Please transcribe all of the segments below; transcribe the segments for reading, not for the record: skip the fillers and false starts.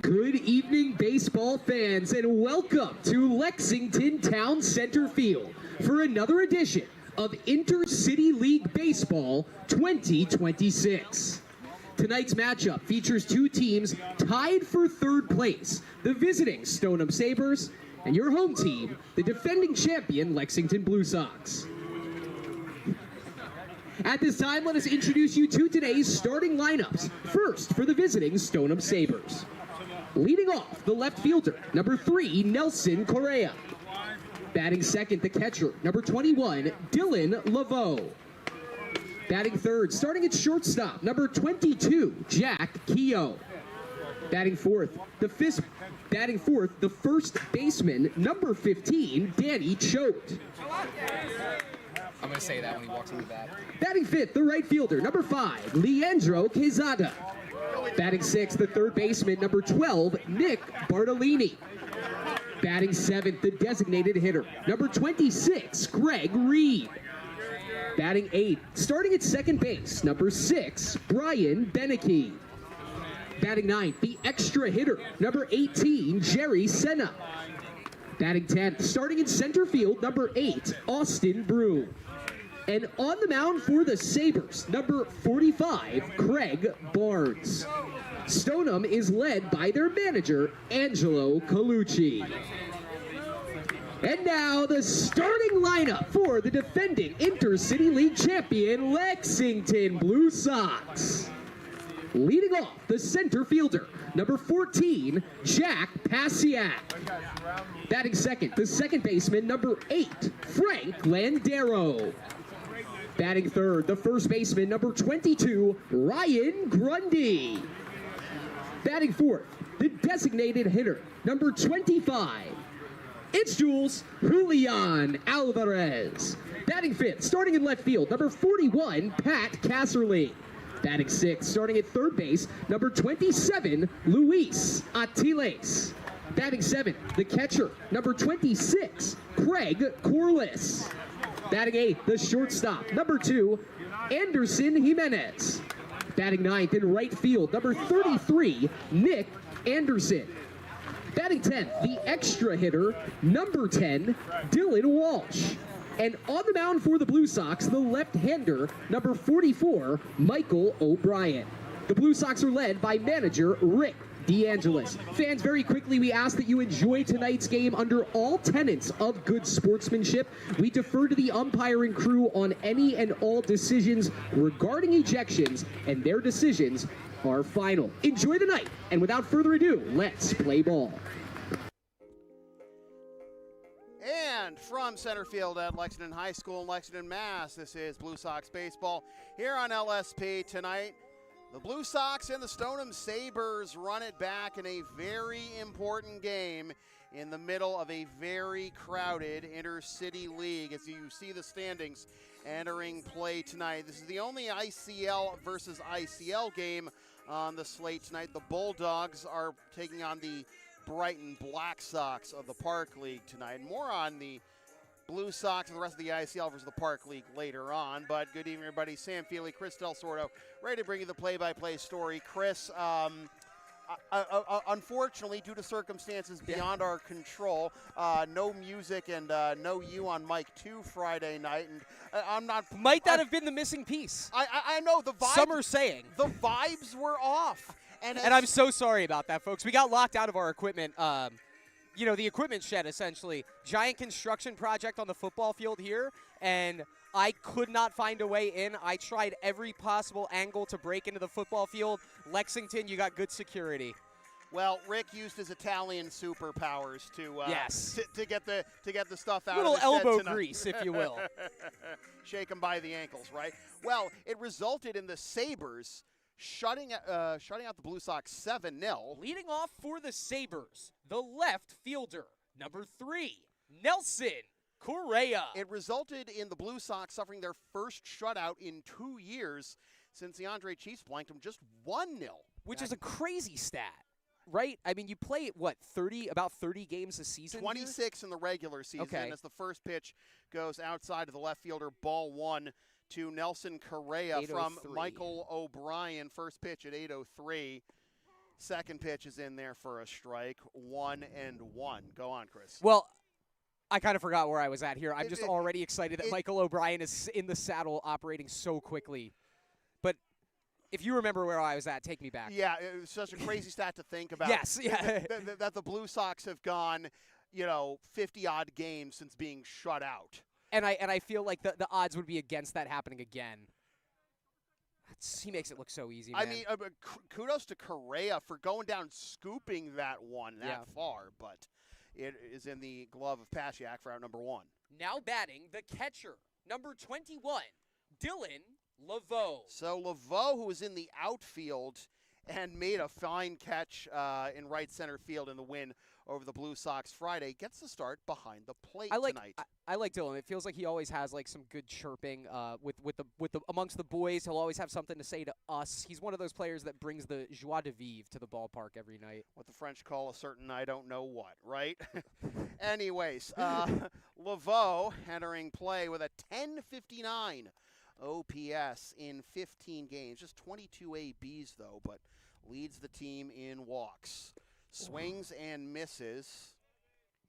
Good evening, baseball fans, and welcome to Lexington Town Center Field for another edition of Inter-City League Baseball 2026. Tonight's matchup features two teams tied for third place, the visiting Stoneham Sabers, and your home team, the defending champion Lexington Blue Sox. At this time, let us introduce you to today's starting lineups. First, for the visiting Stoneham Sabers. Leading off, the left fielder, number 3, Nelson Correa. Batting second, the catcher, number 21, Dylan Laveau. Batting third, starting at shortstop, number 22, Jack Keogh. Batting fourth, the first baseman, number 15, Danny Choate. I'm going to say that when he walks into the bat. Batting fifth, the right fielder, number 5, Leandro Quezada. Batting sixth, the third baseman, number 12, Nick Bartolini. Batting seventh, the designated hitter, number 26, Greg Reed. Batting eighth, starting at second base, number 6, Brian Beneke. Batting ninth, the extra hitter, number 18, Jerry Senna. Batting 10th, starting in center field, number 8, Austin Broom. And on the mound for the Sabers, number 45, Craig Barnes. Stoneham is led by their manager, Angelo Colucci. And now the starting lineup for the defending Inter-City League champion, Lexington Blue Sox. Leading off, the center fielder, number 14, Jack Pasiak. Batting second, the second baseman, number 8, Frank Landero. Batting third, the first baseman, number 22, Ryan Grundy. Batting fourth, the designated hitter, number 25, it's Jules Julian Alvarez. Batting fifth, starting in left field, number 41, Pat Casserly. Batting sixth, starting at third base, number 27, Luis Atiles. Batting seventh, the catcher, number 26, Craig Corliss. Batting eighth, the shortstop, number 2, Anderson Jimenez. Batting ninth in right field, number 33, Nick Anderson. Batting 10th, the extra hitter, number 10, Dylan Walsh. And on the mound for the Blue Sox, the left-hander, number 44, Michael O'Brien. The Blue Sox are led by manager Rick DeAngelis. Fans, very quickly, we ask that you enjoy tonight's game under all tenets of good sportsmanship. We defer to the umpiring crew on any and all decisions regarding ejections, and their decisions are final. Enjoy the night, and without further ado, let's play ball. And from center field at Lexington High School in Lexington, Mass., this is Blue Sox baseball here on LSP tonight. The Blue Sox and the Stoneham Sabers run it back in a very important game in the middle of a very crowded inter-city league as you see the standings entering play tonight. This is the only ICL versus ICL game on the slate tonight. The Bulldogs are taking on the Brighton Black Sox of the Park League tonight. More on the Blue Sox and the rest of the ICL versus the Park League later on. But good evening, everybody. Sam Feely, Chris Del Sordo, ready to bring you the play-by-play story. Chris, unfortunately, due to circumstances beyond our control, no music and no you on mic 2 Friday night. And I'm not. Might that have been the missing piece? I know the vibes. Some are saying the vibes were off. And I'm so sorry about that, folks. We got locked out of our equipment. You know, the equipment shed, essentially. Giant construction project on the football field here, and I could not find a way in. I tried every possible angle to break into the football field. Lexington, you got good security. Well, Rick used his Italian superpowers to yes, to get the stuff out. Little of the shed elbow tonight. grease, if you will. Shake them by the ankles, right? Well, it resulted in the Sabers shutting out the Blue Sox 7-0. Leading off for the Sabers, the left fielder, number 3, Nelson Correa. It resulted in the Blue Sox suffering their first shutout in 2 years since the Andre Chiefs blanked them just 1-0. Which is a crazy stat, right? I mean, you play, what, about 30 games a season? 26 in the regular season, as the first pitch goes outside of the left fielder, ball 1 to Nelson Correa from Michael O'Brien. First pitch at 8:03. Second pitch is in there for a strike. 1-1. Go on, Chris. Well, I kind of forgot where I was at here. I'm just already excited that Michael O'Brien is in the saddle operating so quickly. But if you remember where I was at, take me back. Yeah, it was such a crazy stat to think about. Yes, yeah. That the Blue Sox have gone, 50-odd games since being shut out. And I feel like the odds would be against that happening again. He makes it look so easy, man. I mean, kudos to Correa for going down, scooping that one that far, but it is in the glove of Pasiak for out number 1. Now batting the catcher, number 21, Dylan Laveau. So Laveau, who was in the outfield and made a fine catch in right center field in the win over the Blue Sox Friday, gets the start behind the plate tonight. I like Dylan. It feels like he always has like some good chirping with the amongst the boys. He'll always have something to say to us. He's one of those players that brings the joie de vivre to the ballpark every night. What the French call a certain I don't know what, right? Anyways, Laveau entering play with a 1059 OPS in 15 games. Just 22 ABs, though, but leads the team in walks. Swings and misses.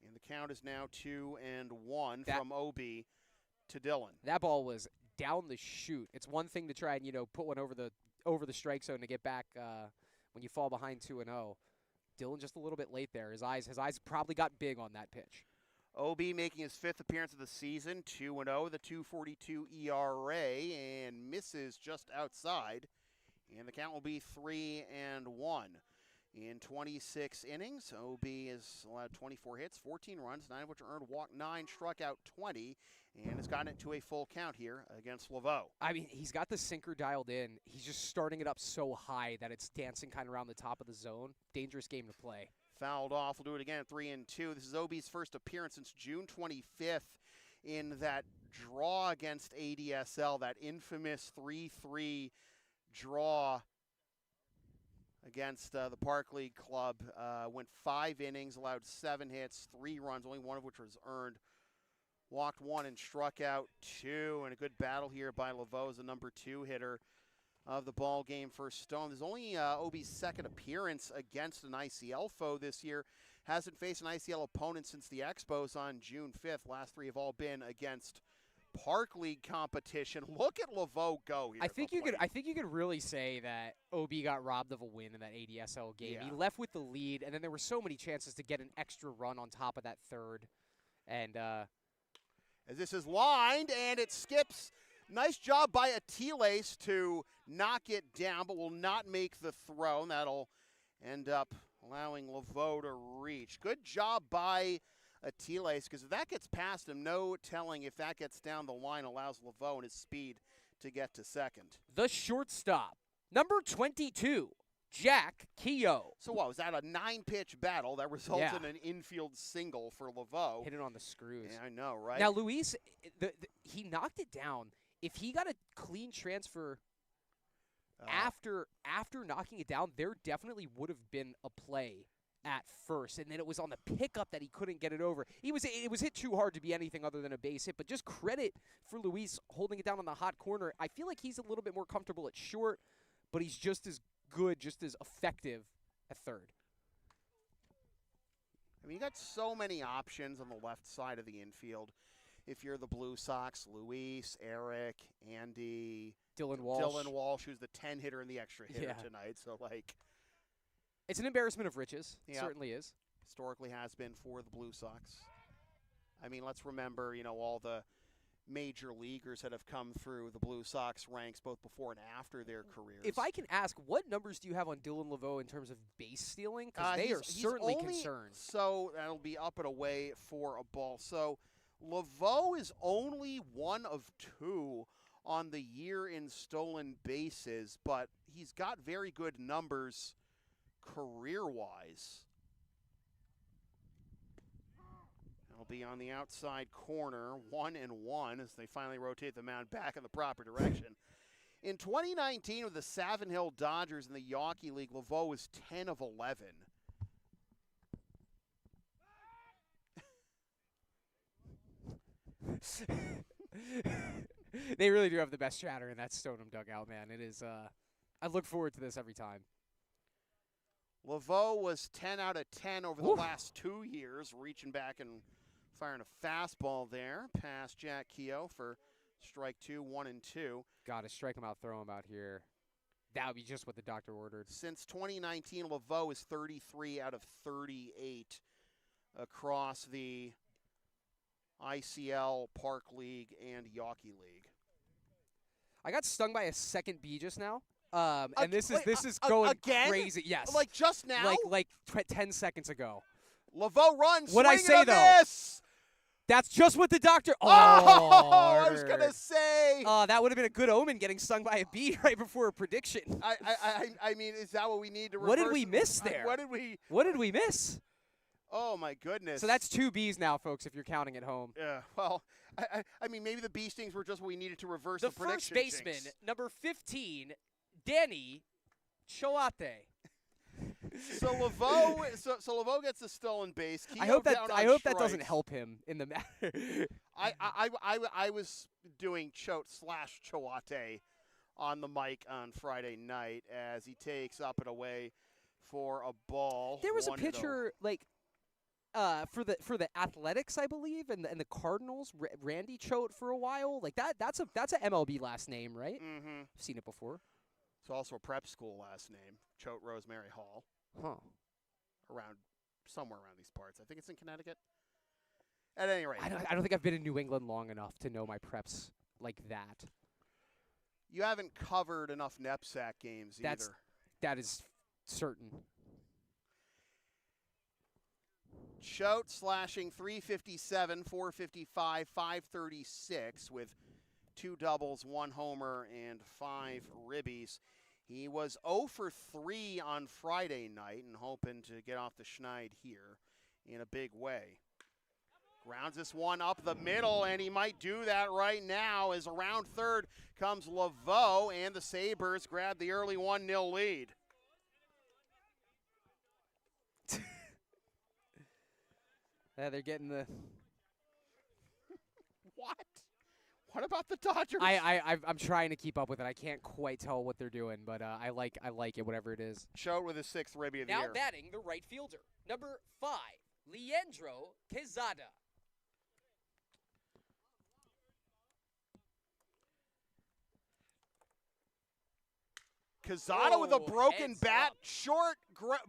And the count is now 2-1 from OB to Dylan. That ball was down the chute. It's one thing to try and, put one over the strike zone to get back when you fall behind 2-0. Dylan just a little bit late there. His eyes probably got big on that pitch. OB making his 5th appearance of the season, 2-0, the 2.42 ERA, and misses just outside. And the count will be 3-1. In 26 innings, OB has allowed 24 hits, 14 runs, 9 of which are earned, walked 9, struck out 20, and has gotten it to a full count here against Laveau. I mean, he's got the sinker dialed in. He's just starting it up so high that it's dancing kind of around the top of the zone. Dangerous game to play. Fouled off. We'll do it again at 3-2. This is OB's first appearance since June 25th in that draw against ADSL, that infamous 3-3 draw against the Park League Club. Went 5 innings, allowed 7 hits, 3 runs, only 1 of which was earned. Walked 1 and struck out 2. And a good battle here by Laveau as the number 2 hitter of the ball game for Stone. There's only OB's second appearance against an ICL foe this year. Hasn't faced an ICL opponent since the Expos on June 5th. Last 3 have all been against Park League competition. Look at Laveau go here. I think you could really say that OB got robbed of a win in that ADSL game. Yeah. He left with the lead, and then there were so many chances to get an extra run on top of that third. And as this is lined, and it skips. Nice job by Atiles to knock it down, but will not make the throw. And that'll end up allowing Laveau to reach. Good job by Atiles, because if that gets past him, no telling if that gets down the line, allows Laveau and his speed to get to second. The shortstop, number 22, Jack Keogh. So what, was that a 9-pitch battle that resulted in an infield single for Laveau? Hit it on the screws. Yeah, I know, right? Now, Luis, he knocked it down. If he got a clean transfer after knocking it down, there definitely would have been a play at first, and then it was on the pickup that he couldn't get it over. It was hit too hard to be anything other than a base hit, but just credit for Luis holding it down on the hot corner. I feel like he's a little bit more comfortable at short, but he's just as good, just as effective at third. I mean, you got so many options on the left side of the infield. If you're the Blue Sox, Luis, Eric, Andy, Dylan Walsh, who's the 10 hitter and the extra hitter tonight. So, it's an embarrassment of riches. It certainly is. Historically has been for the Blue Sox. I mean, let's remember, all the major leaguers that have come through the Blue Sox ranks both before and after their careers. If I can ask, what numbers do you have on Dylan Laveau in terms of base stealing? Because they are certainly concerned. So that'll be up and away for a ball. So Laveau is only 1 of 2 on the year in stolen bases, but he's got very good numbers career-wise. It'll be on the outside corner, 1-1, as they finally rotate the mound back in the proper direction. In 2019 with the Savin Hill Dodgers in the Yawkey League, Laveau was 10 of 11. They really do have the best chatter in that Stoneham dugout, man. It is. I look forward to this every time. Laveau was 10 out of 10 over the last 2 years, reaching back and firing a fastball there past Jack Keogh for strike 2, 1-2. Got to strike him out, throw him out here. That would be just what the doctor ordered. Since 2019, Laveau is 33 out of 38 across the ICL, Park League, and Yawkey League. I got stung by a second bee just now. And this is going again? crazy. Yes. Like just now? Like 10 seconds ago. Laveau runs. What'd I say, though? Miss. That's just what the doctor. Oh, I was gonna say. That would have been a good omen, getting stung by a bee right before a prediction. I mean, is that what we need to? What did we miss there? What did we miss? Oh my goodness. So that's 2 bees now, folks, if you're counting at home. Yeah. Well, I mean, maybe the bee stings were just what we needed to reverse the prediction. The first baseman, number 15, Danny Choate. So Laveau gets the stolen base. I hope that doesn't help him in the matter. I was doing Choate on the mic on Friday night as he takes up and away for a ball. There was a pitcher for the Athletics, I believe, and the Cardinals, Randy Choate for a while. Like that's an MLB last name, right? Mm-hmm. I've seen it before. It's also a prep school last name, Choate Rosemary Hall. Huh. Somewhere around these parts. I think it's in Connecticut. At any rate. I don't think I've been in New England long enough to know my preps like that. You haven't covered enough NEPSAC games either. That is certain. Choate slashing 357, 455, 536 with 2 doubles, 1 homer, and 5 ribbies. He was 0 for 3 on Friday night and hoping to get off the schneid here in a big way. Grounds this one up the middle, and he might do that right now as around third comes Laveau, and the Sabers grab the early 1-0 lead. Yeah, they're getting the. What? What about the Dodgers? I'm trying to keep up with it. I can't quite tell what they're doing, but I like it, whatever it is. Choate with his 6th ribby of the year. year. Now batting the right fielder, number 5, Leandro Quezada. Quezada with a broken bat, short,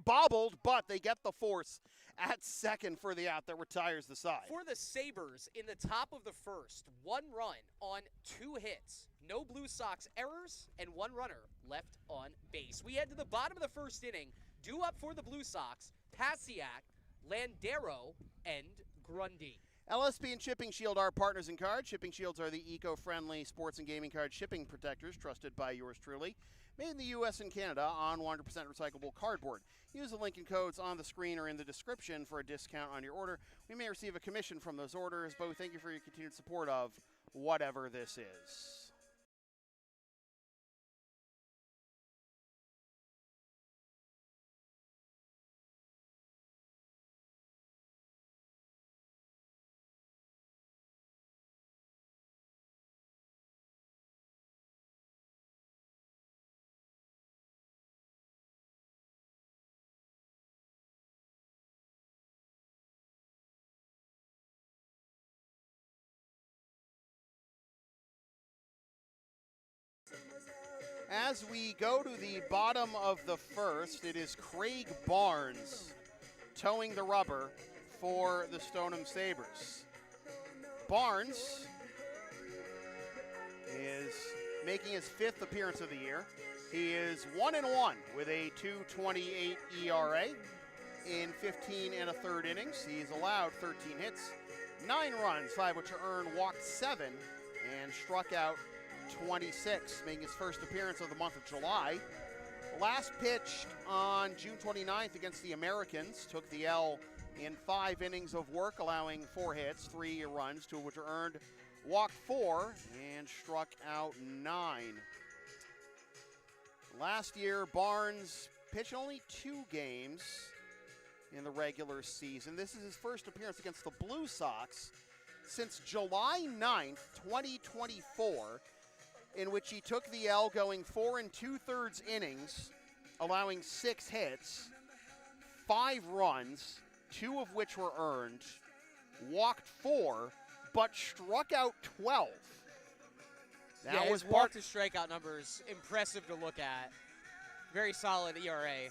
bobbled, but they get the force at second for the out that retires the side. For the Sabers, in the top of the first, 1 run on 2 hits. No Blue Sox errors and 1 runner left on base. We head to the bottom of the first inning. Due up for the Blue Sox, Pasiak, Landero, and Grundy. LSP and Shipping Shield are partners in card. Shipping Shields are the eco-friendly sports and gaming card shipping protectors trusted by yours truly. Made in the U.S. and Canada on 100% recyclable cardboard. Use the link and codes on the screen or in the description for a discount on your order. We may receive a commission from those orders, but we thank you for your continued support of whatever this is. As we go to the bottom of the first, it is Craig Barnes towing the rubber for the Stoneham Sabers. Barnes is making his 5th appearance of the year. He is 1-1 with a 2.28 ERA in 15 1/3 innings. He's allowed 13 hits, 9 runs, 5 which are earned, walked 7, and struck out 26, making his first appearance of the month of July. Last pitched on June 29th against the Americans, took the L in 5 innings of work, allowing 4 hits, 3 runs, 2 of which are earned, walked 4, and struck out 9. Last year, Barnes pitched only 2 games in the regular season. This is his first appearance against the Blue Sox since July 9th, 2024, in which he took the L going 4 2/3 innings, allowing 6 hits, 5 runs, 2 of which were earned, walked 4, but struck out 12. That was walk to strikeout numbers impressive to look at. Very solid ERA.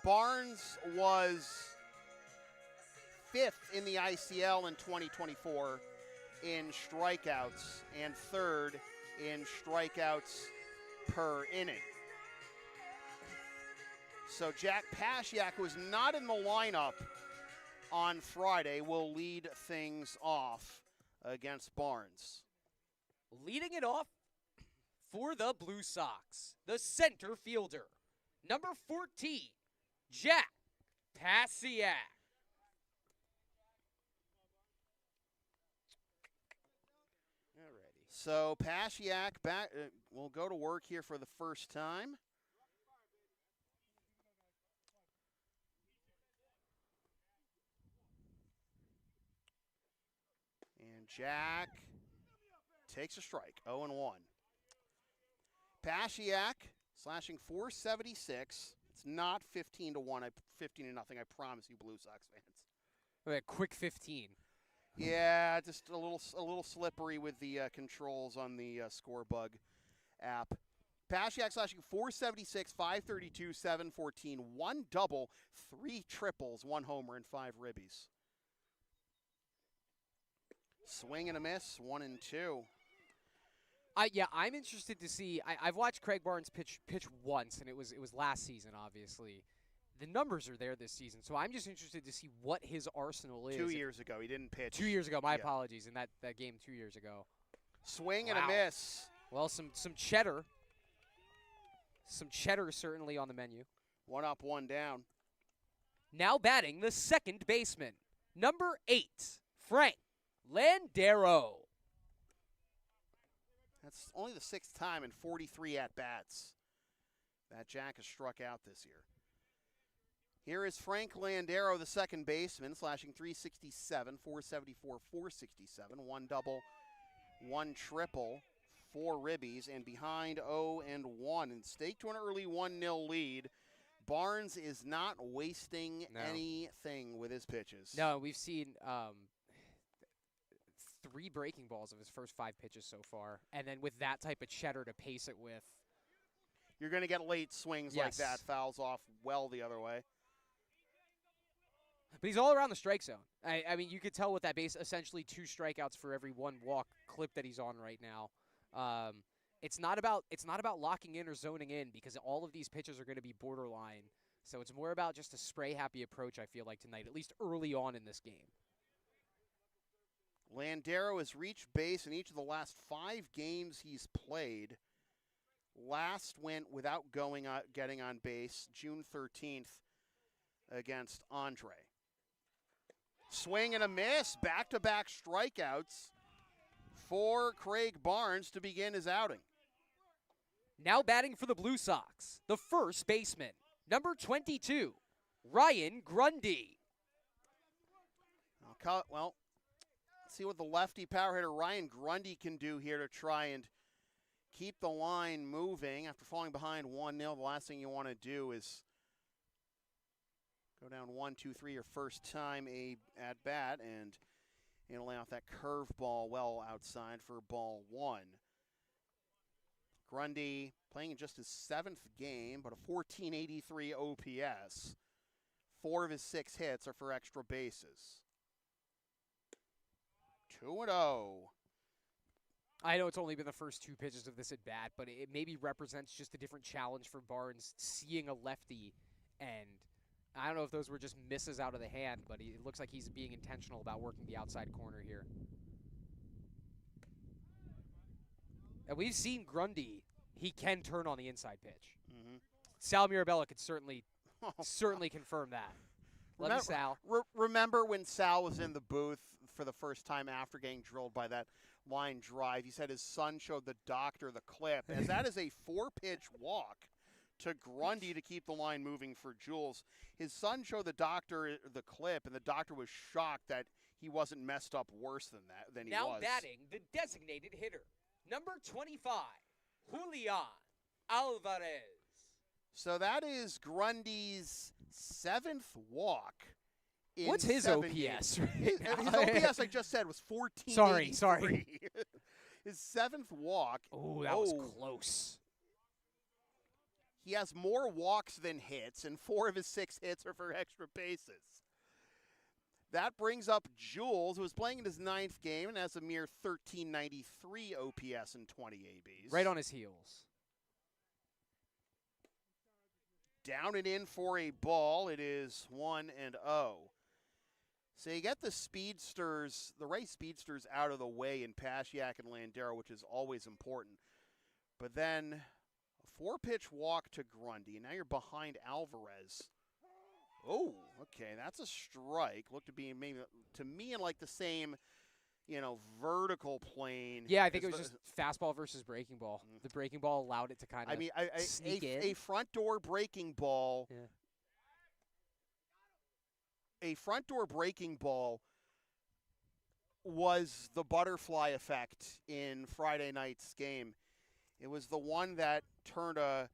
Barnes was 5th in the ICL in 2024 in strikeouts and 3rd in strikeouts per inning. So Jack Pasiak, who was not in the lineup on Friday, will lead things off against Barnes. Leading it off for the Blue Sox, the center fielder, number 14, Jack Pasiak. Alrighty. So Pasiak back will go to work here for the first time. And Jack takes a strike, 0-1. Pasiak slashing 476. It's not 15-1, 15-0. I promise you, Blue Sox fans. A quick 15. Yeah, just a little slippery with the controls on the Scorebug app. Pasiak slashing 476, 532, 714, 1 double, 3 triples, 1 homer, and 5 ribbies. Swing and a miss, 1-2. I'm interested to see. I've watched Craig Barnes pitch once, and it was last season, obviously. The numbers are there this season, so I'm just interested to see what his arsenal is. 2 years ago, he didn't pitch. 2 years ago, my apologies, in that game 2 years ago. Swing and a miss. Well, some cheddar. Some cheddar certainly on the menu. 1 up, 1 down. Now batting the second baseman, number 8, Frank Landero. That's only the 6th time in 43 at-bats that Jack has struck out this year. Here is Frank Landero, the second baseman, slashing 367, 474, 467, 1 double, 1 triple, 4 ribbies, and behind 0-1. And staked to an early 1-0 lead. Barnes is not wasting anything with his pitches. No, we've seen 3 breaking balls of his first 5 pitches so far. And then with that type of cheddar to pace it with. You're going to get late swings like that. Fouls off well the other way. But he's all around the strike zone. I mean, you could tell with that base, essentially 2 strikeouts for every 1 walk clip that he's on right now. It's not about locking in or zoning in, because all of these pitches are going to be borderline. So it's more about just a spray-happy approach, I feel like, tonight, at least early on in this game. Landero has reached base in each of the last 5 games he's played. Last went without getting on base, June 13th against Andre. Swing and a miss, back-to-back strikeouts for Craig Barnes to begin his outing. Now batting for the Blue Sox, the first baseman, number 22, Ryan Grundy. Well, let's see what the lefty power hitter Ryan Grundy can do here to try and keep the line moving. After falling behind 1-0, the last thing you want to do is go down 1-2-3 your first time at bat, and lay off that curveball well outside for ball 1. Grundy playing in just his 7th game, but a 1483 OPS. 4 of his 6 hits are for extra bases. 2-0. I know it's only been the first 2 pitches of this at bat, but it maybe represents just a different challenge for Barnes, seeing a lefty, and I don't know if those were just misses out of the hand, but it looks like he's being intentional about working the outside corner here. And we've seen Grundy. He can turn on the inside pitch. Mm-hmm. Sal Mirabella could certainly confirm that. Sal. Remember when Sal was in the booth for the first time after getting drilled by that line drive? He said his son showed the doctor the clip, as that is a 4-pitch walk to Grundy to keep the line moving for Jules. His son showed the doctor the clip, and the doctor was shocked that he wasn't messed up worse than he was. Now batting the designated hitter, number 25, Julian Alvarez. So that is Grundy's 7th walk. What's his OPS? His OPS, I just said, was 14. Sorry. His 7th walk. Oh, that was close. He has more walks than hits, and 4 of his 6 hits are for extra bases. That brings up Jules, who is playing in his 9th game and has a mere 1393 OPS and 20 ABs. Right on his heels. Down and in for a ball. It is 1-0. So you get the speedsters, the race speedsters out of the way in Pasiak and Landero, which is always important. But then a 4-pitch walk to Grundy, and now you're behind Alvarez. Oh, okay, that's a strike. Looked to be maybe, to me, in like the same, vertical plane. Yeah, I think it was just fastball versus breaking ball. The breaking ball allowed it to kind of sneak in. A front door breaking ball. Yeah. A front door breaking ball was the butterfly effect in Friday night's game. It was the one that turned a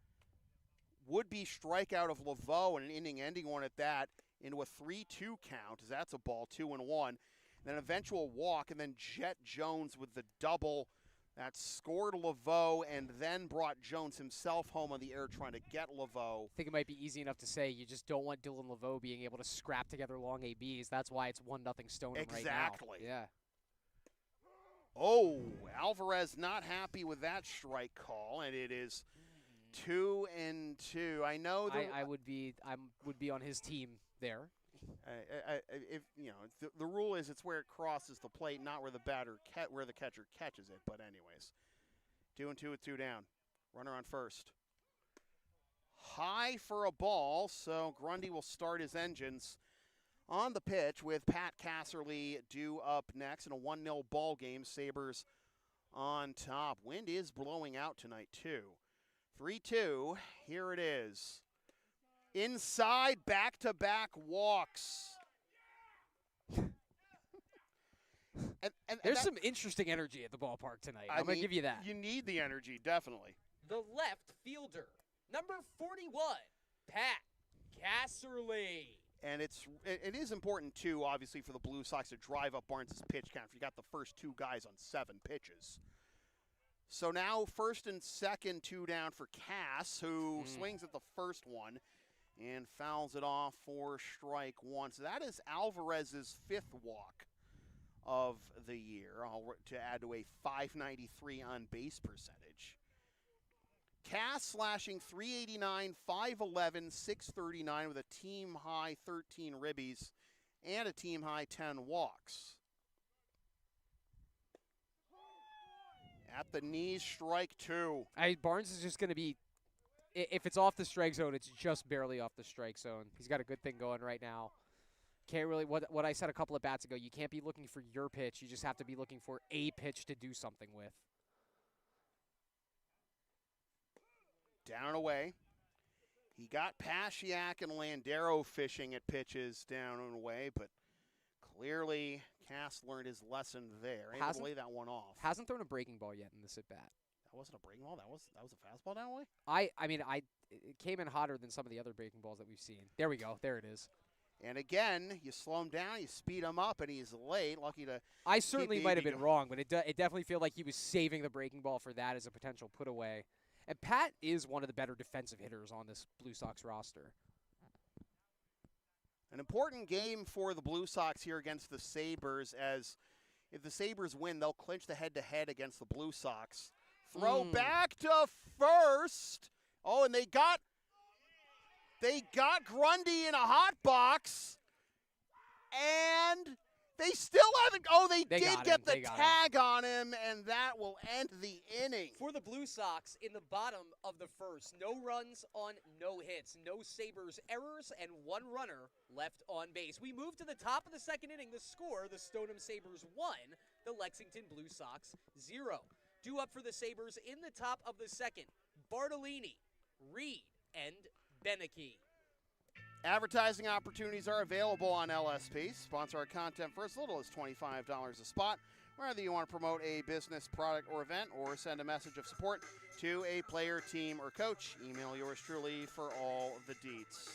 would-be strikeout of Laveau and an inning-ending one at that into a 3-2 count, as that's a ball, 2-1. Then eventual walk, and then Jet Jones with the double that scored Laveau and then brought Jones himself home on the air trying to get Laveau. I think it might be easy enough to say you just don't want Dylan Laveau being able to scrap together long ABs. That's why it's 1-0 Stoneham right now. Exactly. Yeah. Oh, Alvarez not happy with that strike call, and it is 2-2. I know I would be on his team there. If the rule is it's where it crosses the plate, not where the where the catcher catches it. But anyways, 2-2 with 2 down. Runner on first. High for a ball, so Grundy will start his engines on the pitch with Pat Casserly due up next in a 1-0 ball game. Sabers on top. Wind is blowing out tonight too. 3-2. Here it is. Inside, back-to-back walks. and There's some interesting energy at the ballpark tonight. I'm going to give you that. You need the energy, definitely. The left fielder, number 41, Pat Casserly. And it is important, too, obviously, for the Blue Sox to drive up Barnes' pitch count if you got the first 2 guys on 7 pitches. So now first and second, 2 down for Cass, who swings at the first one and fouls it off for strike 1. So that is Alvarez's 5th walk of the year, to add to a .593 on base percentage. Cass slashing .389, .511, .639 with a team-high 13 ribbies and a team-high 10 walks. At the knees, strike 2. Barnes is just going to be, if it's off the strike zone, it's just barely off the strike zone. He's got a good thing going right now. Can't really, what I said a couple of bats ago, you can't be looking for your pitch. You just have to be looking for a pitch to do something with. Down and away. He got Pasiak and Landero fishing at pitches down and away, but clearly Cass learned his lesson there. Able to lay that one off. Hasn't thrown a breaking ball yet in this at bat. That wasn't a breaking ball. That was a fastball down away. It came in hotter than some of the other breaking balls that we've seen. There we go. There it is. And again, you slow him down, you speed him up, and he's late. Lucky to. I certainly might have been wrong, but it definitely felt like he was saving the breaking ball for that as a potential put away. And Pat is one of the better defensive hitters on this Blue Sox roster. An important game for the Blue Sox here against the Sabers, as if the Sabers win, they'll clinch the head-to-head against the Blue Sox. Throw back to first. Oh, and they got Grundy in a hot box, and they still haven't. Oh, they did get the tag on him, and that will end the inning. For the Blue Sox, in the bottom of the first, no runs on no hits, no Sabers errors, and 1 runner left on base. We move to the top of the second inning. The score, the Stoneham Sabers 1, the Lexington Blue Sox 0. Due up for the Sabers in the top of the second, Bartolini, Reed, and Beneke. Advertising opportunities are available on LSP. Sponsor our content for as little as $25 a spot. Whether you want to promote a business, product, or event, or send a message of support to a player, team, or coach, email yours truly for all of the deets.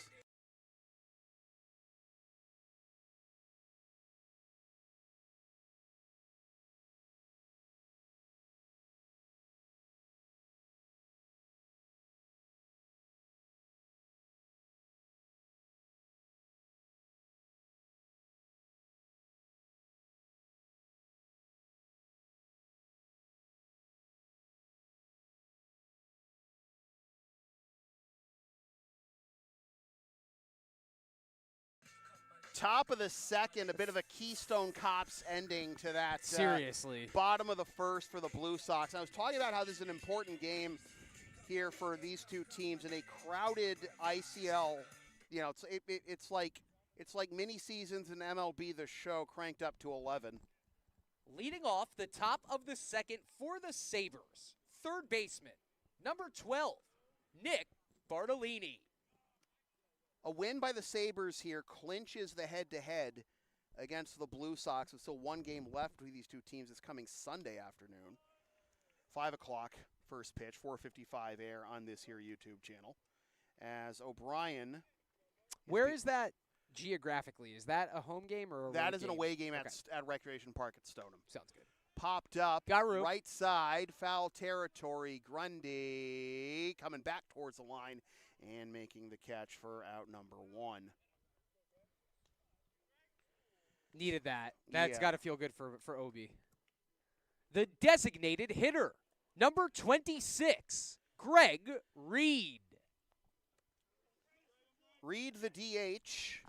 Top of the second, a bit of a Keystone Cops ending to that. Seriously. Bottom of the first for the Blue Sox. I was talking about how this is an important game here for these two teams in a crowded ICL. You know, it's like mini seasons in MLB The Show cranked up to 11. Leading off the top of the second for the Sabers, third baseman, number 12, Nick Bartolini. A win by the Sabres here clinches the head-to-head against the Blue Sox with still one game left between these two teams. It's coming Sunday afternoon. 5 o'clock, first pitch, 4:55 air on this here YouTube channel. As O'Brien... Where is that geographically? Is that a home game or a That road is an game? away game Okay. at Recreation Park at Stoneham. Sounds good. Popped up, Got room. right side, foul territory. Grundy coming back towards the line and making the catch for out number 1. Needed that. That's Yeah. got to feel good for Obi. The designated hitter, number 26, Greg Reed. Reed, the DH,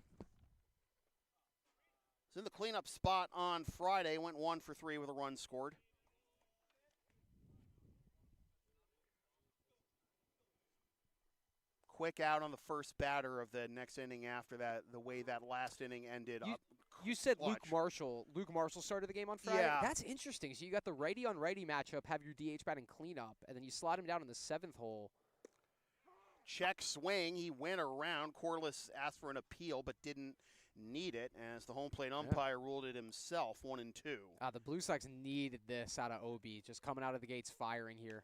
was in the cleanup spot on Friday, went 1 for 3 with a run scored. Quick out on the first batter of the next inning after that, the way that last inning ended up. You said clutch. Luke Marshall started the game on Friday? Yeah. That's interesting. So you got the righty-on-righty matchup, have your DH batting cleanup, and then you slot him down in the 7th hole. Check swing, he went around. Corliss asked for an appeal but didn't need it as the home plate umpire ruled it himself, 1-2. The Blue Sox needed this out of Obi, just coming out of the gates firing here.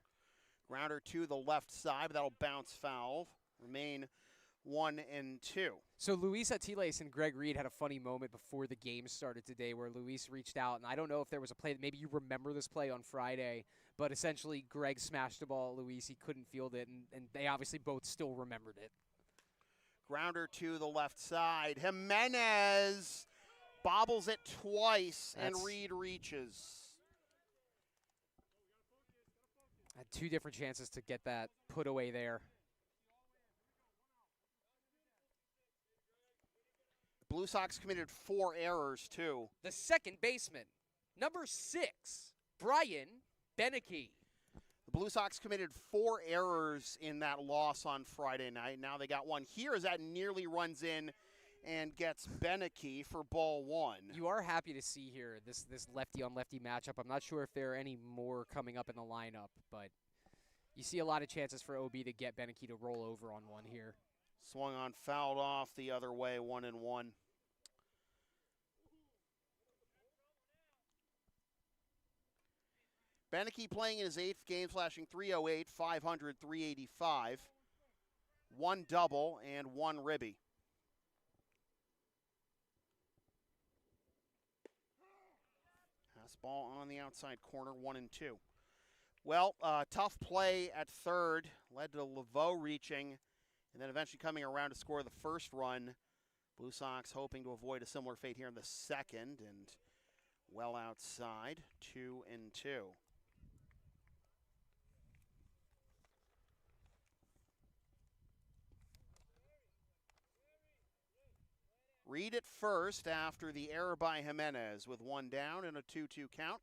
Grounder to the left side, but that'll bounce foul. Remain 1-2. So Luis Atiles and Greg Reed had a funny moment before the game started today where Luis reached out, and I don't know if there was a play, maybe you remember this play on Friday, but essentially Greg smashed the ball at Luis. He couldn't field it, and they obviously both still remembered it. Grounder to the left side. Jimenez bobbles it twice, and Reed reaches. Had 2 different chances to get that put away there. Blue Sox committed 4 errors, too. The second baseman, number 6, Brian Beneke. The Blue Sox committed 4 errors in that loss on Friday night. Now they got one here as that nearly runs in and gets Beneke for ball 1. You are happy to see here this lefty-on-lefty matchup. I'm not sure if there are any more coming up in the lineup, but you see a lot of chances for OB to get Beneke to roll over on one here. Swung on, fouled off the other way, 1-1. Beneke playing in his 8th game, flashing .308, 500, .385. 1 double and 1 ribby. Ball on the outside corner, 1-2. Well, tough play at third led to Laveau reaching and then eventually coming around to score the first run. Blue Sox hoping to avoid a similar fate here in the second and well outside, 2-2. Reed at first after the error by Jimenez with 1 down and a 2-2 count.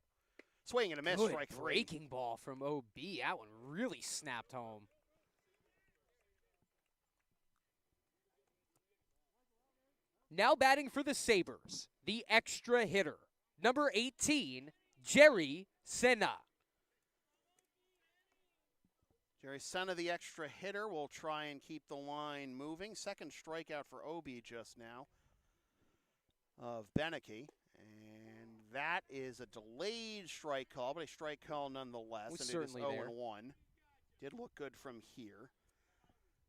Swing and a miss, Good strike 3. breaking ball from OB. That one really snapped home. Now batting for the Sabers, the extra hitter, number 18, Jerry Senna. Jerry Senna, the extra hitter, will try and keep the line moving. Second strikeout for Obi just now of Beneke. And That is a delayed strike call, but a strike call nonetheless. Was and certainly it is there. 0-1. Did look good from here.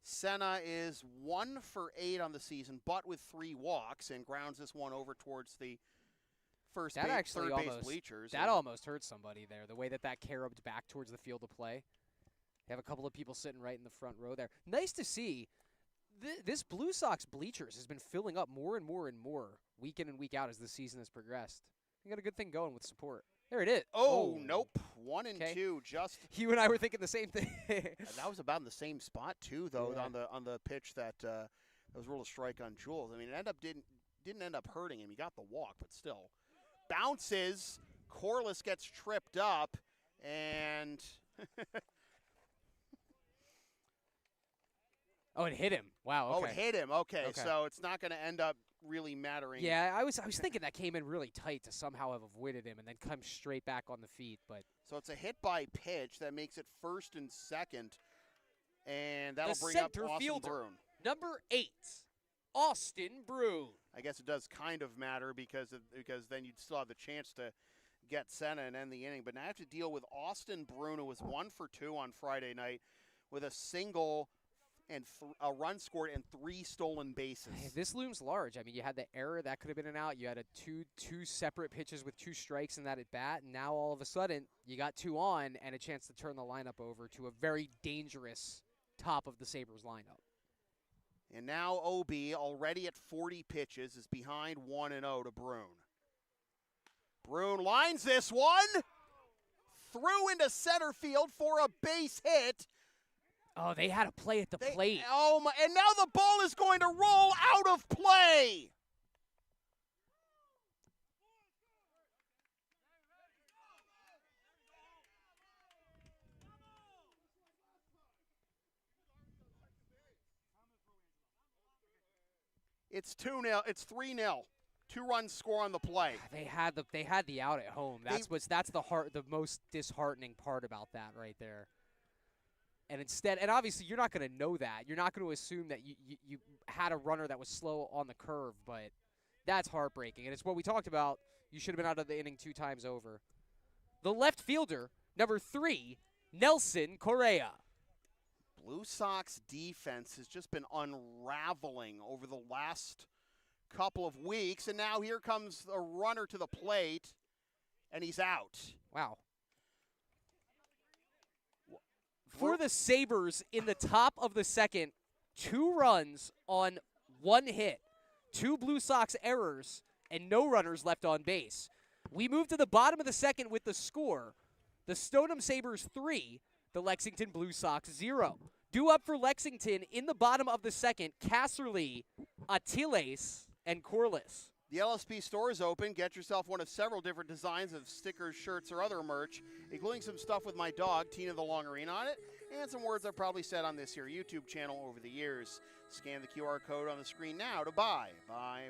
Senna is 1 for 8 on the season, but with 3 walks, and grounds this one over towards the third base bleachers. That almost hurt somebody there, the way that carobed back towards the field of play. They have a couple of people sitting right in the front row there. Nice to see. This Blue Sox bleachers has been filling up more and more and more week in and week out as the season has progressed. They got a good thing going with support. There it is. Oh, nope. 1 and 2. Just you and I were thinking the same thing. that was about in the same spot too, though, Yeah. on the pitch that was ruled a strike on Jules. I mean, it didn't end up hurting him. He got the walk, but still bounces. Corliss gets tripped up, and oh, it hit him. Wow. Okay. oh, it hit him. Okay, so it's not going to end up really mattering. Yeah, I was thinking that came in really tight to somehow have avoided him and then come straight back on the feet, but So it's a hit by pitch that makes it 1st and 2nd, and that'll bring up center Austin fielder, Bruin. number 8, Austin Bruin. I guess it does kind of matter because then you'd still have the chance to get Senna and end the inning. But now I have to deal with Austin Bruin, who was 1 for 2 on Friday night with a single and a run scored and 3 stolen bases. Hey, this looms large. I mean, you had the error that could have been an out. You had two separate pitches with 2 strikes in that at bat, and now all of a sudden you got 2 on and a chance to turn the lineup over to a very dangerous top of the Sabres lineup. And now OB, already at 40 pitches, is behind 1-0 to Bruin. Bruin lines this one through into center field for a base hit. Oh, they had a play at the plate. Oh my! And now the ball is going to roll out of play. It's 2-0. It's 3-0. 2-run score on the play. They had the out at home. That's the most disheartening part about that right there. And obviously you're not going to know that. You're not going to assume that you had a runner that was slow on the curve, but that's heartbreaking. And it's what we talked about. You should have been out of the inning 2 times over. The left fielder, number 3, Nelson Correa. Blue Sox defense has just been unraveling over the last couple of weeks, and now here comes a runner to the plate, and he's out. Wow. For the Sabres in the top of the 2nd, 2 runs on 1 hit, 2 Blue Sox errors, and no runners left on base. We move to the bottom of the 2nd with the score. The Stoneham Sabres 3, the Lexington Blue Sox 0. Due up for Lexington in the bottom of the 2nd, Casserly, Atiles, and Corliss. The LSP store is open. Get yourself one of several different designs of stickers, shirts, or other merch, including some stuff with my dog, Tina the Longerine, on it, and some words I've probably said on this here YouTube channel over the years. Scan the QR code on the screen now to buy. Buy.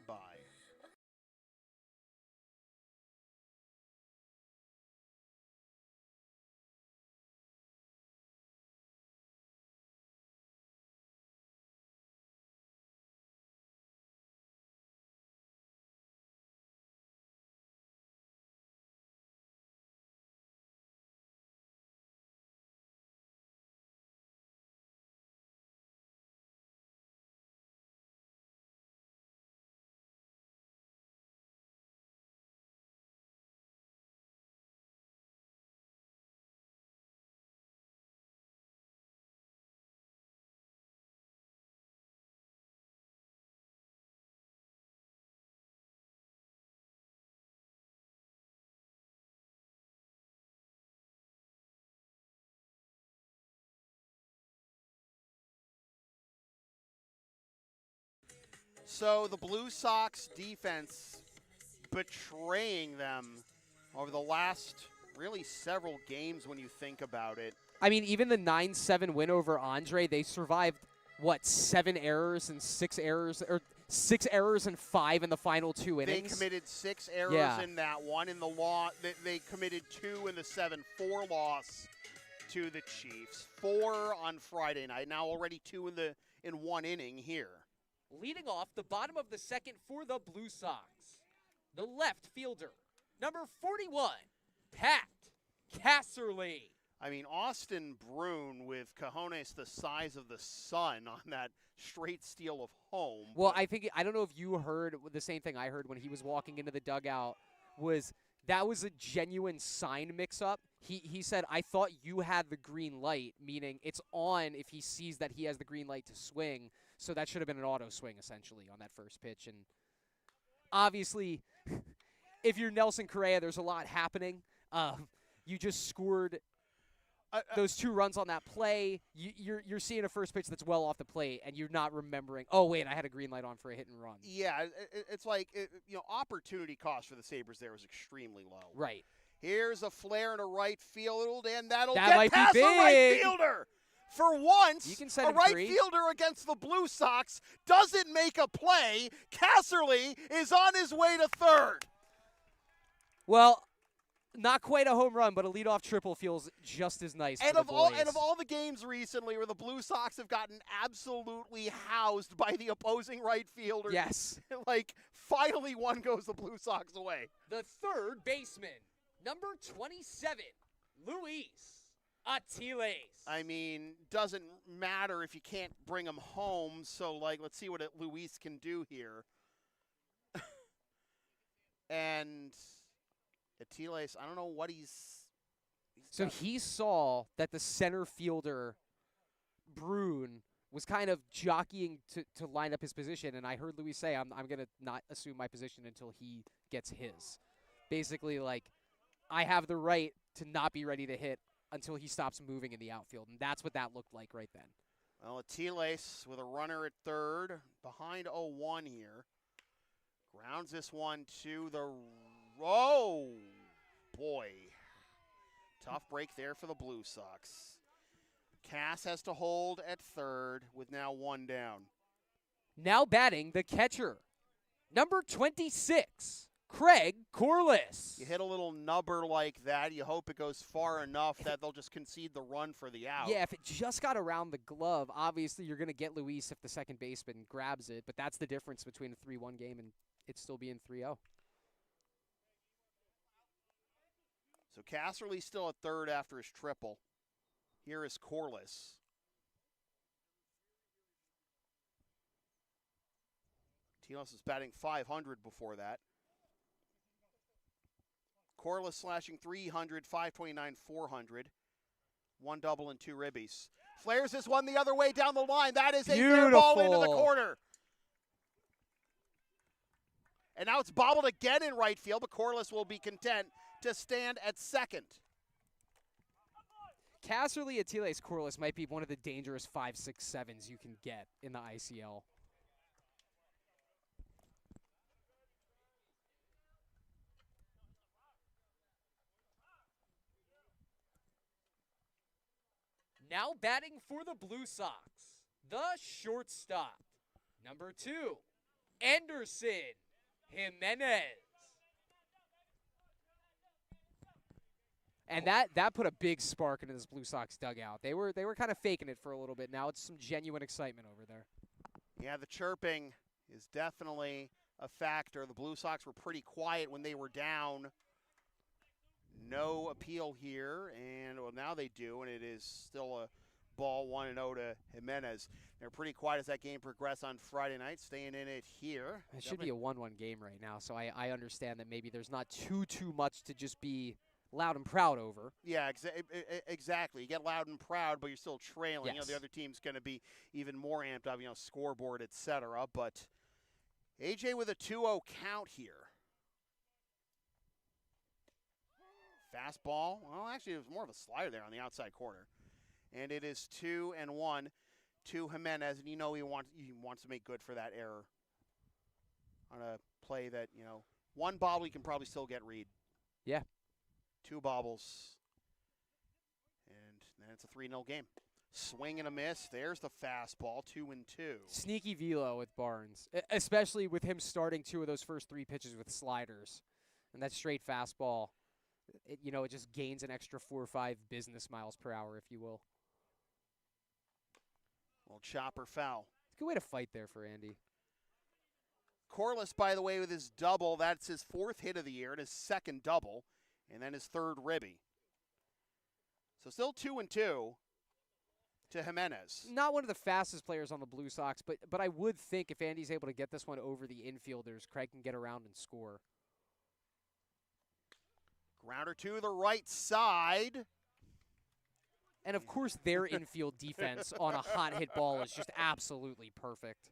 So the Blue Sox defense betraying them over the last really several games when you think about it. I mean, even the 9-7 win over Andre, they survived, 7 errors and 6 errors, or 6 errors and 5 in the final 2 innings? They committed 6 errors in that one. In the they committed 2 in the 7-4 loss to the Chiefs. 4 on Friday night. Now already 2 in 1 inning here. Leading off the bottom of the 2nd for the Blue Sox, the left fielder, Number 41, Pat Casserly. I mean, Austin Brune with cojones the size of the sun on that straight steal of home. Well, I don't know if you heard the same thing I heard when he was walking into the dugout. That was a genuine sign mix-up. He said, I thought you had the green light, meaning it's on if he sees that he has the green light to swing. So that should have been an auto swing, essentially, on that first pitch. And obviously, if you're Nelson Correa, there's a lot happening. You just scored those 2 runs on that play. You're seeing a first pitch that's well off the plate, and you're not remembering, oh, wait, I had a green light on for a hit and run. Yeah, it's like, opportunity cost for the Sabres there was extremely low. Right. Here's a flare in a right field, and that might get past be the right big. fielder. For once, You can send a him right free. fielder against the Blue Sox doesn't make a play. Casserly is on his way to third. Well, not quite a home run, but a leadoff triple feels just as nice And for of the all boys. and of all the games recently where the Blue Sox have gotten absolutely housed by the opposing right fielder, Yes. like finally one goes the Blue Sox away. The third baseman, number 27, Luis Atiles. I mean, doesn't matter if you can't bring him home. So, let's see what Luis can do here. And Atiles, I don't know what he's So done. he saw that the center fielder, Brune, was kind of jockeying to line up his position, and I heard Luis say, I'm going to not assume my position until he gets his. Basically, I have the right to not be ready to hit until he stops moving in the outfield, and that's what that looked like right then. Well, Atiles with a runner at third, behind 0-1 here. Grounds this one to the oh boy. Tough break there for the Blue Sox. Cass has to hold at third with now 1 down. Now batting the catcher, number 26, Craig Corliss. You hit a little nubber like that, you hope it goes far enough that they'll just concede the run for the out. Yeah, if it just got around the glove, obviously you're going to get Luis if the second baseman grabs it, but that's the difference between a 3-1 game and it still being 3-0. So Casserly's still at third after his triple. Here is Corliss. Tinos is batting .500 before that. Corliss slashing .300, .529, .400. 1 double and 2 ribbies. Flares this one the other way down the line. That is a fair ball into the corner. And now it's bobbled again in right field, but Corliss will be content to stand at second. Casserly, Atiles, Corliss might be one of the dangerous 5-6-7s you can get in the ICL. Now batting for the Blue Sox, the shortstop, number 2, Anderson Jimenez. And that put a big spark into this Blue Sox dugout. They were kind of faking it for a little bit. Now it's some genuine excitement over there. Yeah, the chirping is definitely a factor. The Blue Sox were pretty quiet when they were down. No appeal here, and well, now they do, and it is still a ball 1-0 to Jimenez. They're pretty quiet as that game progressed on Friday night, staying in it here. It should be a 1-1 game right now, so I understand that maybe there's not too much to just be loud and proud over. Yeah, exactly. You get loud and proud, but you're still trailing. Yes. The other team's going to be even more amped up, scoreboard, etc. But AJ with a 2-0 count here. Fastball. Well, actually, it was more of a slider there on the outside corner. And it is 2-1 to Jimenez, and he wants to make good for that error on a play that, one bobble you can probably still get Reed. Yeah. 2 bobbles. And then it's a 3-0 game. Swing and a miss. There's the fastball, 2-2. Sneaky velo with Barnes, especially with him starting 2 of those first 3 pitches with sliders. And that straight fastball, it just gains an extra 4 or 5 business miles per hour, if you will. Little chopper foul. It's a good way to fight there for Andy. Corliss, by the way, with his double, that's his 4th hit of the year and his 2nd double, and then his 3rd ribby. So still 2-2 to Jimenez. Not one of the fastest players on the Blue Sox, but I would think if Andy's able to get this one over the infielders, Craig can get around and score. Grounder to the right side. And, of course, their infield defense on a hot hit ball is just absolutely perfect.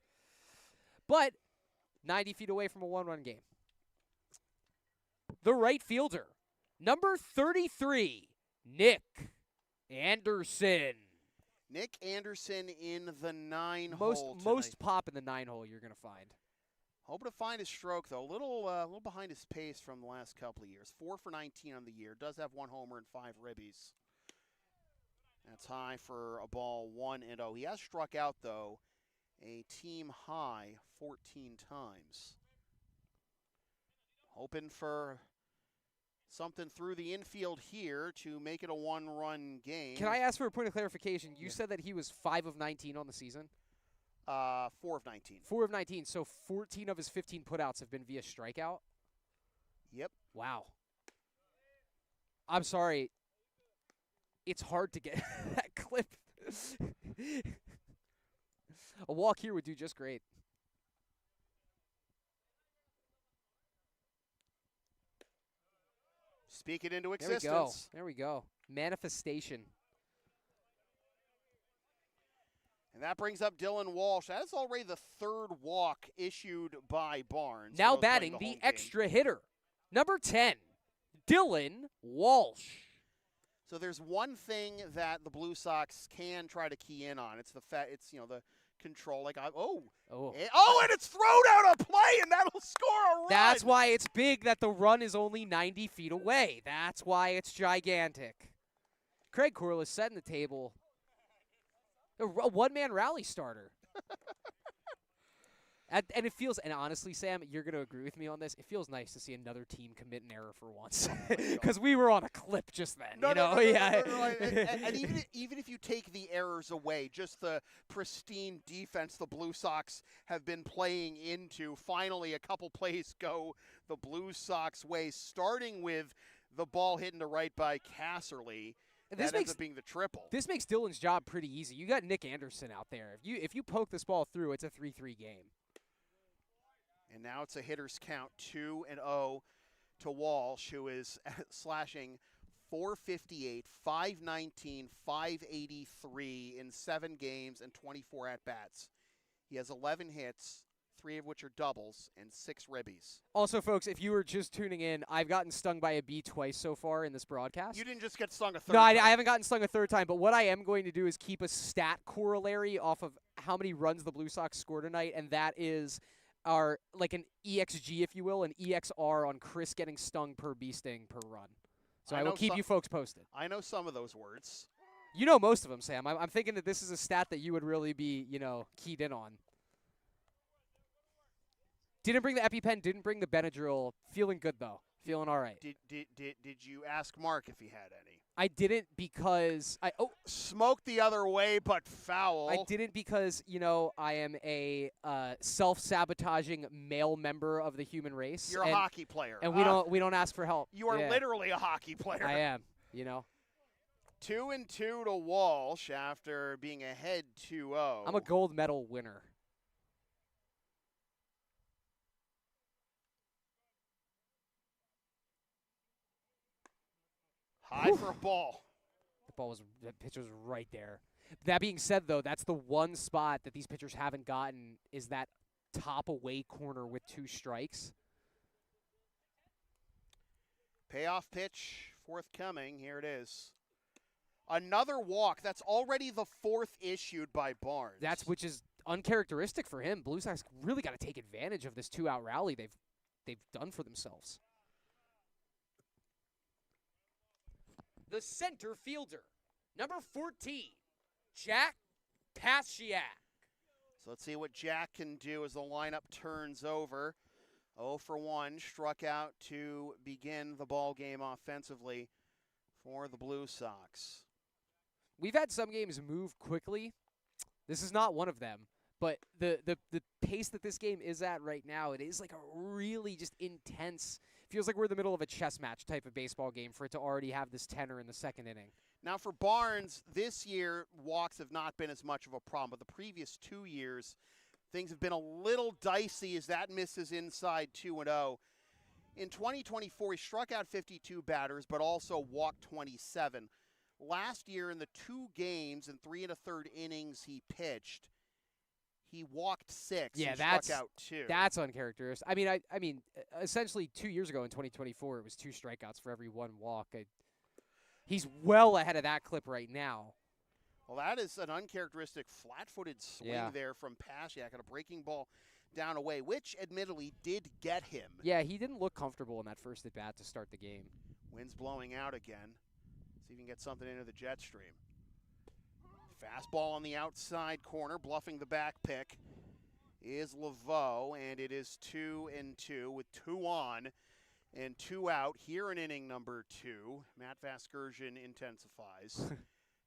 But 90 feet away from a one-run game. The right fielder, number 33, Nick Anderson. Nick Anderson in the 9-hole tonight. Most pop in the 9-hole you're going to find. Hoping to find his stroke, though. A little behind his pace from the last couple of years. 4 for 19 on the year. Does have 1 homer and 5 ribbies. That's high for a ball, 1-0. He has struck out, though, a team high 14 times. Hoping for something through the infield here to make it a 1-run game. Can I ask for a point of clarification? You said that he was 5 of 19 on the season? 4 of 19. 4 of 19, so 14 of his 15 putouts have been via strikeout? Yep. Wow. I'm sorry. It's hard to get that clip. A walk here would do just great. Speak it into There we go. existence. There we go. Manifestation. And that brings up Dylan Walsh. That is already the 3rd walk issued by Barnes. Now Those playing batting the home game. extra hitter. Number 10, Dylan Walsh. So there's one thing that the Blue Sox can try to key in on. It's the the control. Like and it's thrown out a play, and that'll score a run. That's why it's big that the run is only 90 feet away. That's why it's gigantic. Craig Corliss setting the table. A one-man rally starter. And it feels, and honestly, Sam, you're going to agree with me on this. It feels nice to see another team commit an error for once, because we were on a clip just then. No. And even if you take the errors away, just the pristine defense the Blue Sox have been playing into. Finally, a couple plays go the Blue Sox way, starting with the ball hitting to right by Casserly. That ends up being the triple. This makes Dylan's job pretty easy. You got Nick Anderson out there. If you poke this ball through, it's a 3-3 game. And now it's a hitter's count, 2-0 to Walsh, who is slashing .458, .519, .583 in 7 games and 24 at-bats. He has 11 hits, 3 of which are doubles, and 6 ribbies. Also, folks, if you were just tuning in, I've gotten stung by a bee twice so far in this broadcast. You didn't just get stung a third time. No, I haven't gotten stung a third time, but what I am going to do is keep a stat corollary off of how many runs the Blue Sox score tonight, and that is like an EXG, if you will, an EXR on Chris getting stung per bee sting per run. So I will keep you folks posted. I know some of those words. You know most of them, Sam. I'm thinking that this is a stat that you would really be, keyed in on. Didn't bring the EpiPen, didn't bring the Benadryl. Feeling good, though. Feeling all right. Did you ask Mark if he had any? I didn't because smoked the other way, but foul. I didn't because, I am a self-sabotaging male member of the human race. You're a hockey player. And we don't ask for help. You are literally a hockey player. I am, 2-2 to Walsh after being ahead 2-0. I'm a gold medal winner. High for a ball. The pitch was right there. That being said, though, that's the one spot that these pitchers haven't gotten is that top away corner with 2 strikes. Payoff pitch forthcoming. Here it is. Another walk. That's already the 4th issued by Barnes. Which is uncharacteristic for him. Blue Sox really got to take advantage of this 2-out rally they've done for themselves. The center fielder, number 14, Jack Pasiak. So let's see what Jack can do as the lineup turns over. 0 for 1, struck out to begin the ball game offensively for the Blue Sox. We've had some games move quickly. This is not one of them, but the pace that this game is at right now, it is like a really just intense, feels like we're in the middle of a chess match type of baseball game for it to already have this tenor in the second inning. Now for Barnes, this year walks have not been as much of a problem, but the previous 2 years, things have been a little dicey as that misses inside 2-0. In 2024, he struck out 52 batters, but also walked 27. Last year, in the 2 games and 3 1/3 innings he pitched, he walked 6 and struck out 2. That's uncharacteristic. I mean, essentially 2 years ago in 2024, it was 2 strikeouts for every 1 walk. He's well ahead of that clip right now. Well, that is an uncharacteristic flat-footed swing there from Pasiak at a breaking ball down away, which admittedly did get him. Yeah, he didn't look comfortable in that first at-bat to start the game. Wind's blowing out again. See if he can get something into the jet stream. Fastball on the outside corner, bluffing the back pick is Laveau, and it is 2-2 with 2 on and 2 out here in inning number 2. Matt Vasgersian intensifies.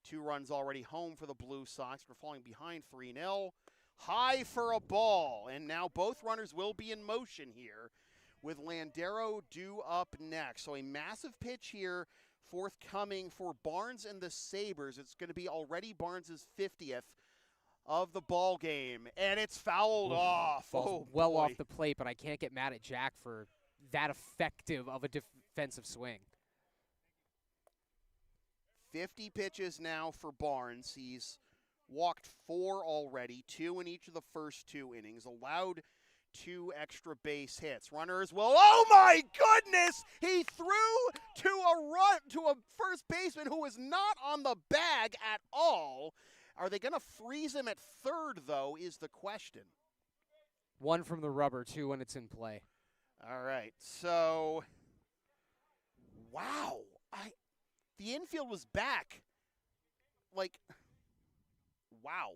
2 runs already home for the Blue Sox. We're falling behind 3-0. High for a ball, and now both runners will be in motion here with Landero due up next. So a massive pitch here forthcoming for Barnes and the Sabers. It's going to be already Barnes' 50th of the ball game, and it's fouled off. Falls well off the plate, but I can't get mad at Jack for that effective of a defensive swing. 50 pitches now for Barnes. He's walked 4 already, 2 in each of the first 2 innings, allowed 2 extra base hits. Runner as well. Oh my goodness! He threw to a first baseman who was not on the bag at all. Are they going to freeze him at third, though, is the question. 1 from the rubber, 2 when it's in play. All right, so, wow. The infield was back. Like, wow.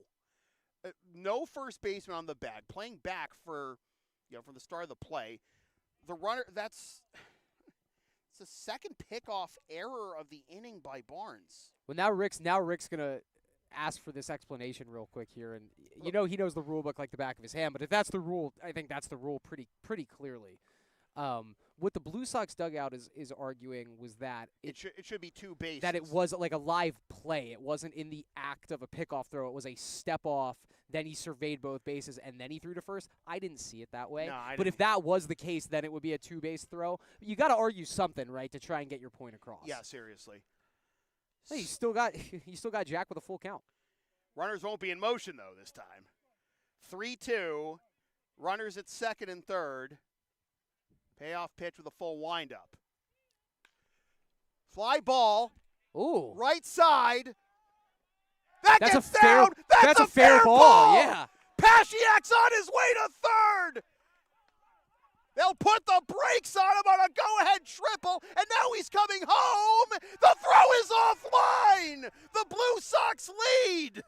No first baseman on the bag, playing back for, from the start of the play. The runner, it's the second pickoff error of the inning by Barnes. Well, now Rick's going to ask for this explanation real quick here, and he knows the rule book like the back of his hand, but if that's the rule, I think that's the rule pretty clearly. What the Blue Sox dugout is arguing was that it should be 2 bases. That it was like a live play. It wasn't in the act of a pickoff throw. It was a step off. Then he surveyed both bases, and then he threw to first. I didn't see it that way. No, but if that was the case, then it would be a 2-base throw. You got to argue something, right, to try and get your point across. Yeah, seriously. Hey, you still got Jack with a full count. Runners won't be in motion though this time. 3-2. Runners at second and third. Payoff pitch with a full windup. Fly ball. Ooh. Right side. That's a fair, down. That's a fair ball. Yeah. Pasiak's on his way to third. They'll put the brakes on him on a go-ahead triple, and now he's coming home. The throw is offline. The Blue Sox lead.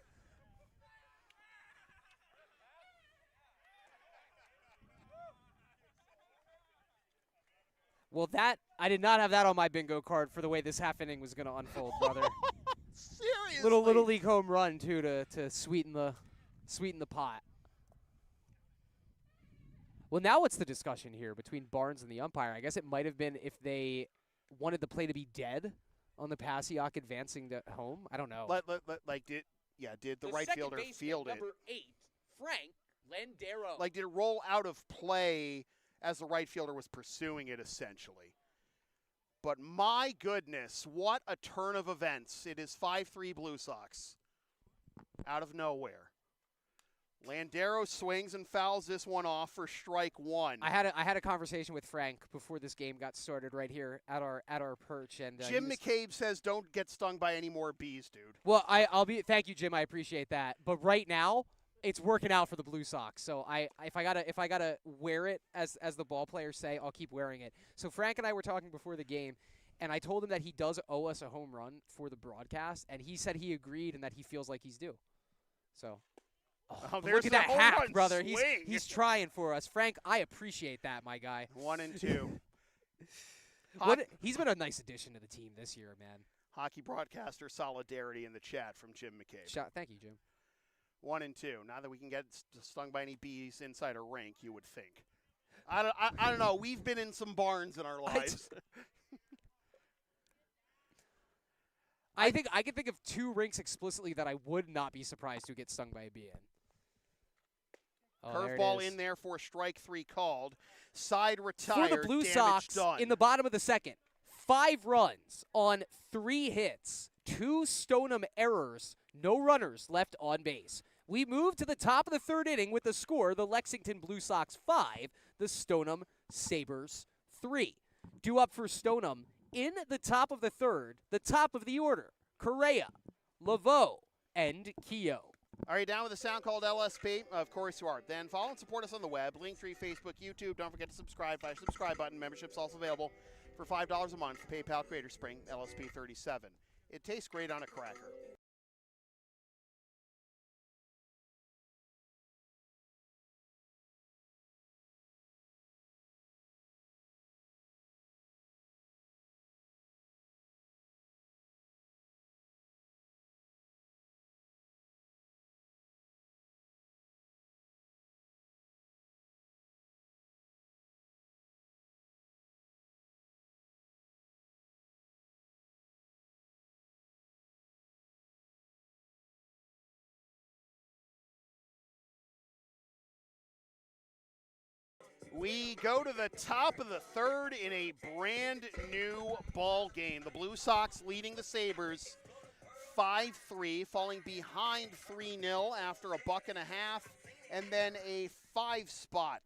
Well, I did not have that on my bingo card for the way this half inning was going to unfold, brother. Seriously. Little league home run too to sweeten the pot. Well, now what's the discussion here between Barnes and the umpire? I guess it might have been if they wanted the play to be dead on the Pasiak advancing to home. I don't know. Did the right fielder field it? Number 8, Frank Landero. Did it roll out of play as the right fielder was pursuing it, essentially? But my goodness, what a turn of events. It is 5-3 Blue Sox. Out of nowhere. Landero swings and fouls this one off for strike 1. I had a conversation with Frank before this game got started right here at our perch, and Jim McCabe says don't get stung by any more bees, dude. Well, thank you, Jim. I appreciate that. But right now, it's working out for the Blue Sox. So if I gotta wear it as the ball players say, I'll keep wearing it. So Frank and I were talking before the game, and I told him that he does owe us a home run for the broadcast, and he said he agreed and that he feels like he's due. So. Look at that hack, brother. He's trying for us. Frank, I appreciate that, my guy. 1 and 2. He's been a nice addition to the team this year, man. Hockey broadcaster solidarity in the chat from Jim McCabe. Thank you, Jim. 1 and 2. Not that we can get stung by any bees inside a rink, you would think. I don't know. We've been in some barns in our lives. I think I can think of 2 rinks explicitly that I would not be surprised to get stung by a bee in. Oh, Curveball in there for strike 3 called. Side retired. For the Blue damage Sox done. in the bottom of the second, 5 runs on 3 hits, 2 Stoneham errors, no runners left on base. We move to the top of the 3rd inning with the score, the Lexington Blue Sox 5, the Stoneham Sabers 3. Due up for Stoneham in the top of the 3rd, the top of the order, Correa, Laveau, and Keogh. All right, down with a sound called LSP. Of course you are. Then follow and support us on the web, Linktree, Facebook, YouTube. Don't forget to subscribe by subscribe button. Membership's also available for $5 a month. PayPal Creator Spring, LSP 37. It tastes great on a cracker. We go to the top of the 3rd in a brand new ball game. The Blue Sox leading the Sabers 5-3, falling behind 3-0 after a buck and a half, and then a 5 spot.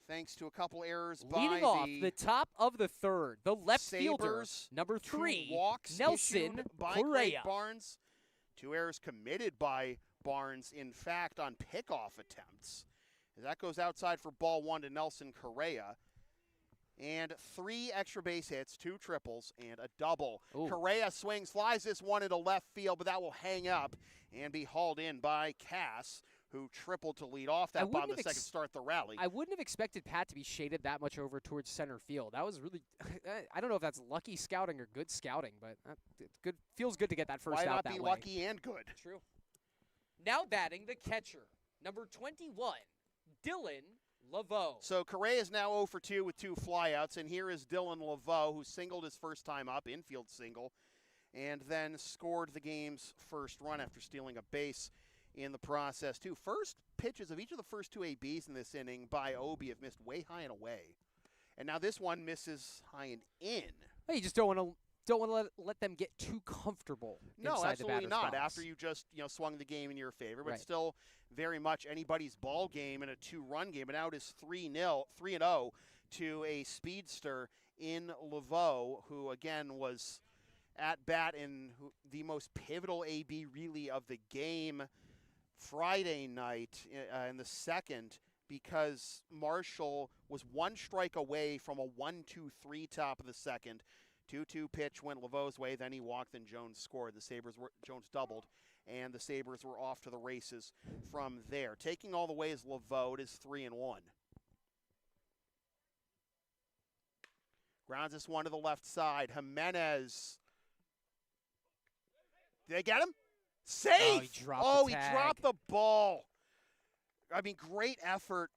Thanks to a couple errors by Leading off the top of the 3rd, the left fielder, Sabers, number 2 3, walks Nelson issued by Craig Correa. Barnes. 2 errors committed by Barnes, in fact, on pickoff attempts. That goes outside for ball 1 to Nelson Correa. And 3 extra base hits, 2 triples, and a double. Ooh. Correa swings, flies this one into left field, but that will hang up and be hauled in by Cass, who tripled to lead off that bomb the second start the rally. I wouldn't have expected Pat to be shaded that much over towards center field. That was really, I don't know if that's lucky scouting or good scouting, but it's good. Feels good to get that first Why out not that be way. lucky and good? True. Now batting the catcher, number 21, Dylan Laveau. So Correa is now 0 for 2 with 2 flyouts, and here is Dylan Laveau, who singled his first time up, infield single, and then scored the game's first run after stealing a base in the process, too. First pitches of each of the first 2 ABs in this inning by Obi have missed way high and away, and now this one misses high and in. Well, you just don't want to let them get too comfortable. No, inside absolutely the not. box. After you just swung the game in your favor, but Right. still very much anybody's ball game in a 2-run game. And now it is 3-0 to a speedster in Laveau, who again was at bat in the most pivotal AB really of the game Friday night in the second, because Marshall was 1 strike away from a 1-2-3 top of the second. 2-2 pitch went Laveau's way, then he walked, and Jones scored. Jones doubled, and the Sabres were off to the races from there. Taking all the way is Laveau. It is 3-1. Grounds this one to the left side. Jimenez. Did they get him? Safe! Oh, he dropped the ball. I mean, great effort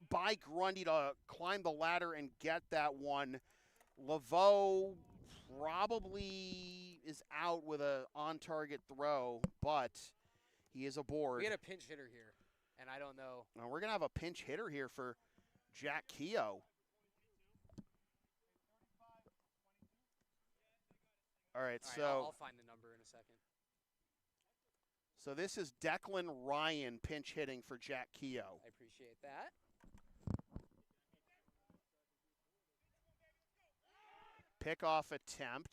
by Grundy to climb the ladder and get that one. Laveau probably is out with a on-target throw, but he is aboard. We had a pinch hitter here, and I don't know. Now we're going to have a pinch hitter here for Jack Keogh. All right, so I'll find the number in a second. So this is Declan Ryan pinch hitting for Jack Keogh. I appreciate that. Pickoff attempt.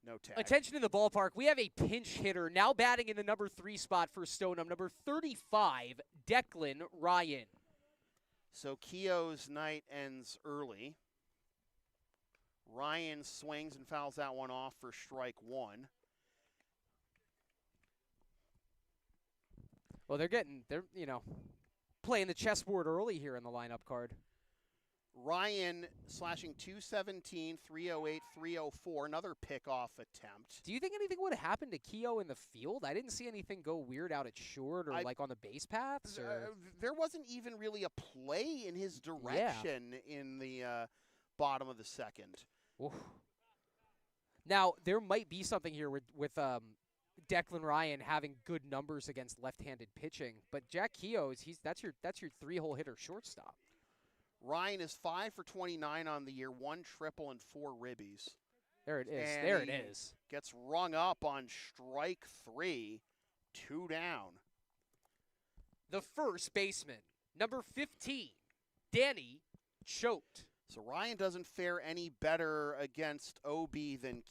No tag. Attention in the ballpark. We have a pinch hitter now batting in the number 3 spot for Stoneham, number 35, Declan Ryan. So Keogh's night ends early. Ryan swings and fouls that one off for strike 1. Well, they're playing the chessboard early here in the lineup card. Ryan slashing 217, 308, 304, another pickoff attempt. Do you think anything would have happened to Keogh in the field? I didn't see anything go weird out at short or like on the base paths. Or there wasn't even really a play in his direction in the bottom of the second. Oof. Now, there might be something here with Declan Ryan having good numbers against left-handed pitching, but Jack Keogh, that's your 3-hole hitter shortstop. Ryan is 5 for 29 on the year, 1 triple and 4 ribbies. There it is. And there it is. Gets rung up on strike 3, 2 down. The first baseman, number 15, Danny choked. So Ryan doesn't fare any better against OB than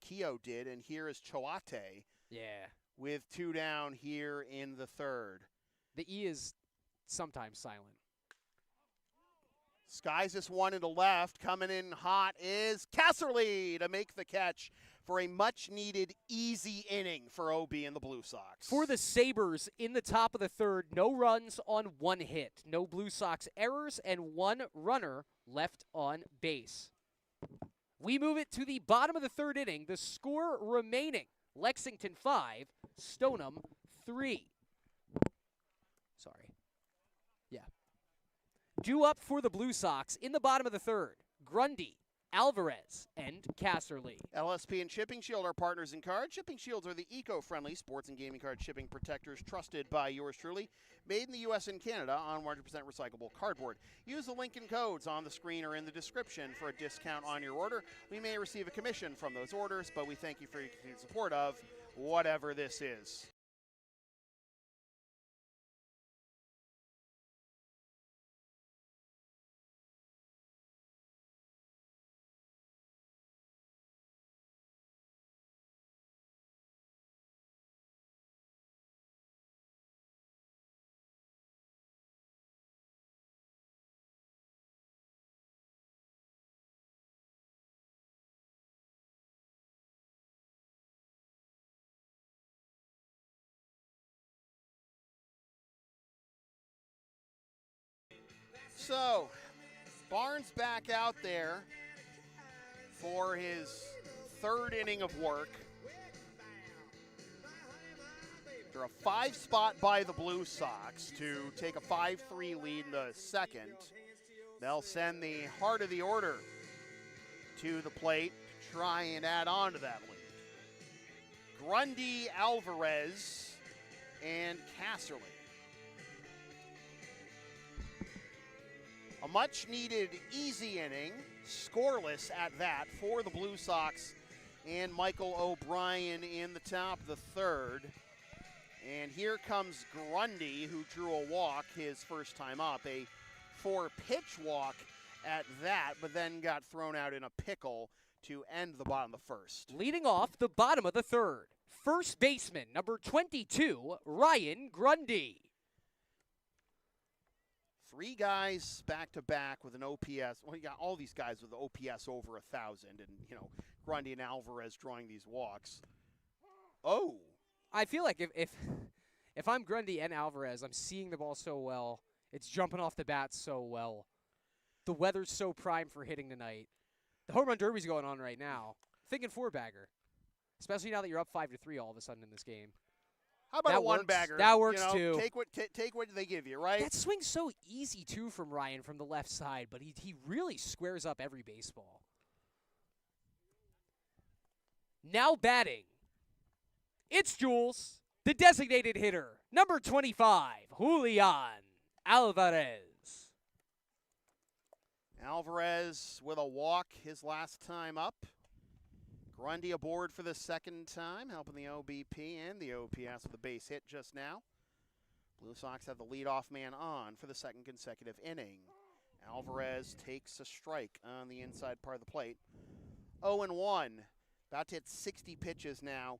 Keogh did, and here is Choate. Yeah. With 2 down here in the third. The E is sometimes silent. Skies this one into left. Coming in hot is Casserly to make the catch for a much-needed easy inning for OB and the Blue Sox. For the Sabers in the top of the third, no runs on 1 hit. No Blue Sox errors and 1 runner left on base. We move it to the bottom of the third inning. The score remaining, Lexington 5, Stoneham 3. Sorry. Yeah. Due up for the Blue Sox in the bottom of the third, Grundy, Alvarez, and Casserly. LSP and Shipping Shield are partners in card. Shipping Shields are the eco-friendly sports and gaming card shipping protectors trusted by yours truly. Made in the U.S. and Canada on 100% recyclable cardboard. Use the link and codes on the screen or in the description for a discount on your order. We may receive a commission from those orders, but we thank you for your continued support of whatever this is. So, Barnes back out there for his third inning of work. They're a 5 spot by the Blue Sox to take a 5-3 lead in the second. They'll send the heart of the order to the plate to try and add on to that lead. Grundy, Alvarez, and Casserly. A much-needed easy inning, scoreless at that, for the Blue Sox and Michael O'Brien in the top of the third. And here comes Grundy, who drew a walk his first time up, a 4-pitch walk at that, but then got thrown out in a pickle to end the bottom of the first. Leading off the bottom of the third, first baseman, number 22, Ryan Grundy. 3 guys back-to-back with an OPS. Well, you got all these guys with the OPS over 1,000, and, you know, Grundy and Alvarez drawing these walks. Oh. I feel like if I'm Grundy and Alvarez, I'm seeing the ball so well. It's jumping off the bat so well. The weather's so prime for hitting tonight. The home run derby's going on right now. Thinking 4-bagger, especially now that you're up 5-3 all of a sudden in this game. How about a 1-bagger? That works, you know, too. Take what they give you, right? That swing's so easy, too, from Ryan from the left side, but he really squares up every baseball. Now batting, it's Jules, the designated hitter, number 25, Julian Alvarez. Alvarez with a walk his last time up. Grundy aboard for the second time, helping the OBP and the OPS with a base hit just now. Blue Sox have the leadoff man on for the second consecutive inning. Alvarez takes a strike on the inside part of the plate. 0-1, about to hit 60 pitches now,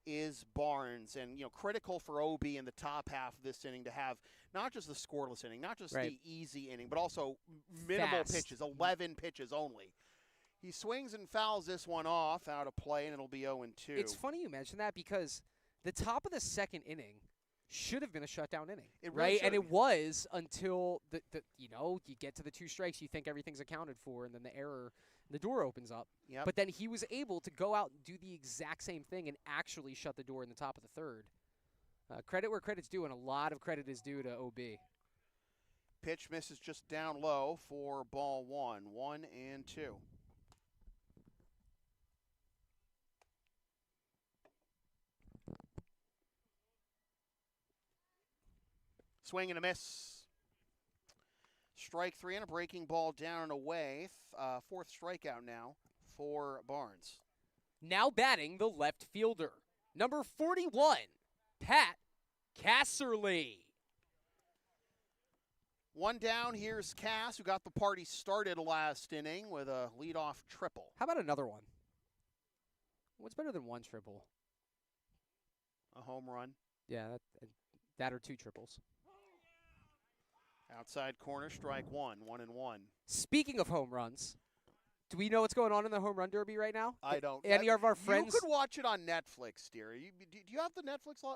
is Barnes. And, you know, critical for OB in the top half of this inning to have not just the scoreless inning, not just the easy inning, but also minimal pitches, 11 pitches only. He swings and fouls this one off out of play, and it'll be 0-2. It's funny you mention that because the top of the second inning, should have been a shutdown inning, It really right? And should. it was until you get to the 2 strikes, you think everything's accounted for, and then the door opens up. Yep. But then he was able to go out and do the exact same thing and actually shut the door in the top of the third. Credit where credit's due, and a lot of credit is due to OB. Pitch misses just down low for ball 1. 1-2. Swing and a miss. Strike 3 and a breaking ball down and away. Fourth strikeout now for Barnes. Now batting the left fielder, number 41, Pat Casserly. One down, here's Cass, who got the party started last inning with a leadoff triple. How about another one? What's better than one triple? A home run. Yeah, that or 2 triples. Outside corner, strike 1, 1-1. Speaking of home runs, do we know what's going on in the home run derby right now? I don't. Any of our friends? You could watch it on Netflix, dear. Do you have the Netflix? Do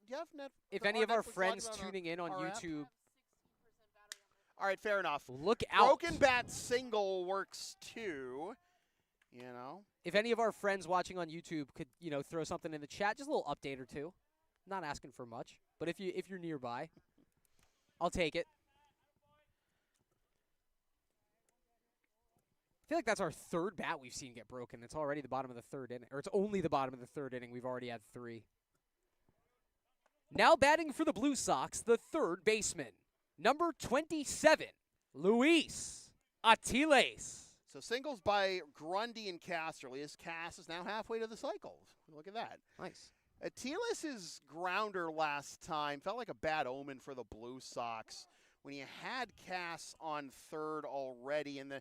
you have Netflix? If any of our friends tuning in on YouTube, all right, fair enough. look out. Broken bat single works too. You know. If any of our friends watching on YouTube could, throw something in the chat, just a little update or two. Not asking for much, but if you're nearby, I'll take it. I feel like that's our third bat we've seen get broken. It's already the bottom of the third inning, or it's only the bottom of the third inning. We've already had 3. Now batting for the Blue Sox, the third baseman, number 27, Luis Atiles. So singles by Grundy and Casserly. As Cass is now halfway to the cycle. Look at that. Nice. Atiles' grounder last time felt like a bad omen for the Blue Sox when you had Cass on third already in a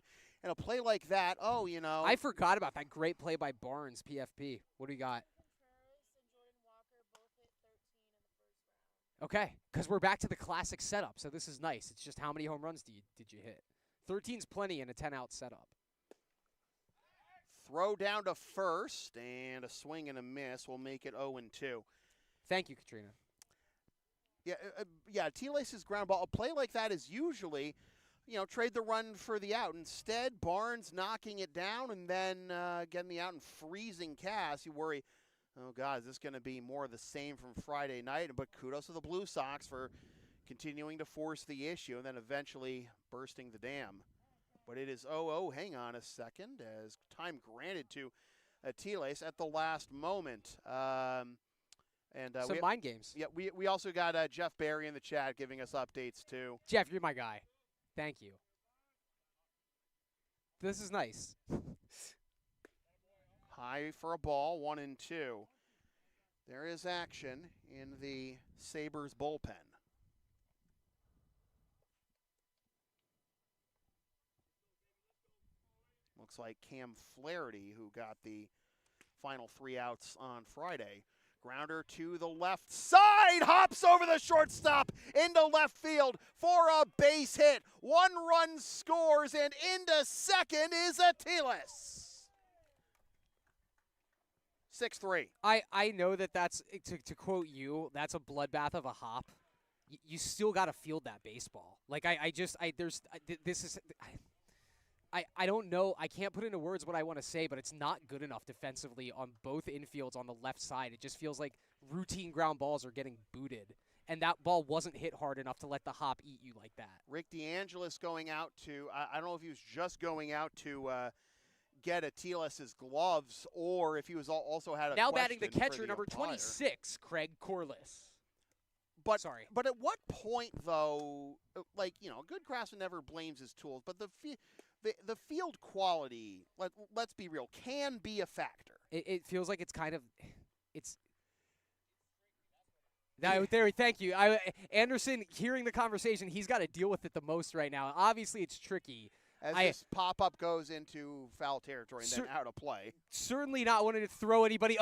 play like that. I forgot about that great play by Barnes, PFP. What do we got? Okay, because we're back to the classic setup, so this is nice. It's just how many home runs did you hit? 13's plenty in a 10-out setup. Throw down to first, and a swing and a miss will make it 0-2. Thank you, Katrina. Yeah, Atiles' ground ball. A play like that is usually, trade the run for the out. Instead, Barnes knocking it down and then getting the out and freezing Cass. You worry, oh, God, is this going to be more of the same from Friday night? But kudos to the Blue Sox for continuing to force the issue and then eventually bursting the dam. But it is 0-0. Hang on a second, as time granted to Atiles at the last moment. Some mind games. Yeah, we also got Jeff Barry in the chat giving us updates too. Jeff, you're my guy. Thank you. This is nice. High for a ball, 1-2. There is action in the Sabers bullpen. Looks like Cam Flaherty, who got the final 3 outs on Friday. Grounder to the left side, hops over the shortstop into left field for a base hit. 1 run scores, and into second is Atiles. 6-3. I know that's, to quote you, that's a bloodbath of a hop. You still got to field that baseball. Like, I don't know. I can't put into words what I want to say, but it's not good enough defensively on both infields on the left side. It just feels like routine ground balls are getting booted, and that ball wasn't hit hard enough to let the hop eat you like that. Rick DeAngelis going out to, I don't know if he was just going out to get Atiles' gloves or if he was also had a now question batting the catcher, the number umpire. 26, Craig Corliss. But, Sorry. But at what point, though, a good craftsman never blames his tools, but the field quality, let's be real, can be a factor. It feels like it's kind of now, there. Thank you. Anderson, hearing the conversation, he's got to deal with it the most right now. Obviously, it's tricky. As this pop-up goes into foul territory and then out of play. Certainly not wanting to throw anybody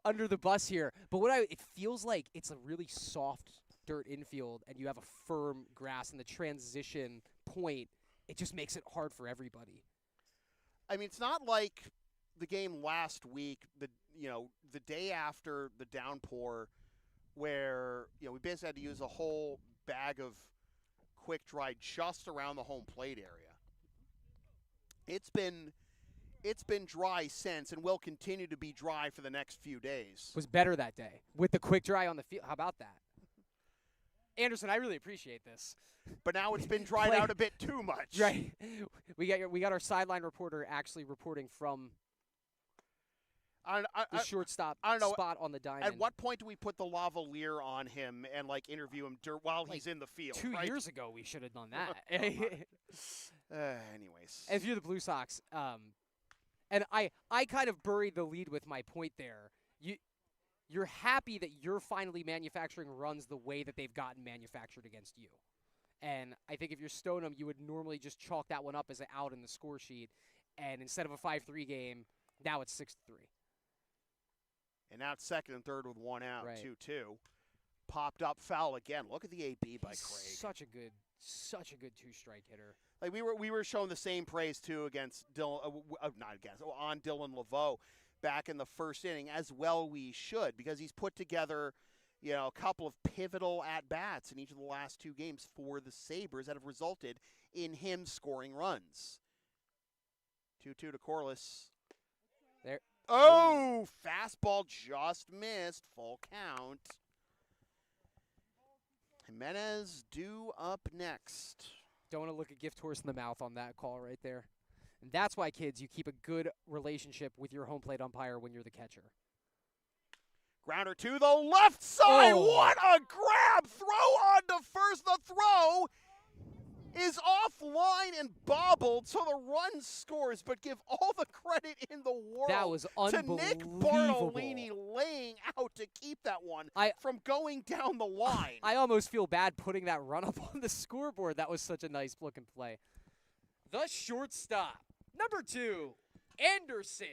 under the bus here. But it feels like it's a really soft dirt infield, and you have a firm grass, and the transition point, it just makes it hard for everybody. I mean, it's not like the game last week, the day after the downpour, where we basically had to use a whole bag of quick dry just around the home plate area. It's been dry since, and will continue to be dry for the next few days. Was better that day with the quick dry on the field. How about that? Anderson, I really appreciate this. But now it's been dried out a bit too much. Right. We got our sideline reporter actually reporting from the shortstop spot on the diamond. At what point do we put the lavalier on him and interview him while he's in the field? 2 years ago, we should have done that. Anyways. If you're the Blue Sox, and I kind of buried the lead with my point there. You're happy that you're finally manufacturing runs the way that they've gotten manufactured against you. And I think if you're Stoneham, you would normally just chalk that one up as an out in the score sheet. And instead of a 5-3 game, now it's 6-3. And now it's second and third with one out, right. 2-2. Popped up foul again. Look at the AB by Craig. Such a good two-strike hitter. We were shown the same praise too against Dylan, on Dylan Laveau back in the first inning, as well we should, because he's put together a couple of pivotal at-bats in each of the last 2 games for the Sabres that have resulted in him scoring runs. 2-2 to Corliss. There. Oh, fastball just missed. Full count. Jimenez due up next. Don't want to look a gift horse in the mouth on that call right there. And that's why, kids, you keep a good relationship with your home plate umpire when you're the catcher. Grounder to the left side. Oh. What a grab. Throw on to first. The throw is offline and bobbled, so the run scores, but give all the credit in the world that was unbelievable. to Nick Bartolini laying out to keep that one from going down the line. I almost feel bad putting that run up on the scoreboard. That was such a nice looking play. The shortstop, number 2, Anderson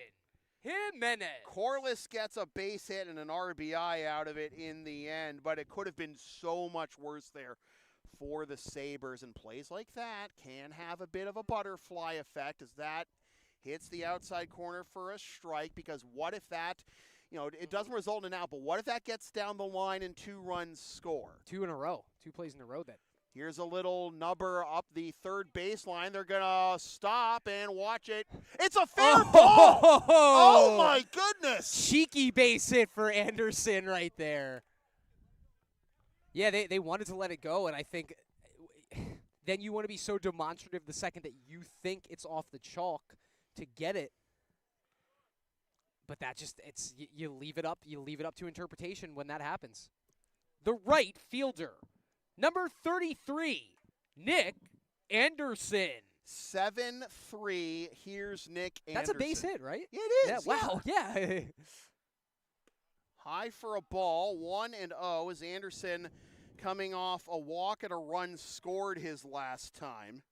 Jimenez. Corliss gets a base hit and an RBI out of it in the end, but it could have been so much worse there for the Sabres, and plays like that can have a bit of a butterfly effect as that hits the outside corner for a strike, because what if that, it doesn't result in an out, but what if that gets down the line and 2 runs score? 2 in a row, 2 plays in a row then. Here's a little nubber up the third baseline. They're going to stop and watch it. It's a fair ball! Oh, my goodness! Cheeky base hit for Anderson right there. Yeah, they wanted to let it go, and I think then you want to be so demonstrative the second that you think it's off the chalk to get it. But that just, you leave it up to interpretation when that happens. The right fielder, number 33, Nick Anderson. 7-3. Here's Nick Anderson. That's a base hit, right? Yeah, it is. Yeah, wow, yeah. High for a ball, 1-0 as Anderson coming off a walk and a run scored his last time.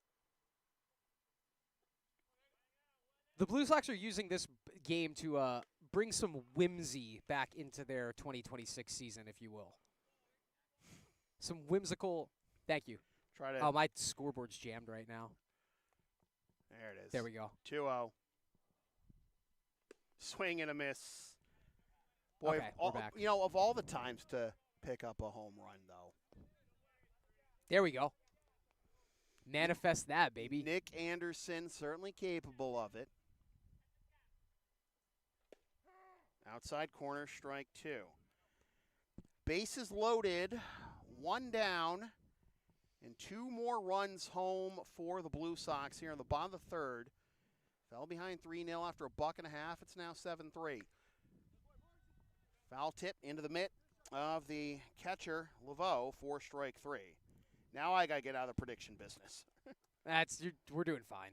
The Blue Sox are using this game to bring some whimsy back into their 2026 season, if you will. Some whimsical. Thank you. Oh, my scoreboard's jammed right now. There it is. There we go. 2-0. Swing and a miss. Boy, okay, we're back. Of all the times to pick up a home run, though. There we go. Manifest that, baby. Nick Anderson, certainly capable of it. Outside corner, strike 2. Bases loaded, 1 down, and 2 more runs home for the Blue Sox here in the bottom of the third. Fell behind 3-0 after a buck and a half. It's now 7-3. Foul tip into the mitt of the catcher, Laveau, for strike 3. Now I got to get out of the prediction business. We're doing fine.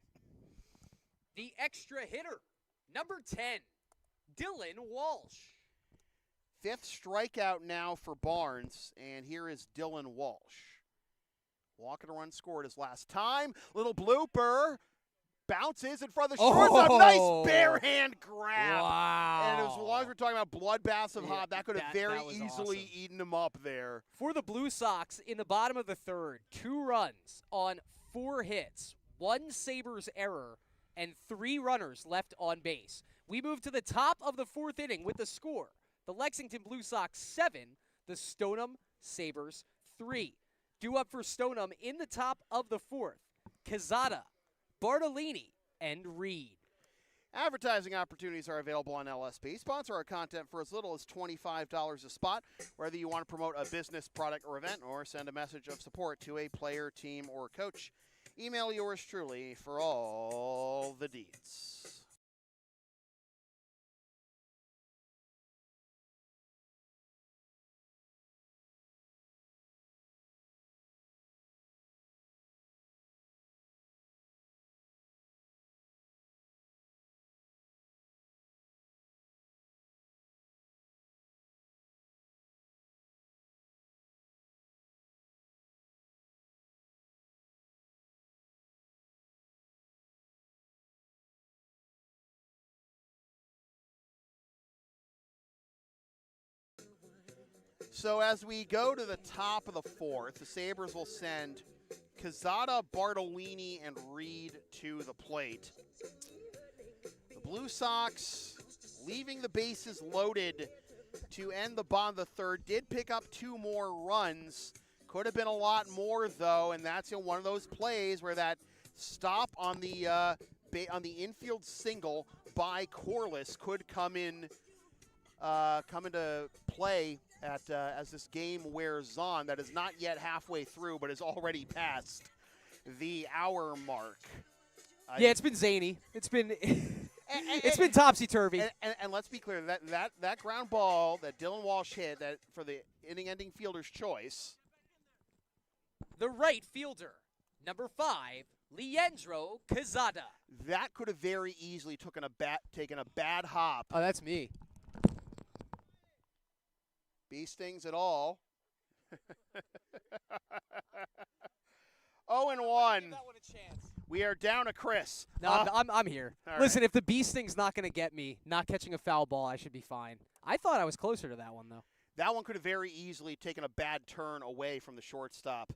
The extra hitter, number 10, Dylan Walsh. 5th strikeout now for Barnes, and here is Dylan Walsh. Walking a run scored his last time. Little blooper. Bounces in front of the shortstop. Nice bare hand grab. Wow. And as long as we're talking about bloodbaths of Hobb, that could have very easily awesome. eaten him up there. For the Blue Sox, in the bottom of the third, 2 runs on 4 hits, 1 Sabers error, and 3 runners left on base. We move to the top of the 4th inning with the score. The Lexington Blue Sox 7, the Stoneham Sabers 3. Due up for Stoneham in the top of the 4th, Quezada, Bartolini, and Reed. Advertising opportunities are available on LSP. Sponsor our content for as little as $25 a spot, whether you want to promote a business, product, or event, or send a message of support to a player, team, or coach. Email yours truly for all the deeds. So as we go to the top of the 4th, the Sabres will send Quezada, Bartolini, and Reed to the plate. The Blue Sox, leaving the bases loaded to end the bottom of the 3rd, did pick up 2 more runs. Could have been a lot more, though, and that's one of those plays where that stop on the infield single by Corliss could come into play as this game wears on. That is not yet halfway through, but is already past the hour mark. Yeah, it's been zany. It's been it's been topsy-turvy. And let's be clear, that ground ball that Dylan Walsh hit that for the inning-ending fielder's choice. The right fielder, number 5, Leandro Quezada. That could have very easily taken a bad hop. Oh, that's me. Bee stings at all. 0-1. Give that one a chance. We are down to Chris. No, I'm here. All Listen, right. if the bee sting's not going to get me, not catching a foul ball, I should be fine. I thought I was closer to that one, though. That one could have very easily taken a bad turn away from the shortstop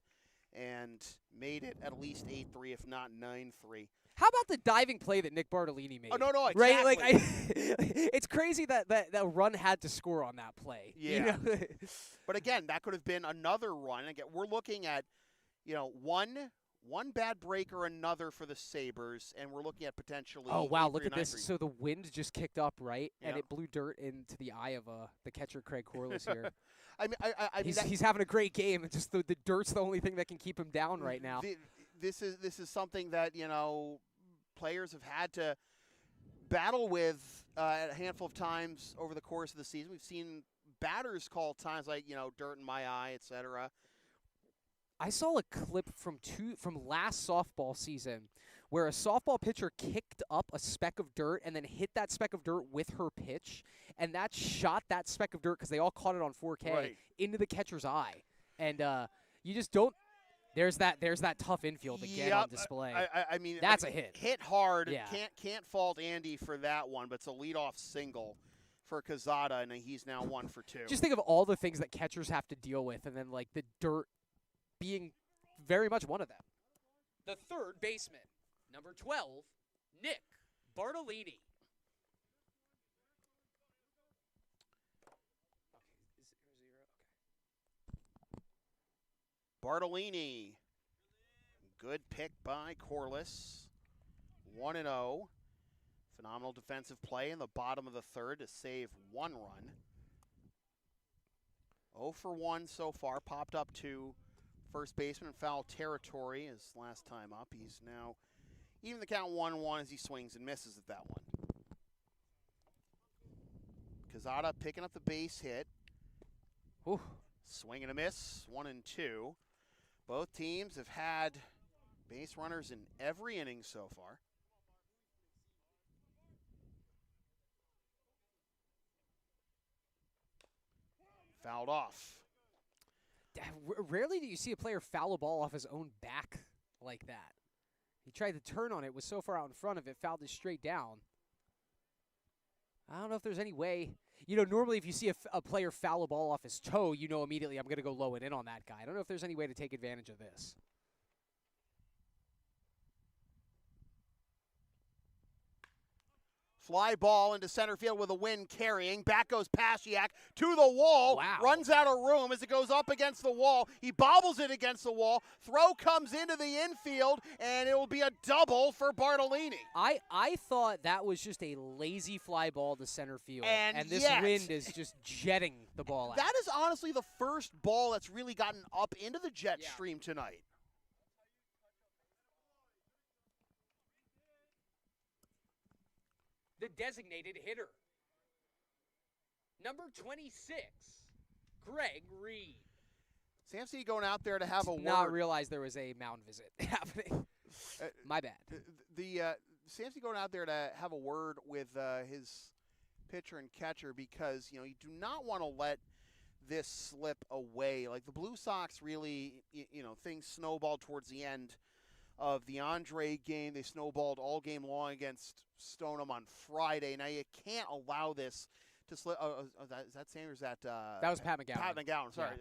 and made it at least 8-3, if not 9-3. How about the diving play that Nick Bartolini made? Oh, no, exactly. Right? Like, it's crazy that run had to score on that play. Yeah. You know? But again, that could have been another run. Again, we're looking at, one bad break or another for the Sabres, and we're looking at potentially. Oh, wow, 8-3 look or at this. 9-3. So the wind just kicked up, right? And Yeah. it blew dirt into the eye of the catcher, Craig Corliss here. I mean, He's having a great game. It's just the dirt's the only thing that can keep him down right now. This is something that, players have had to battle with a handful of times over the course of the season. We've seen batters call times like, dirt in my eye, etc. I saw a clip from last softball season where a softball pitcher kicked up a speck of dirt and then hit that speck of dirt with her pitch, and that shot that speck of dirt, because they all caught it on 4K, Right. into the catcher's eye. And you just don't – there's that tough infield again on display. I mean, That's a hit. Hit hard. Yeah. Can't fault Andy for that one, but it's a leadoff single for Quezada, and he's now 1 for 2. Just think of all the things that catchers have to deal with, and then, like, the dirt being very much one of them. The third baseman, number 12, Nick Bartolini. Bartolini, good pick by Corliss. 1-0. Phenomenal defensive play in the bottom of the 3rd to save 1 run. 0 for 1 so far. Popped up to first baseman in foul territory his last time up. He's now even the count 1-1 as he swings and misses at that one. Quezada picking up the base hit. Ooh. Swing and a miss, 1-2. Both teams have had base runners in every inning so far. Fouled off. Rarely do you see a player foul a ball off his own back like that. He tried to turn on it, was so far out in front of it, fouled it straight down. I don't know if there's any way. Normally if you see a player foul a ball off his toe, you know immediately I'm going to go low and in on that guy. I don't know if there's any way to take advantage of this. Fly ball into center field with a wind carrying. Back goes Pasiak to the wall. Wow. Runs out of room as it goes up against the wall. He bobbles it against the wall. Throw comes into the infield, and it will be a double for Bartolini. I thought that was just a lazy fly ball to center field. And this yet, wind is just jetting the ball out. That is honestly the first ball that's really gotten up into the jet stream tonight. The designated hitter. Number 26, Greg Reed. Samson going out there to have a word. Not realize there was a mound visit happening. My bad. Samson going out there to have a word with his pitcher and catcher because, you do not want to let this slip away. Like the Blue Sox really, things snowballed towards the end of the Andre game. They snowballed all game long against Stoneham on Friday. Now you can't allow this to slip. Is that Sammy or is that? That was Pat McGowan. Pat McGowan. Sorry,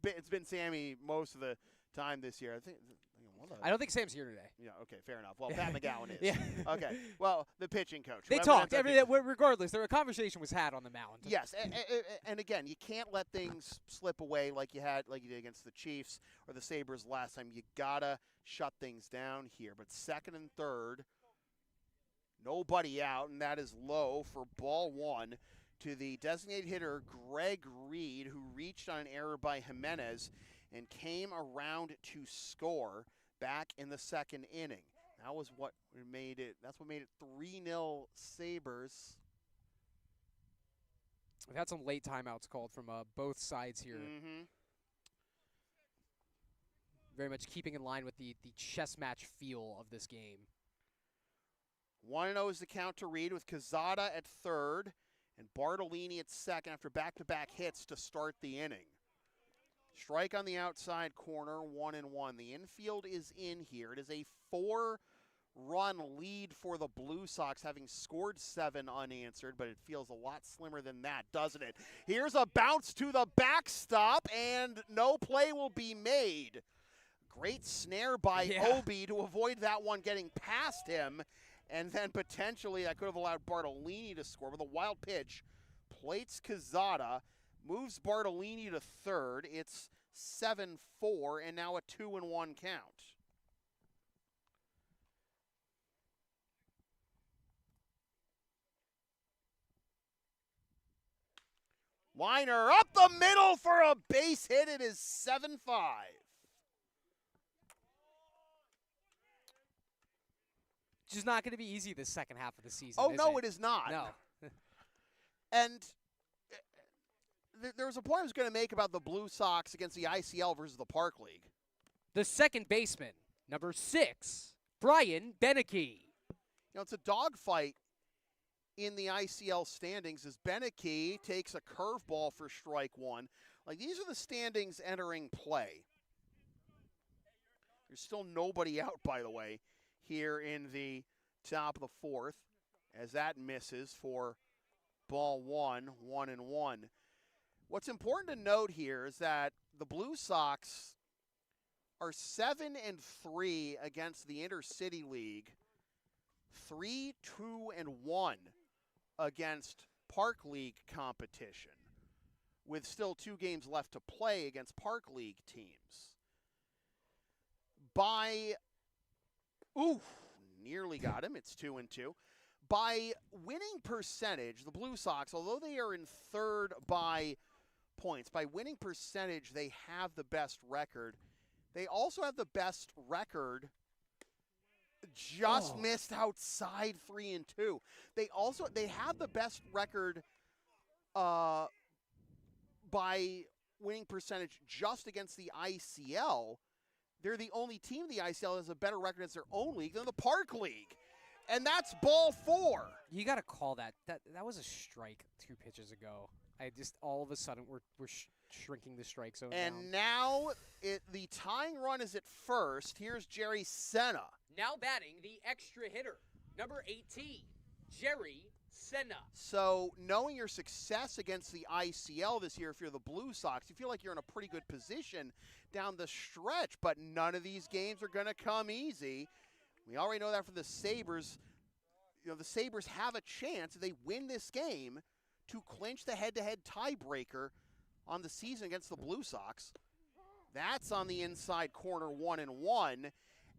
Yeah. It's been Sammy most of the time this year. I don't think Sam's here today. Yeah. Okay. Fair enough. Well, Pat McGowan is. Yeah. Okay. Well, the pitching coach. They talked. Regardless, a conversation was had on the mound. Yes, and again, you can't let things slip away like you did against the Chiefs or the Sabers last time. You gotta shut things down here. But second and third, nobody out, and that is low for ball one to the designated hitter Greg Reed, who reached on an error by Jimenez and came around to score back in the second inning. That's what made it 3-0 Sabers. We've had some late timeouts called from both sides here. Mm-hmm. Very much keeping in line with the chess match feel of this game. 1-0 is the count to Reed with Quezada at third and Bartolini at second after back-to-back hits to start the inning. Strike on the outside corner, 1-1. The infield is in here. It is a 4-run lead for the Blue Sox, having scored 7 unanswered, but it feels a lot slimmer than that, doesn't it? Here's a bounce to the backstop, and no play will be made. Great snare by Obi to avoid that one getting past him, and then potentially that could have allowed Bartolini to score with a wild pitch. Plates Quezada. Moves Bartolini to third. It's 7-4, and now a 2-1 count. Liner up the middle for a base hit. It is 7-5. Just not going to be easy this second half of the season. Oh, no, it is not. No. And there was a point I was going to make about the Blue Sox against the ICL versus the Park League. The second baseman, number 6, Brian Beneke. It's a dogfight in the ICL standings as Beneke takes a curveball for strike one. Like, these are the standings entering play. There's still nobody out, by the way, here in the top of the fourth as that misses for ball one, 1-1. What's important to note here is that the Blue Sox are 7-3 against the Intercity League, 3-2-1 against Park League competition, with still 2 games left to play against Park League teams. Nearly got him. It's 2-2. By winning percentage, the Blue Sox, although they are in third by points, by winning percentage, they have the best record. They also have the best record, just missed outside 3-2. They have the best record by winning percentage just against the ICL. They're the only team in the ICL that has a better record against their own league than the Park League. And that's ball 4. You got to call that. That was a strike 2 pitches ago. All of a sudden, we're shrinking the strike zone and down. Now the tying run is at first. Here's Jerry Senna. Now batting the extra hitter, number 18, Jerry Senna. So knowing your success against the ICL this year, if you're the Blue Sox, you feel like you're in a pretty good position down the stretch, but none of these games are going to come easy. We already know that for the Sabers. the Sabres have a chance if they win this game to clinch the head-to-head tiebreaker on the season against the Blue Sox. That's on the inside corner 1-1,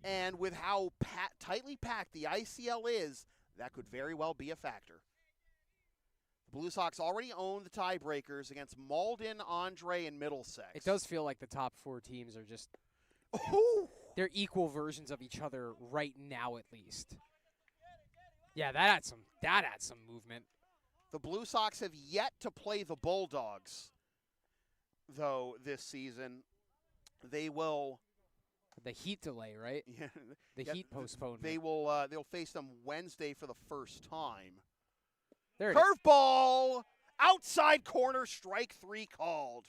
and with how tightly packed the ICL is, that could very well be a factor. The Blue Sox already own the tiebreakers against Malden, Andre, and Middlesex. It does feel like the top 4 teams are just they're equal versions of each other right now, at least. Yeah, that had some movement. The Blue Sox have yet to play the Bulldogs, though, this season. They will. The heat delay, right? Yeah, the heat postponement. They'll face them Wednesday for the first time. There it Curveball! Outside corner, strike 3 called.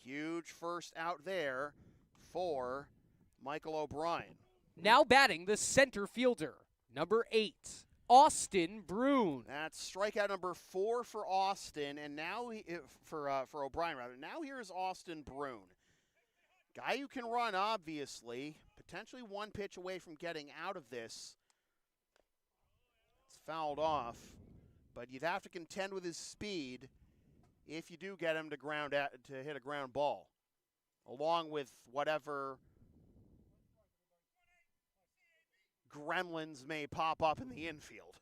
Huge first out there for Michael O'Brien. Now batting the center fielder, number 8, Austin Brune. That's strikeout number 4 for Austin, and now for O'Brien rather. Now here's Austin Brune. Guy who can run, obviously. Potentially one pitch away from getting out of this. It's fouled off, but you'd have to contend with his speed if you do get him to hit a ground ball, along with whatever gremlins may pop up in the infield.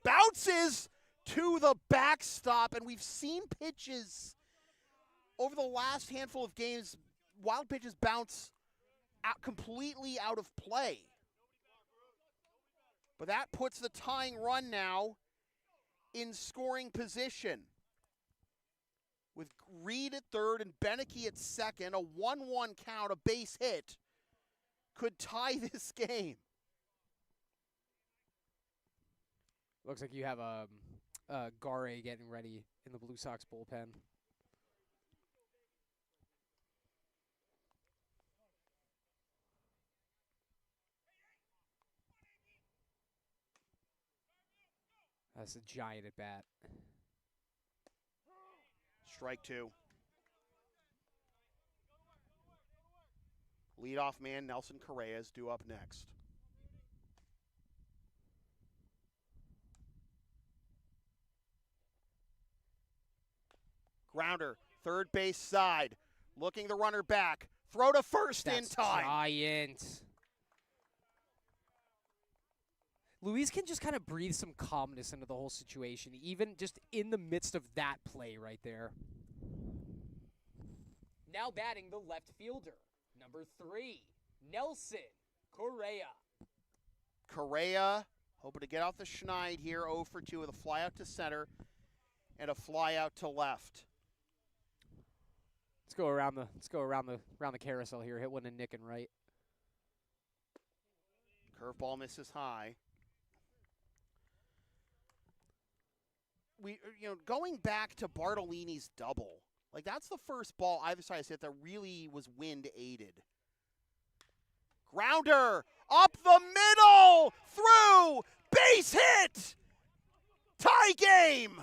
Bounces to the backstop, and we've seen pitches over the last handful of games, wild pitches bounce completely out of play. But that puts the tying run now in scoring position. With Reed at third and Beneke at second, a 1-1 count, a base hit, could tie this game. Looks like you have Gare getting ready in the Blue Sox bullpen. That's a giant at bat. Strike 2. Leadoff man Nelson Correa is due up next. Grounder, third base side, looking the runner back. Throw to first in time. Giant. Luis can just kind of breathe some calmness into the whole situation, even just in the midst of that play right there. Now batting the left fielder, number 3, Nelson Correa. Correa hoping to get off the schneid here, 0 for 2 with a fly out to center and a fly out to left. Let's go around the carousel here. Hit one to Nick and right. Curveball misses high. Going back to Bartolini's double, like that's the first ball either side has hit that really was wind aided. Grounder up the middle, through, base hit, tie game.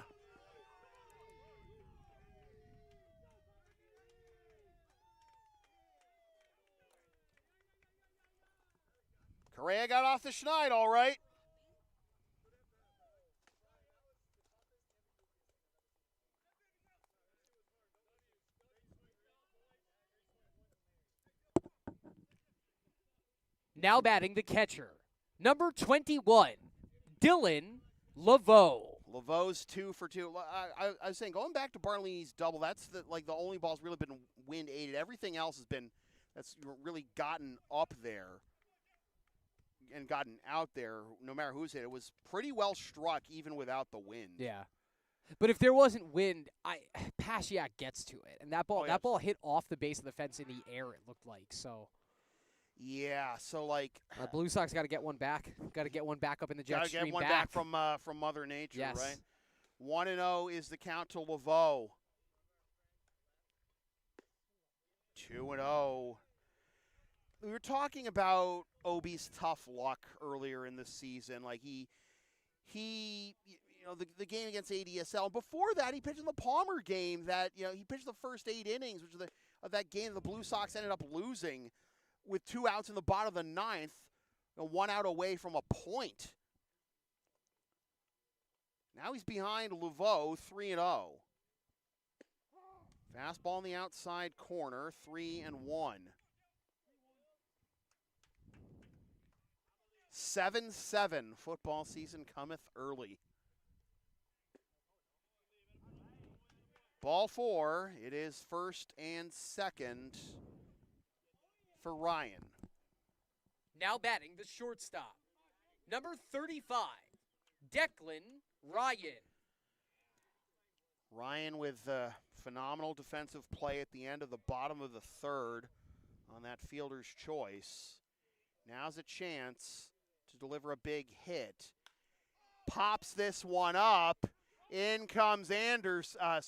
Correa got off the schneid all right. Now batting the catcher, number 21, Dylan Laveau. Laveau's 2 for 2. I was saying, going back to Bartolini's double, that's the only ball's really been wind aided. Everything else has been that's really gotten up there and gotten out there. No matter who's hit, it was pretty well struck even without the wind. Yeah, but if there wasn't wind, Pasiak gets to it, and that ball hit off the base of the fence in the air. It looked like so. Yeah, so Blue Sox got to get one back. Got to get one back up in the jet stream. Got to get one back from Mother Nature, yes. Right? 1-0 is the count to Laveau. 2-0. We were talking about Obi's tough luck earlier in the season. Like the game against ADSL. Before that, he pitched in the Palmer game. That he pitched the first 8 innings, which of that game the Blue Sox ended up losing. with 2 outs in the bottom of the 9th, 1 out away from a point. Now he's behind Laveau, 3-0. Fastball in the outside corner, 3-1. 7-7. Football season cometh early. Ball 4. It is first and second for Ryan. Now batting the shortstop, number 35, Declan Ryan. Ryan with phenomenal defensive play at the end of the bottom of the 3rd on that fielder's choice. Now's a chance to deliver a big hit. Pops this one up. In comes Pasiak.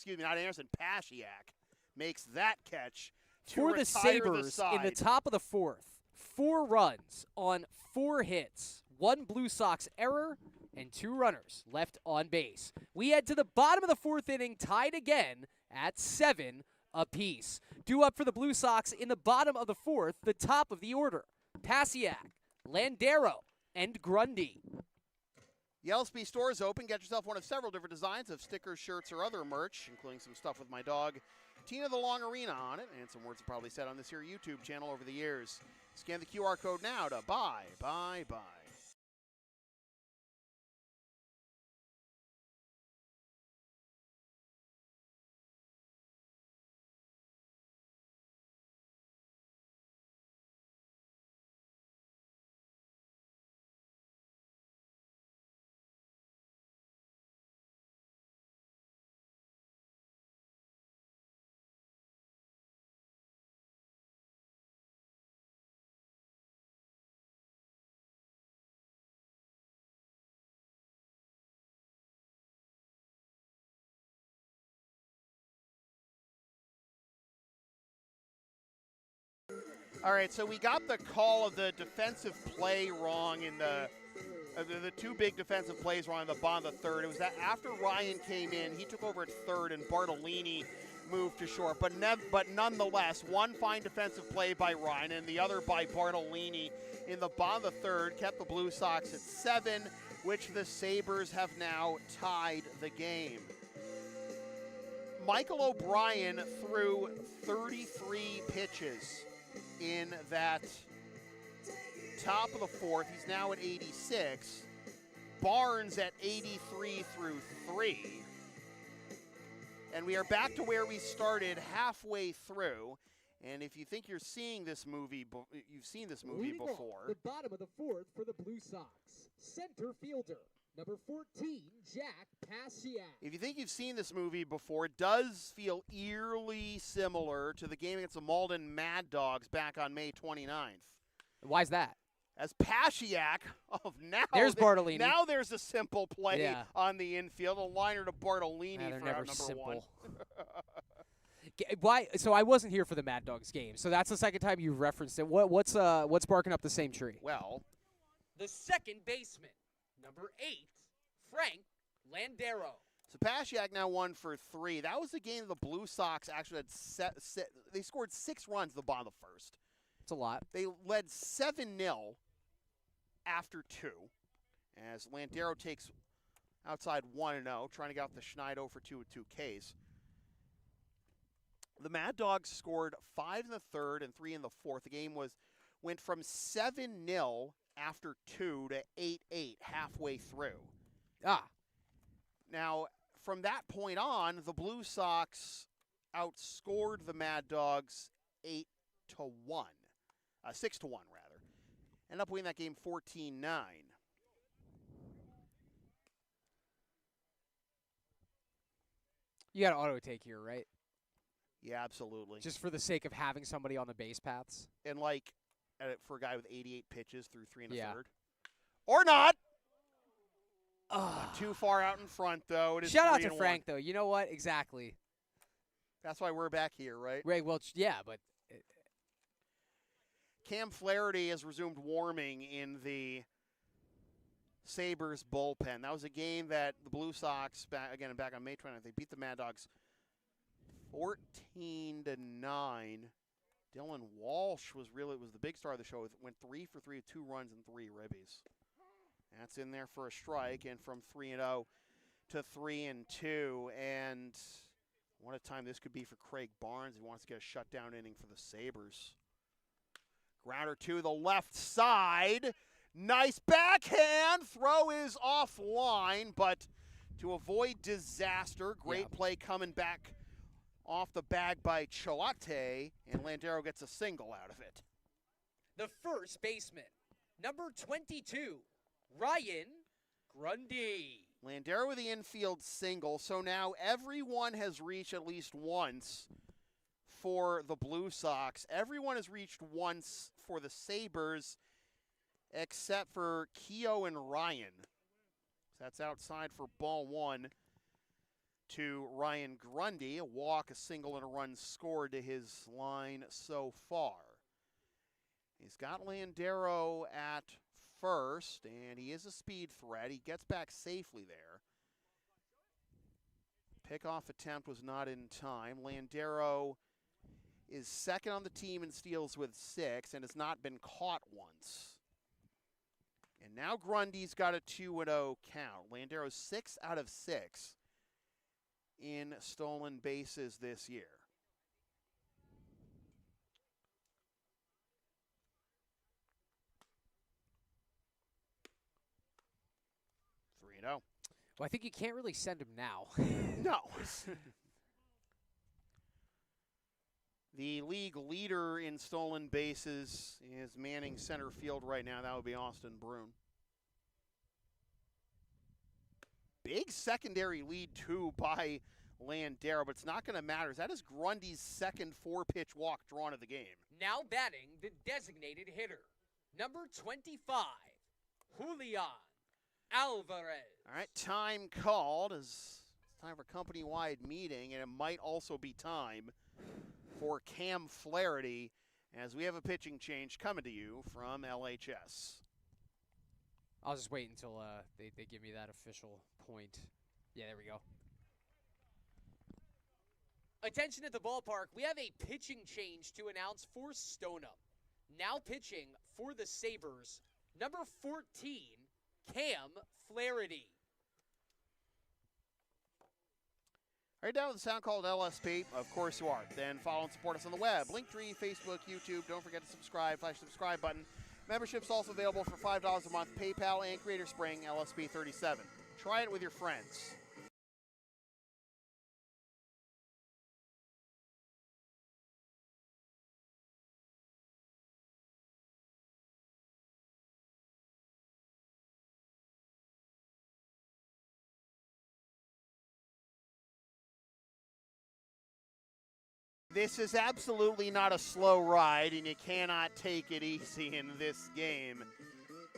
Makes that catch to For the Sabers in the top of the 4th, 4 runs on 4 hits, 1 Blue Sox error, and 2 runners left on base. We head to the bottom of the 4th inning, tied again at 7 apiece. Due up for the Blue Sox in the bottom of the 4th, the top of the order, Pasiak, Landero, and Grundy. The LSP store is open. Get yourself one of several different designs of stickers, shirts, or other merch, including some stuff with my dog, Tina the Long Arena on it, and some words I've probably said on this here YouTube channel over the years. Scan the QR code now to buy. All right, so we got the call of the defensive play wrong in the 2 big defensive plays wrong in the bottom of the 3rd. It was that after Ryan came in, he took over at 3rd, and Bartolini moved to short. But nonetheless, 1 fine defensive play by Ryan and the other by Bartolini in the bottom of the 3rd kept the Blue Sox at 7, which the Sabers have now tied the game. Michael O'Brien threw 33 pitches in that top of the 4th. He's now at 86. Barnes at 83 through 3. And we are back to where we started halfway through. And if you think you're seeing this movie, you've seen this movie before. The bottom of the 4th for the Blue Sox. Center fielder, number 14, Jack Pasiak. If you think you've seen this movie before, it does feel eerily similar to the game against the Malden Mad Dogs back on May 29th. Why's that? As Pasiak, there's Bartolini. Now there's a simple play on the infield, a liner to Bartolini they're for never out number simple. 1. Why? So I wasn't here for the Mad Dogs game. So that's the second time you've referenced it. What's barking up the same tree? Well, the second baseman, number 8, Frank Landero. So Pasiak now 1 for 3. That was the game the Blue Sox actually had they scored 6 runs at the bottom of the 1st. It's a lot. They led 7-0 after 2, as Landero takes outside 1-0, trying to get off the Schneid 0 for 2 with 2 Ks. The Mad Dogs scored 5 in the 3rd and 3 in the 4th. The game went from 7-0 after 2 to 8-8 halfway through. Now, from that point on, the Blue Sox outscored the Mad Dogs 8-1. 6-1, rather. Ended up winning that game 14-9. You got an auto take here, right? Yeah, absolutely. Just for the sake of having somebody on the base paths. And for a guy with 88 pitches through 3 and a 3rd. Or not. Not too far out in front, though. It is Shout out to Frank, though. You know what? Exactly. That's why we're back here, right? Right. Well, yeah, but Cam Flaherty has resumed warming in the Sabers bullpen. That was a game that the Blue Sox, back on May 20th, they beat the Mad Dogs 14-9 Dylan Walsh was the big star of the show. Went 3 for 3 with 2 runs and 3 ribbies. That's in there for a strike, and from 3-0 to 3-2. And what a time this could be for Craig Barnes. He wants to get a shutdown inning for the Sabers. Grounder to the left side. Nice backhand. Throw is offline, but to avoid disaster, great play coming back off the bag by Choate, and Landero gets a single out of it. The first baseman, number 22, Ryan Grundy. Landero with the infield single, so now everyone has reached at least once for the Blue Sox. Everyone has reached once for the Sabers, except for Keogh and Ryan. So that's outside for ball 1 to Ryan Grundy. A walk, a single, and a run scored to his line so far. He's got Landero at first, and he is a speed threat. He gets back safely there. Pickoff attempt was not in time. Landero is second on the team in steals with 6 and has not been caught once. And now Grundy's got a 2-0 count. Landero's 6 out of 6 in stolen bases this year. Well, I think you can't really send him now. No. The league leader in stolen bases is manning center field right now. That would be Austin Brune. Big secondary lead, too, by Landero, but it's not going to matter. That is Grundy's second 4-pitch walk drawn of the game. Now batting the designated hitter, number 25, Julian Alvarez. All right, time called. It's time for company-wide meeting, and it might also be time for Cam Flaherty as we have a pitching change coming to you from LHS. I'll just wait until they give me that official point. Yeah, there we go. Attention at the ballpark. We have a pitching change to announce for Stoneham. Now pitching for the Sabers, number 14, Cam Flaherty. Are you down with the sound called LSP? Of course you are. Then follow and support us on the web. Linktree, Facebook, YouTube. Don't forget to subscribe. Flash the subscribe button. Membership's also available for $5 a month. PayPal and Creator Spring, LSP 37. Try it with your friends. This is absolutely not a slow ride, and you cannot take it easy in this game.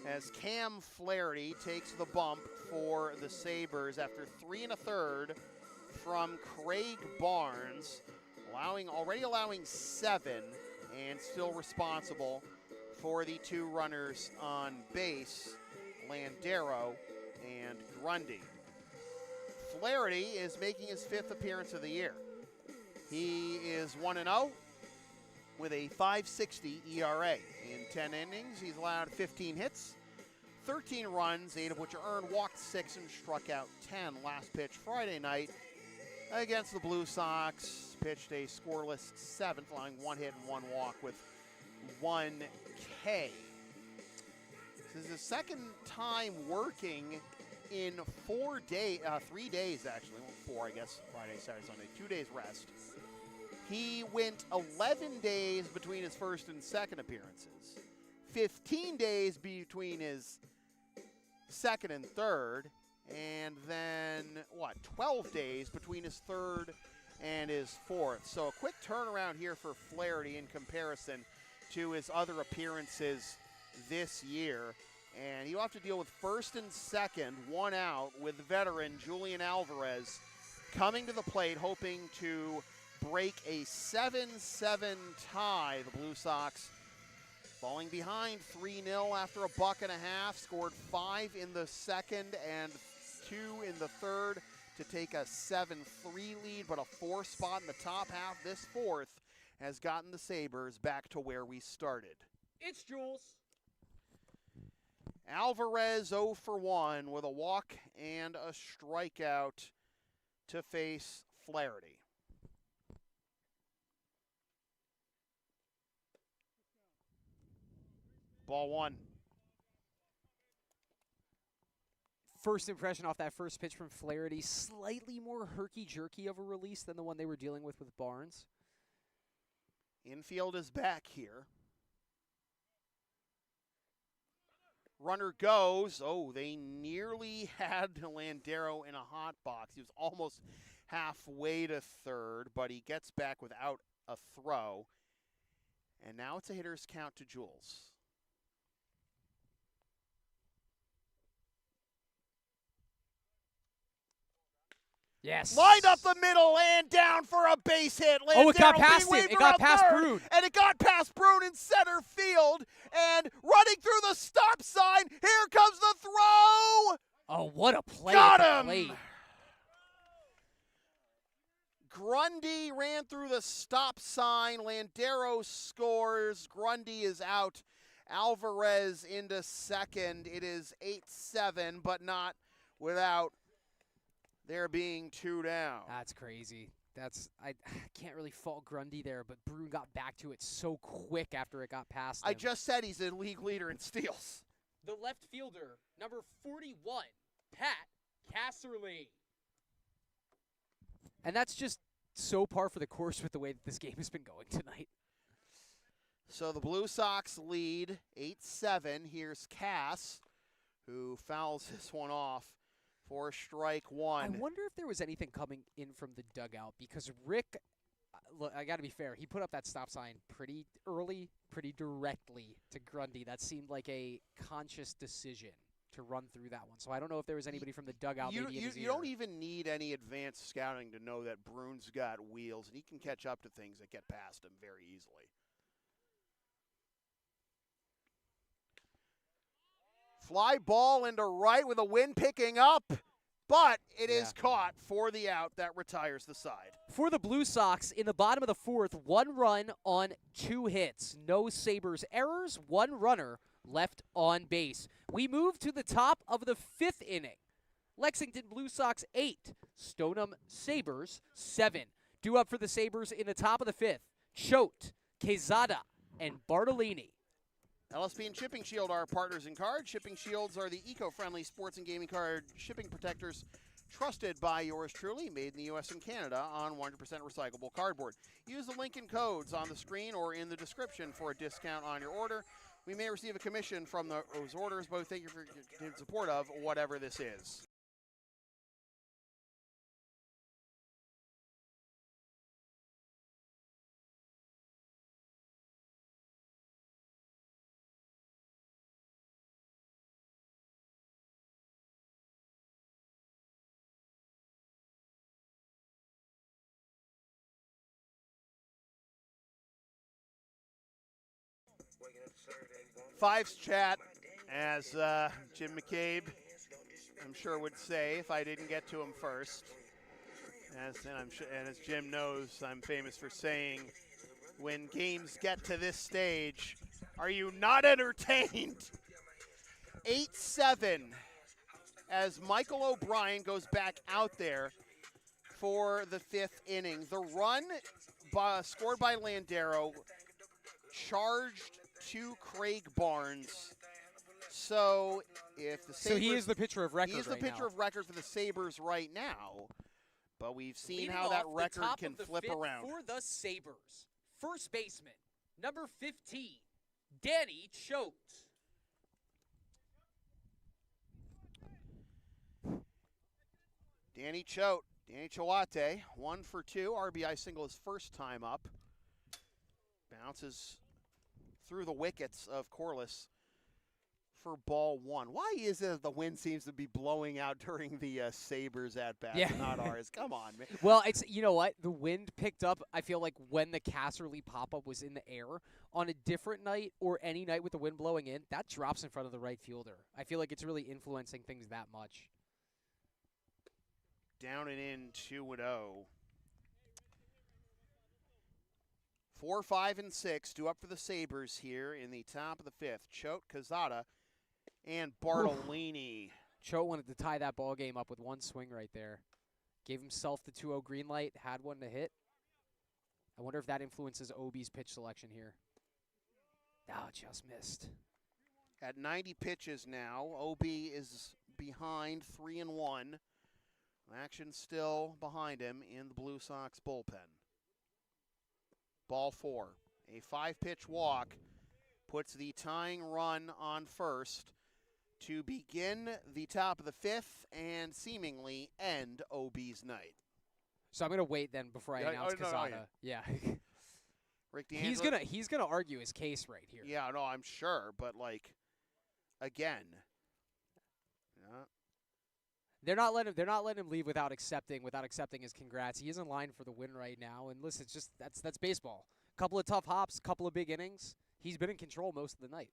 As Cam Flaherty takes the bump for the Sabers after 3 1/3 from Craig Barnes, already allowing 7, and still responsible for the 2 runners on base, Landero and Grundy. Flaherty is making his 5th appearance of the year. He is 1-0 with a .560 ERA. In 10 innings, he's allowed 15 hits, 13 runs, 8 of which are earned, walked 6, and struck out 10. Last pitch Friday night against the Blue Sox, pitched a scoreless 7th, allowing 1 hit and 1 walk with 1 K. This is his second time working in 3 days actually. Well, 4, I guess, Friday, Saturday, Sunday, 2 days rest. He went 11 days between his first and second appearances, 15 days between his second and third, and then, 12 days between his third and his fourth. So a quick turnaround here for Flaherty in comparison to his other appearances this year. And he'll have to deal with first and second, 1 out, with veteran Julian Alvarez coming to the plate, hoping to break a 7-7 tie. The Blue Sox falling behind 3-0 after a buck and a half, scored 5 in the second and 2 in the third to take a 7-3 lead, but a 4 spot in the top half this fourth has gotten the Sabers back to where we started. It's Jules. Alvarez 0 for 1 with a walk and a strikeout to face Flaherty. Ball 1. First impression off that first pitch from Flaherty, slightly more herky-jerky of a release than the one they were dealing with Barnes. Infield is back here. Runner goes. Oh, they nearly had Landero in a hot box. He was almost halfway to third, but he gets back without a throw. And now it's a hitter's count to Jules. Yes. Lined up the middle and down for a base hit. Oh, it got Landero past being him. waved It got around past third, Brune. And it got past Brune in center field. And running through the stop sign, here comes the throw. Oh, what a play. Got at the him. plate. Grundy ran through the stop sign. Landero scores. Grundy is out. Alvarez into second. It is 8-7, but not without there being 2 down. That's crazy. I can't really fault Grundy there, but Brune got back to it so quick after it got past him. I just said he's a league leader in steals. The left fielder, number 41, Pat Casserly. And that's just so par for the course with the way that this game has been going tonight. So the Blue Sox lead 8-7. Here's Cass, who fouls this one off for strike 1. I wonder if there was anything coming in from the dugout, because Rick, look, I got to be fair, he put up that stop sign pretty early, pretty directly to Grundy. That seemed like a conscious decision to run through that one. So I don't know if there was anybody from the dugout maybe in his ear. You don't even need any advanced scouting to know that Brune's got wheels, and he can catch up to things that get past him very easily. Fly ball into right with a wind picking up, but it is caught for the out. That retires the side. For the Blue Sox, in the bottom of the fourth, 1 run on 2 hits. No Sabers errors, 1 runner left on base. We move to the top of the 5th inning. Lexington Blue Sox 8, Stoneham Sabers 7. Due up for the Sabers in the top of the 5th, Choate, Quezada, and Bartolini. LSP and Shipping Shield are partners in card. Shipping Shields are the eco-friendly sports and gaming card shipping protectors trusted by yours truly, made in the U.S. and Canada on 100% recyclable cardboard. Use the link and codes on the screen or in the description for a discount on your order. We may receive a commission from those orders, but thank you for your support of whatever this is. Fives chat, as Jim McCabe, I'm sure, would say if I didn't get to him first. And as Jim knows, I'm famous for saying, when games get to this stage, are you not entertained? 8-7 as Michael O'Brien goes back out there for the 5th inning. The run scored by Landero charged to Craig Barnes. So if the Sabers, he is the pitcher of record. He is the pitcher of record for the Sabers right now. But we've seen Leading how that off record the top can of the flip 5th around. For the Sabers, first baseman, number 15, Danny Choate. Danny Choate, 1 for 2, RBI single his first time up. Bounces through the wickets of Corliss for ball 1. Why is it that the wind seems to be blowing out during the Sabres at-bat, not ours? Come on, man. Well, you know what? The wind picked up, I feel like, when the Casserly pop-up was in the air. On a different night or any night with the wind blowing in, that drops in front of the right fielder. I feel like it's really influencing things that much. Down and in, 2-0. 4, 5, and 6 due up for the Sabers here in the top of the 5th. Choate, Cazada, and Bartolini. Choate wanted to tie that ball game up with one swing right there. Gave himself the 2-0 green light, had one to hit. I wonder if that influences OB's pitch selection here. Oh, just missed. At 90 pitches now, OB is behind 3-1. Action still behind him in the Blue Sox bullpen. Ball 4. A 5-pitch walk puts the tying run on first to begin the top of the 5th and seemingly end OB's night. So I'm gonna wait then before I announce Cazada. Yeah. Rick D'Angelo. he's gonna argue his case right here. Yeah, no, I'm sure, but like, again, They're not letting him leave without accepting his congrats. He is in line for the win right now. And listen, it's just that's baseball. Couple of tough hops, couple of big innings. He's been in control most of the night.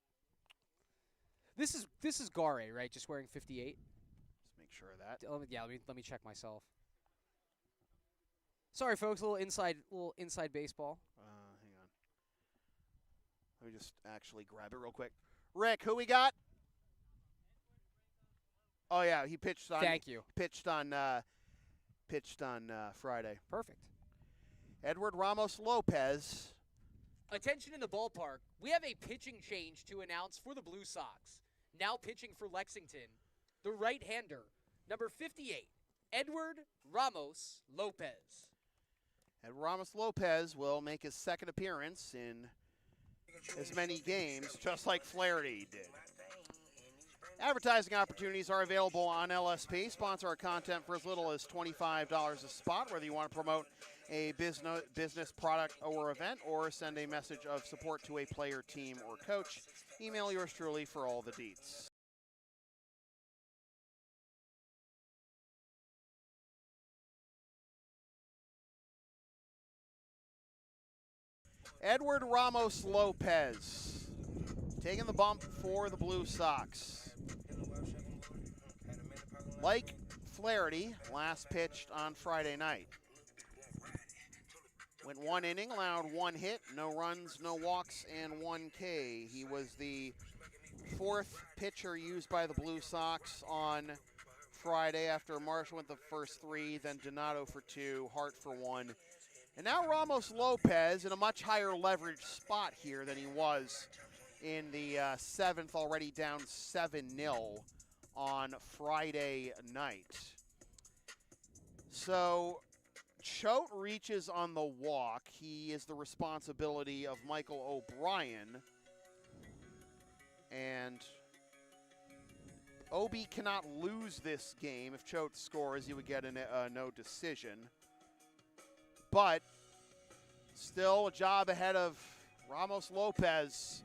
This is Gare, right? Just wearing 58. Let's make sure of that. Let me check myself. Sorry, folks. A little inside baseball. Hang on. Let me just actually grab it real quick. Rick, who we got? Oh yeah, he pitched on. Thank you. Pitched on Friday. Perfect. Edward Ramos Lopez. Attention in the ballpark. We have a pitching change to announce for the Blue Sox. Now pitching for Lexington, the right-hander, number 58, Edward Ramos Lopez. Edward Ramos Lopez will make his second appearance in as many games, just like Flaherty did. Advertising opportunities are available on LSP. Sponsor our content for as little as $25 a spot, whether you want to promote a business product or event, or send a message of support to a player, team, or coach. Email yours truly for all the deets. Edward Ramos Lopez taking the bump for the Blue Sox. Like Flaherty, last pitched on Friday night. Went 1 inning, allowed 1 hit, no runs, no walks, and 1 K. He was the 4th pitcher used by the Blue Sox on Friday after Marshall went the first 3, then Donato for 2, Hart for 1. And now Ramos Lopez in a much higher leverage spot here than he was in the 7th, already down 7-0 on Friday night. So Choate reaches on the walk. He is the responsibility of Michael O'Brien. And OB cannot lose this game. If Choate scores, he would get a no decision. But still a job ahead of Ramos Lopez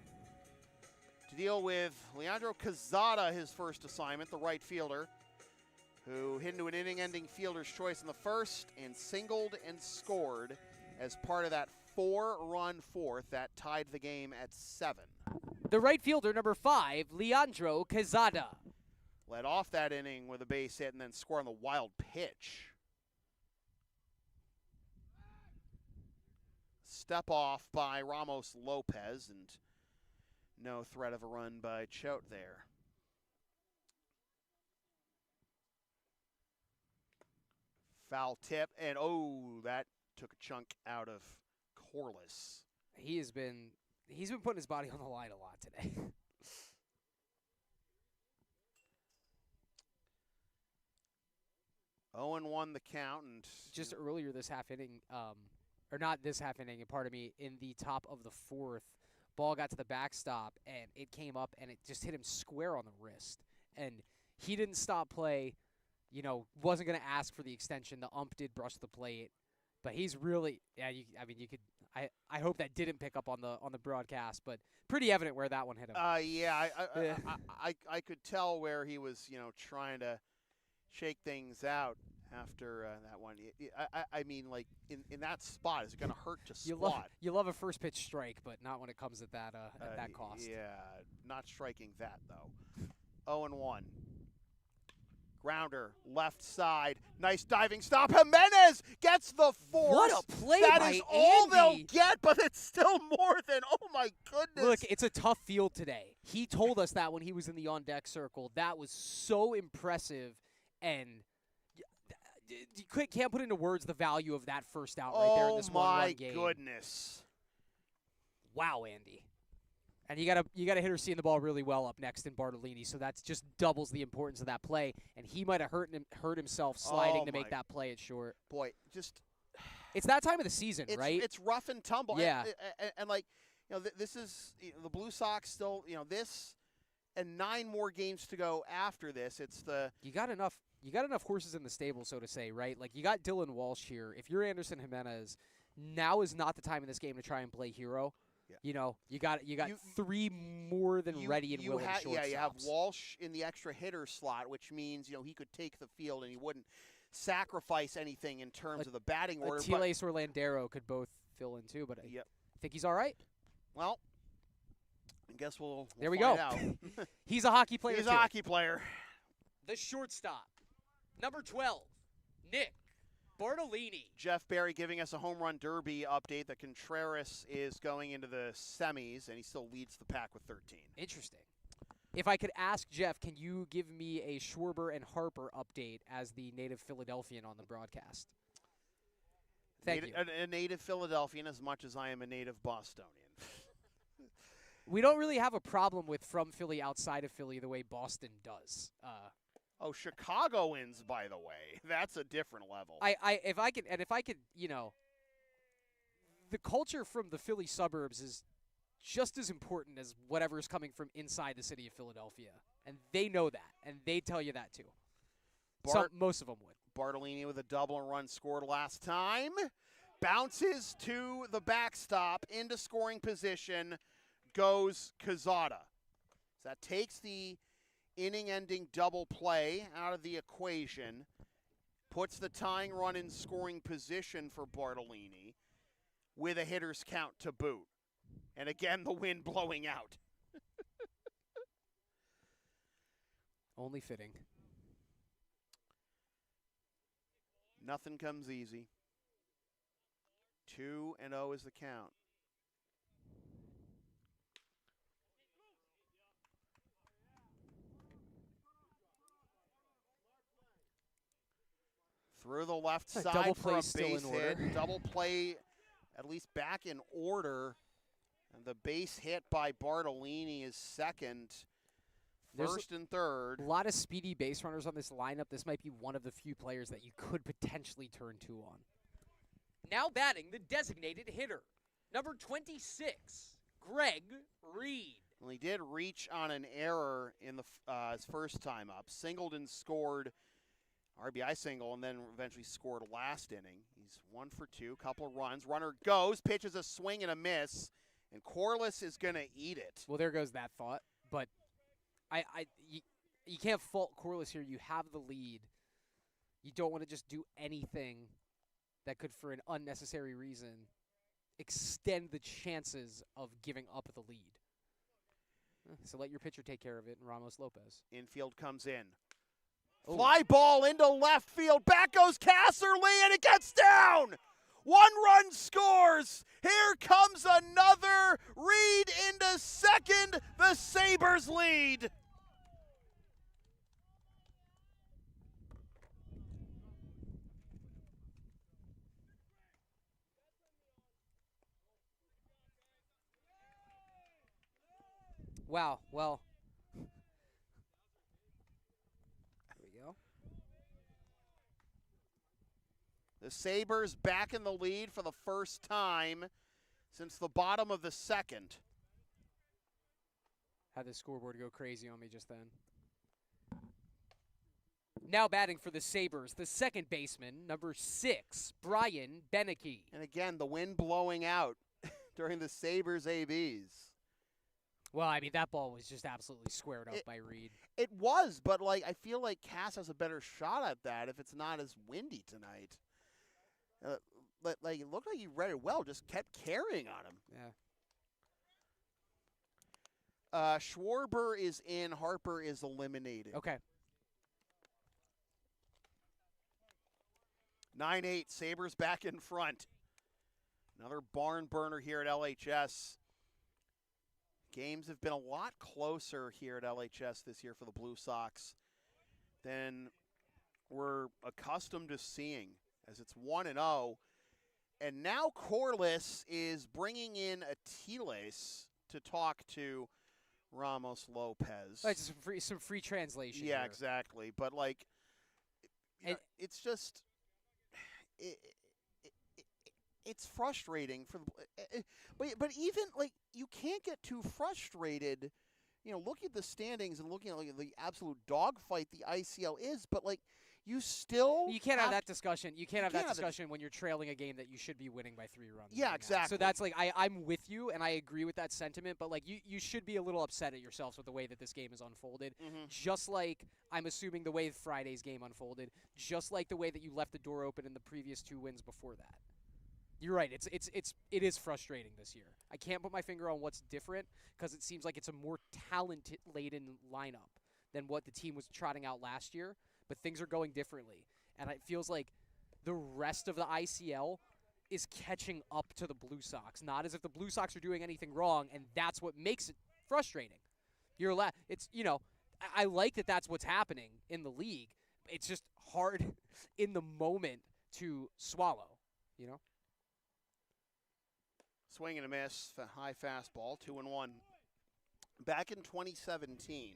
to deal with Leandro Cazada, his first assignment, the right fielder, who hit into an inning-ending fielder's choice in the first and singled and scored as part of that 4-run fourth that tied the game at 7. The right fielder, number 5, Leandro Cazada. Led off that inning with a base hit and then scored on the wild pitch. Step off by Ramos Lopez and no threat of a run by Choate there. Foul tip, and that took a chunk out of Corliss. He's been putting his body on the line a lot today. 0-1 the count, and just earlier this half inning, or not this half inning, pardon me, in the top of the 4th, ball got to the backstop and it came up and it just hit him square on the wrist, and he didn't stop play. Wasn't going to ask for the extension. The ump did brush the plate, but he's really, you could. I hope that didn't pick up on the broadcast, but pretty evident where that one hit him. I could tell where he was, trying to shake things out after that one. I mean, like in that spot, is it going to hurt to squat? You love a first pitch strike, but not when it comes at that cost. Yeah, not striking that though. 0-1. Grounder, left side. Nice diving stop. Jimenez gets the force. What a play That by is all Andy. they'll get, but it's still more than, oh my goodness. Look, it's a tough field today. He told us that when he was in the on-deck circle. That was so impressive, and you can't put into words the value of that first out right there in this one-run game. Oh my goodness. Wow, Andy. And you got a hitter seeing the ball really well up next in Bartolini, so that just doubles the importance of that play. And he might have hurt himself sliding to make that play at short. Boy, just it's that time of the season, right? It's rough and tumble. Yeah. And like, you know, this is the Blue Sox still, you know, this and 9 more games to go after this. It's the you got enough horses in the stable, so to say, right? Like, you got Dylan Walsh here. If you're Anderson Jimenez, now is not the time in this game to try and play hero. Yeah. You know, you got 3 more than ready and willing shortstops. Yeah, you have Walsh in the extra hitter slot, which means, you know, he could take the field and he wouldn't sacrifice anything in terms of the batting order. Tiles or Landero could both fill in too, but I think he's all right. Well, I guess we'll there we find go. out. He's a hockey player. He's a hockey player. The shortstop, number 12, Nick Bartolini. Jeff Barry giving us a home run derby update that Contreras is going into the semis, and he still leads the pack with 13. Interesting. If I could ask Jeff, can you give me a Schwarber and Harper update as the native Philadelphian on the broadcast? Thank you. A native Philadelphian as much as I am a native Bostonian. We don't really have a problem with from Philly outside of Philly the way Boston does. Oh, Chicagoans, by the way. That's a different level. If I could, you know, the culture from the Philly suburbs is just as important as whatever is coming from inside the city of Philadelphia. And they know that, and they tell you that too. Most of them would. Bartolini with a double and run scored last time. Bounces to the backstop into scoring position. Goes Quezada. So that takes the inning-ending double play out of the equation, puts the tying run in scoring position for Bartolini with a hitter's count to boot. And again, the wind blowing out. Only fitting. Nothing comes easy. 2-0 is the count. Through the left side double for a play still base in order. hit. Double play at least back in order. And the base hit by Bartolini is second. First and third. A lot of speedy base runners on this lineup. This might be one of the few players that you could potentially turn to on. Now batting, the designated hitter, number 26, Greg Reed. Well, he did reach on an error in the his first time up. Singled and scored, RBI single, and then eventually scored last inning. He's 1 for 2, couple of runs. Runner goes, pitches a swing and a miss, and Corliss is going to eat it. Well, there goes that thought. But you can't fault Corliss here. You have the lead. You don't want to just do anything that could, for an unnecessary reason, extend the chances of giving up the lead. So let your pitcher take care of it, and Ramos Lopez. Infield comes in. Ooh. Fly ball into left field. Back goes Casserly, and it gets down. 1 run scores. Here comes another. Reed into second. The Sabers lead. Wow, well. There we go. The Sabres back in the lead for the first time since the bottom of the second. Had the scoreboard go crazy on me just then. Now batting for the Sabres, the second baseman, number 6, Brian Beneke. And again, the wind blowing out during the Sabres ABs. Well, I mean, that ball was just absolutely squared up by Reed. It was, but like I feel like Cass has a better shot at that if it's not as windy tonight. Like it looked like he read it well, just kept carrying on him. Yeah. Schwarber is in, Harper is eliminated. Okay. 9-8, Sabers back in front. Another barn burner here at LHS. Games have been a lot closer here at LHS this year for the Blue Sox than we're accustomed to seeing, as it's 1-0. And now Corliss is bringing in Atiles to talk to Ramos Lopez. Like some free translation. Yeah, here. exactly. But, like, it's just it's frustrating for the but even, like, you can't get too frustrated, looking at the standings and looking at, like, the absolute dogfight the ICL is, but, like, you can't have that discussion. You can't have that discussion when you're trailing a game that you should be winning by 3 runs. Yeah, right exactly. Now. So that's like I'm with you, and I agree with that sentiment. But like you should be a little upset at yourselves with the way that this game is unfolded. Mm-hmm. Just like I'm assuming the way Friday's game unfolded. Just like the way that you left the door open in the previous 2 wins before that. You're right. It is frustrating this year. I can't put my finger on what's different because it seems like it's a more talent-laden lineup than what the team was trotting out last year. But things are going differently. And it feels like the rest of the ICL is catching up to the Blue Sox. Not as if the Blue Sox are doing anything wrong, and that's what makes it frustrating. I like that that's what's happening in the league. It's just hard in the moment to swallow, Swing and a miss, high fastball, 2-1. Back in 2017,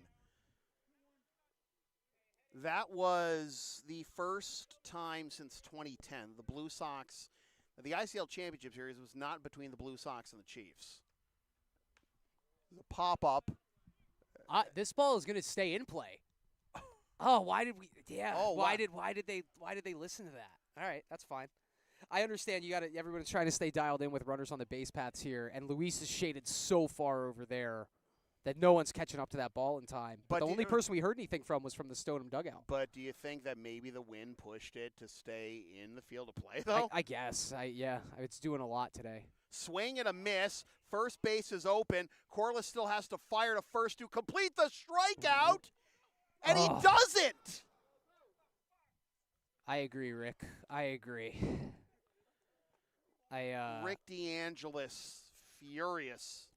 that was the first time since 2010 the Blue Sox, the ICL Championship Series was not between the Blue Sox and the Chiefs. The pop-up. This ball is going to stay in play. Oh, why did we? Yeah. Oh, why did they listen to that? All right, that's fine. I understand everyone's trying to stay dialed in with runners on the base paths here, and Luis is shaded so far over there that no one's catching up to that ball in time. But the only person we heard anything from was from the Stoneham dugout. But do you think that maybe the wind pushed it to stay in the field of play, though? I guess. It's doing a lot today. Swing and a miss. First base is open. Corliss still has to fire to first to complete the strikeout, and he doesn't. I agree, Rick. I agree. Rick DeAngelis furious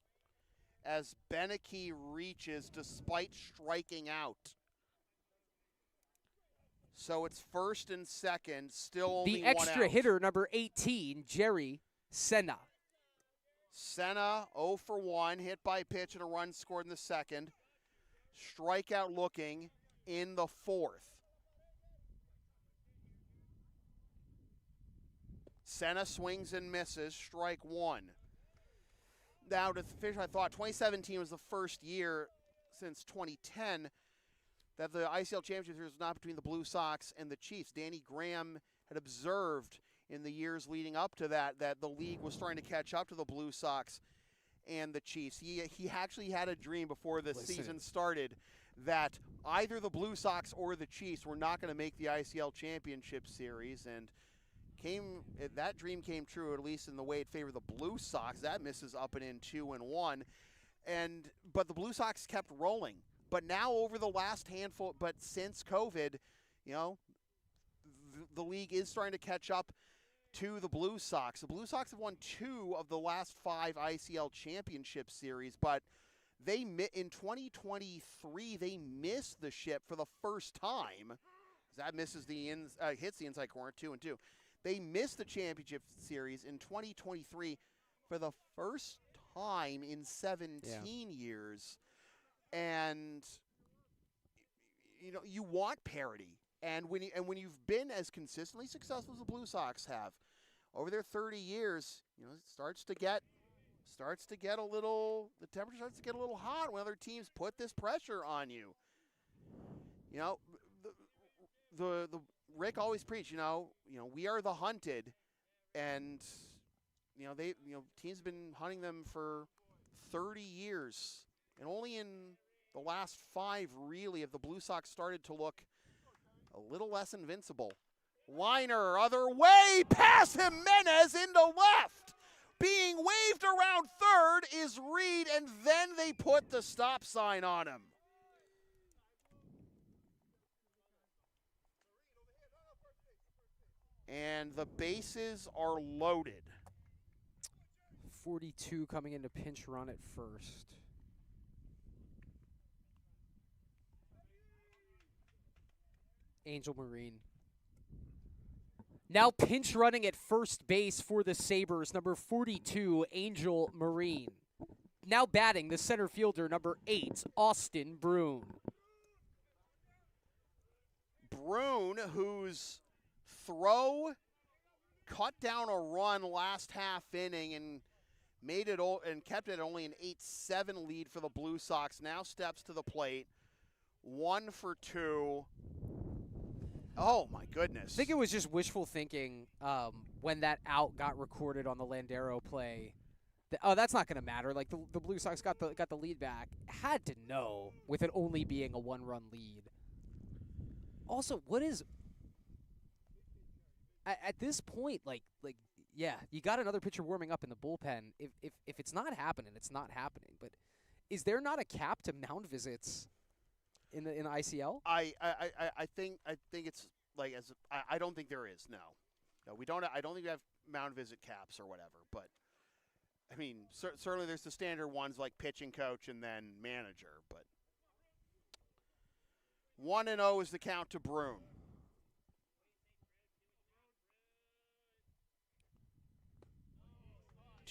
as Beneke reaches despite striking out. So it's first and second, still only the extra one out. hitter, number 18, Jerry Senna. Senna 0 for 1, hit by pitch and a run scored in the second. Strikeout looking in the fourth. Senna swings and misses, strike 1. Now, to finish, I thought 2017 was the first year since 2010 that the ICL Championship Series was not between the Blue Sox and the Chiefs. Danny Graham had observed in the years leading up to that the league was starting to catch up to the Blue Sox and the Chiefs. He actually had a dream before the season started that either the Blue Sox or the Chiefs were not going to make the ICL Championship Series, and that dream came true, at least in the way it favored the Blue Sox. That misses up and in 2-1, but the Blue Sox kept rolling. But now over the last handful, but since COVID, the league is starting to catch up to the Blue Sox. The Blue Sox have won 2 of the last 5 ICL Championship Series, but in 2023 they missed the ship for the first time. That misses hits the inside corner, 2-2. They missed the championship series in 2023 for the first time in 17 years. And you want parity. And when you've been as consistently successful as the Blue Sox have over their 30 years, it starts to get a little, the temperature starts to get a little hot when other teams put this pressure on you. The Rick always preached, we are the hunted, and teams have been hunting them for 30 years, and only in the last 5 really have the Blue Sox started to look a little less invincible. Liner, other way, pass Jimenez into left. Being waved around third is Reed, and then they put the stop sign on him. And the bases are loaded. 42 coming in to pinch run at first. Angel Marine. Now pinch running at first base for the Sabres, number 42, Angel Marine. Now batting, the center fielder, number 8, Austin Brune. Brune, whose throw cut down a run last half inning and made it and kept it only an 8-7 lead for the Blue Sox, now steps to the plate. 1 for 2. Oh, my goodness. I think it was just wishful thinking when that out got recorded on the Landero play. Oh, that's not going to matter. Like, the Blue Sox got the lead back. Had to know, with it only being a one-run lead. Also, what is... At this point, like, yeah, you got another pitcher warming up in the bullpen. If it's not happening, it's not happening. But is there not a cap to mound visits in the ICL? I think it's like I don't think there is. No, we don't. I don't think we have mound visit caps or whatever. But I mean, certainly there's the standard ones like pitching coach and then manager. But 1-0 is the count to Brune.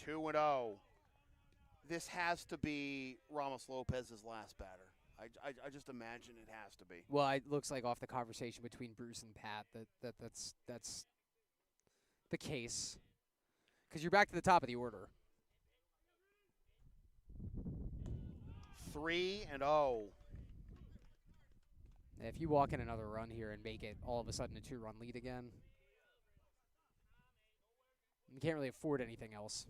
2-0. This has to be Ramos Lopez's last batter. I just imagine it has to be. Well, it looks like off the conversation between Bruce and Pat that's the case. Because you're back to the top of the order. 3-0. If you walk in another run here and make it all of a sudden a 2-run lead again, you can't really afford anything else.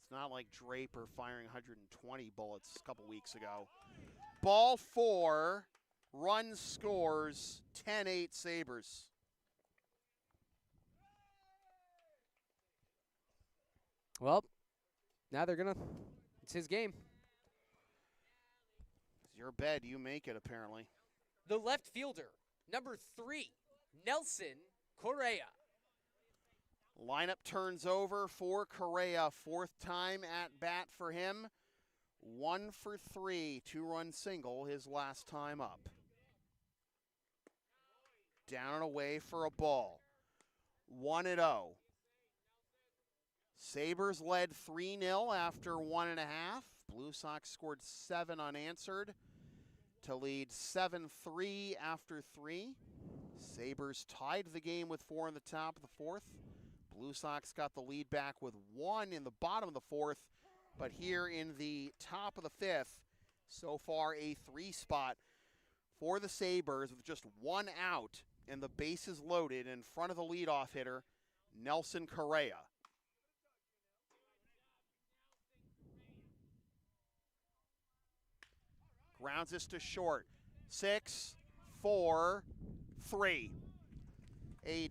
It's not like Draper firing 120 bullets a couple weeks ago. Ball 4, run scores, 10-8 Sabres. Well, now they're going to, it's his game. It's your bed, you make it apparently. The left fielder, number 3, Nelson Correa. Lineup turns over for Correa, 4th time at bat for him. 1 for 3, 2-run single his last time up. Down and away for a ball. 1-0. Sabres led 3-0 after 1.5. Blue Sox scored 7 unanswered to lead 7-3 after 3. Sabres tied the game with 4 in the top of the 4th. Blue Sox got the lead back with 1 in the bottom of the 4th, but here in the top of the 5th, so far a 3 spot for the Sabres with just 1 out and the bases loaded in front of the leadoff hitter, Nelson Correa. Grounds this to short. 6, 4, 3. A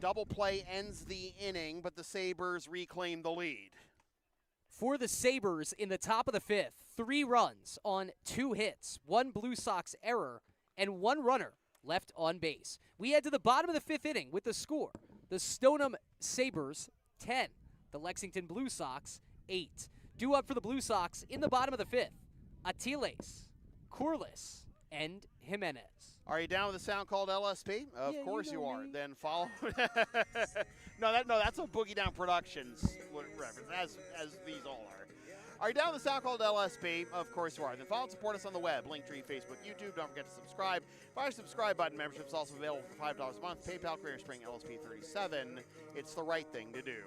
double play ends the inning, but the Sabres reclaim the lead. For the Sabres in the top of the 5th, 3 runs on 2 hits, 1 Blue Sox error, and 1 runner left on base. We head to the bottom of the 5th inning with the score. The Stoneham Sabres, 10. The Lexington Blue Sox, 8. Due up for the Blue Sox in the bottom of the 5th, Atiles, Corliss, and Jimenez. Are you down with a sound called LSP? Of course you are. Me. Then follow. No, that's a Boogie Down Productions reference, as these all are. Are you down with a sound called LSP? Of course you are. Then follow and support us on the web, Linktree, Facebook, YouTube. Don't forget to subscribe. Fire subscribe button. Membership is also available for $5 a month. PayPal, Creator String, LSP37. It's the right thing to do.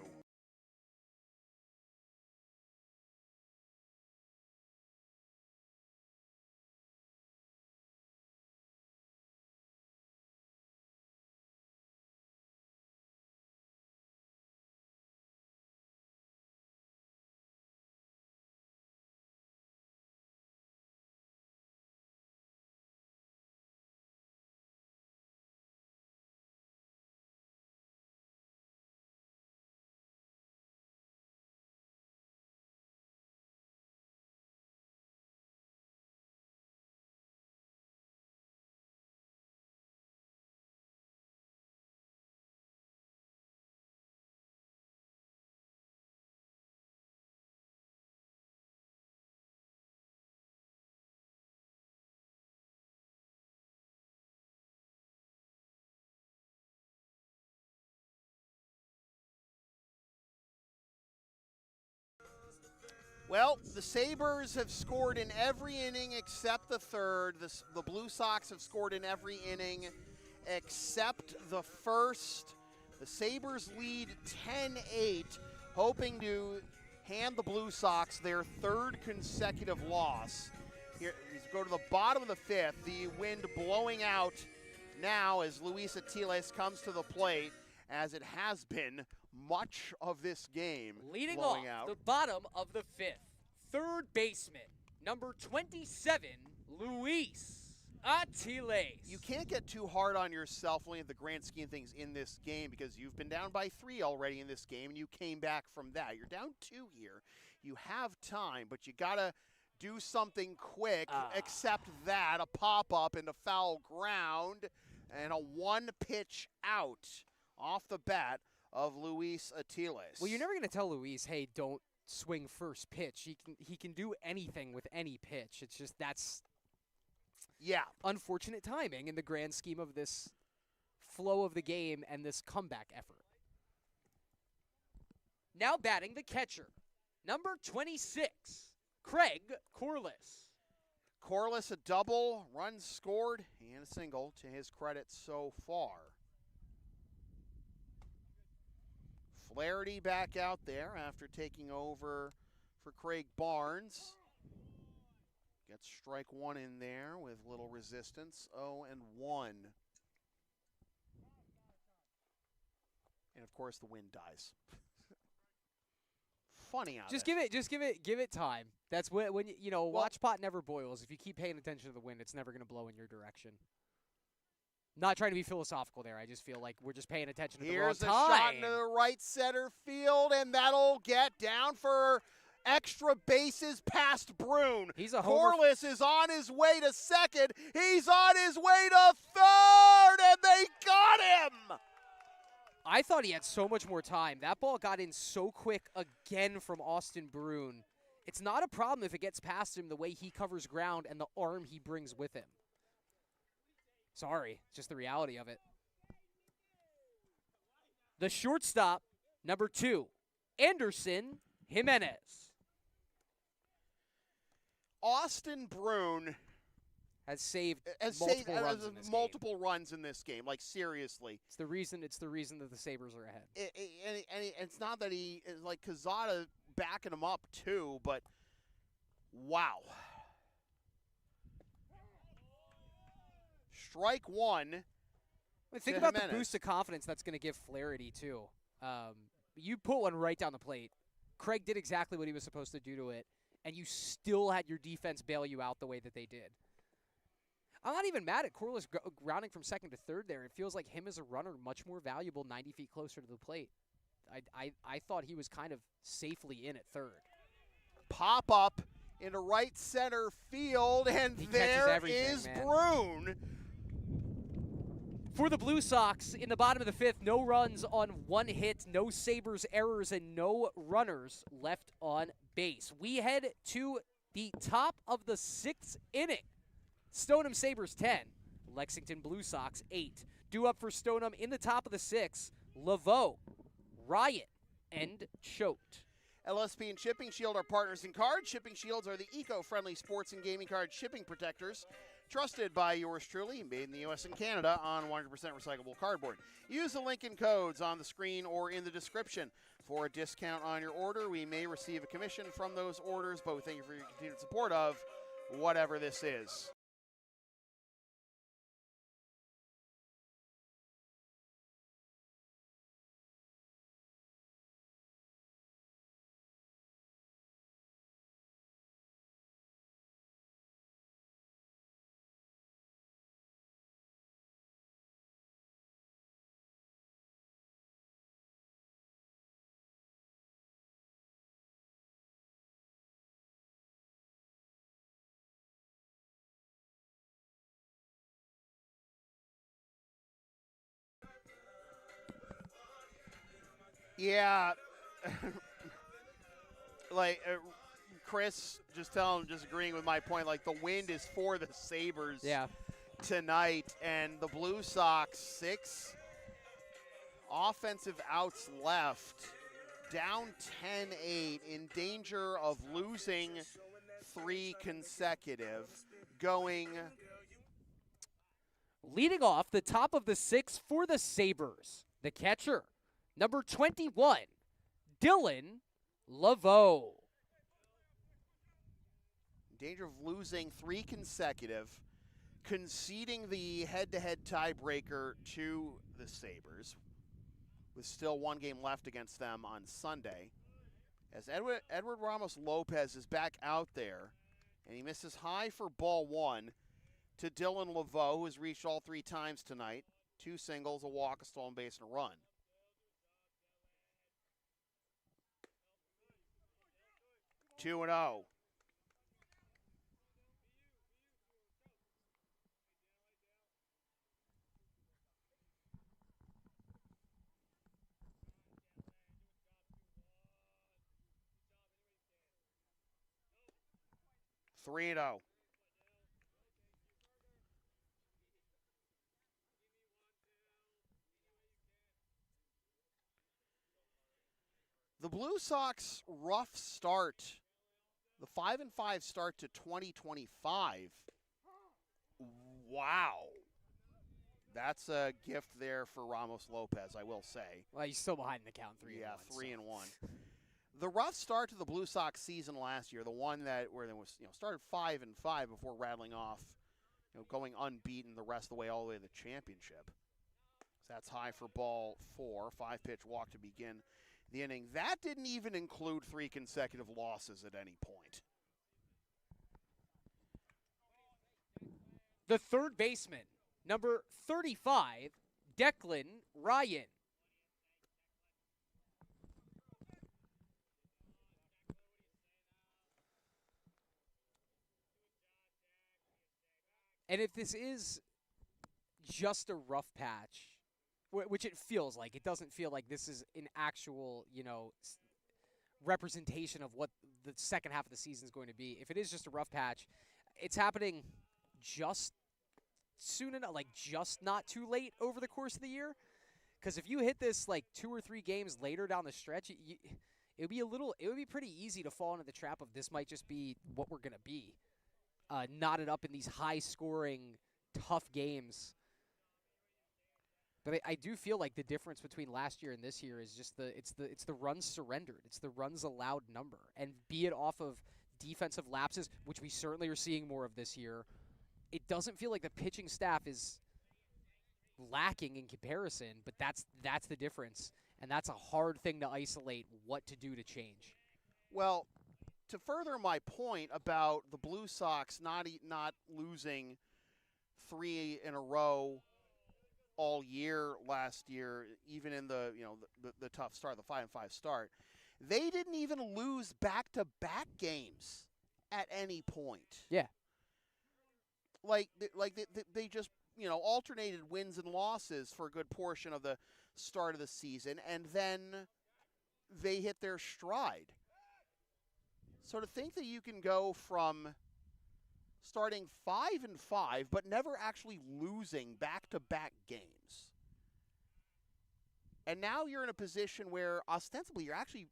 Well, the Sabers have scored in every inning except the third. The Blue Sox have scored in every inning except the first. The Sabers lead 10-8, hoping to hand the Blue Sox their third consecutive loss. Here, we go to the bottom of the fifth. The wind blowing out now as Luis Atiles comes to the plate, as it has been much of this game. Leading blowing off out. the bottom of the fifth, third baseman, number 27, Luis Atiles. You can't get too hard on yourself looking at the grand scheme of things in this game, because you've been down by 3 already in this game, and you came back from that. You're down 2 here. You have time, but you got to do something quick, except that, a pop-up into foul ground, and a 1-pitch out off the bat of Luis Atiles. Well, you're never going to tell Luis, hey, don't swing first pitch. He can do anything with any pitch. It's just that's unfortunate timing in the grand scheme of this flow of the game and this comeback effort. Now batting the catcher, number 26, Craig Corliss. Corliss, a double, runs scored, and a single to his credit so far. Flaherty back out there after taking over for Craig Barnes. Gets strike 1 in there with little resistance. 0-1. And of course the wind dies. Funny out Just give it time. That's when watch pot never boils. If you keep paying attention to the wind, it's never going to blow in your direction. Not trying to be philosophical there. I just feel like we're just paying attention to the wrong time. Here's a shot into the right center field, and that'll get down for extra bases past Brune. He's a homer. Corliss is on his way to second. He's on his way to third, and they got him. I thought he had so much more time. That ball got in so quick again from Austin Brune. It's not a problem if it gets past him the way he covers ground and the arm he brings with him. Sorry, just the reality of it. The shortstop, number 2, Anderson Jimenez. Austin Brune has saved multiple runs in this game. Like, seriously. It's the reason that the Sabres are ahead. It's not that he is like Quezada backing him up too, but wow. Strike 1. Think about the boost of confidence that's going to give Flaherty too. You put one right down the plate. Craig did exactly what he was supposed to do to it, and you still had your defense bail you out the way that they did. I'm not even mad at Corliss grounding from second to third there. It feels like him as a runner much more valuable 90 feet closer to the plate. I thought he was kind of safely in at third. Pop up into right center field, and there is Brune. For the Blue Sox, in the bottom of the fifth, no runs on 1 hit, no Sabres errors, and no runners left on base. We head to the top of the 6th inning. Stoneham Sabres 10, Lexington Blue Sox 8. Due up for Stoneham in the top of the 6th, Laveau, Riot, and Choate. LSP and Shipping Shield are partners in cards. Shipping Shields are the eco-friendly sports and gaming card shipping protectors, trusted by yours truly, made in the U.S. and Canada on 100% recyclable cardboard. Use the link and codes on the screen or in the description for a discount on your order. We may receive a commission from those orders, but we thank you for your continued support of whatever this is. Yeah, Chris, just agreeing with my point. Like, the wind is for the Sabres tonight, and the Blue Sox 6 offensive outs left down 10-8, in danger of losing 3 consecutive, going Leading off the top of the 6 for the Sabers, the catcher, number 21, Dylan Laveau. in danger of losing 3 consecutive, conceding the head-to-head tiebreaker to the Sabers, with still 1 game left against them on Sunday, as Edward Ramos Lopez is back out there, and he misses high for ball 1 to Dylan Laveau, who has reached all 3 times tonight. 2 singles, a walk, a stolen base, and a run. Two and 0. Three and 0. The Blue Sox rough start, the 5-5 start to 2025. Wow. That's a gift there for Ramos Lopez, I will say. Well, he's still behind the count, 3-1. Yeah, 3-1. The rough start to the Blue Sox season last year, the one that where they was started 5-5 before rattling off, going unbeaten the rest of the way all the way to the championship. So that's high for ball 4, 5-pitch walk to begin the inning. That didn't even include 3 consecutive losses at any point. The third baseman, number 35, Declan Ryan. And if this is just a rough patch, which it feels like, it doesn't feel like this is an actual, representation of what the second half of the season is going to be. If it is just a rough patch, it's happening just soon enough, just not too late over the course of the year. Because if you hit this 2 or 3 games later down the stretch, it would be pretty easy to fall into the trap of this might just be what we're gonna be, knotted up in these high-scoring, tough games. But I do feel like the difference between last year and this year is just it's the runs surrendered. It's the runs allowed number. And be it off of defensive lapses, which we certainly are seeing more of this year, it doesn't feel like the pitching staff is lacking in comparison, but that's the difference. And that's a hard thing to isolate what to do to change. Well, to further my point about the Blue Sox not losing 3 in a row all year last year, even in the tough start, the 5-5 start, they didn't even lose back-to-back games at any point. Yeah. They just alternated wins and losses for a good portion of the start of the season, and then they hit their stride. So to think that you can go from starting 5-5 but never actually losing back-to-back games, and now you're in a position where ostensibly you're actually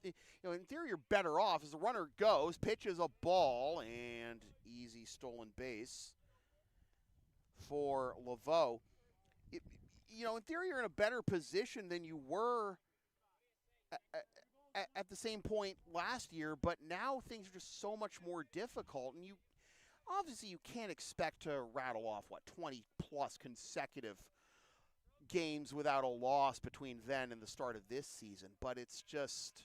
in theory you're better off as the runner goes, pitches a ball, and easy stolen base for Laveau. In theory you're in a better position than you were at the same point last year, but now things are just so much more difficult, and you can't expect to rattle off 20-plus consecutive games without a loss between then and the start of this season. But it's just,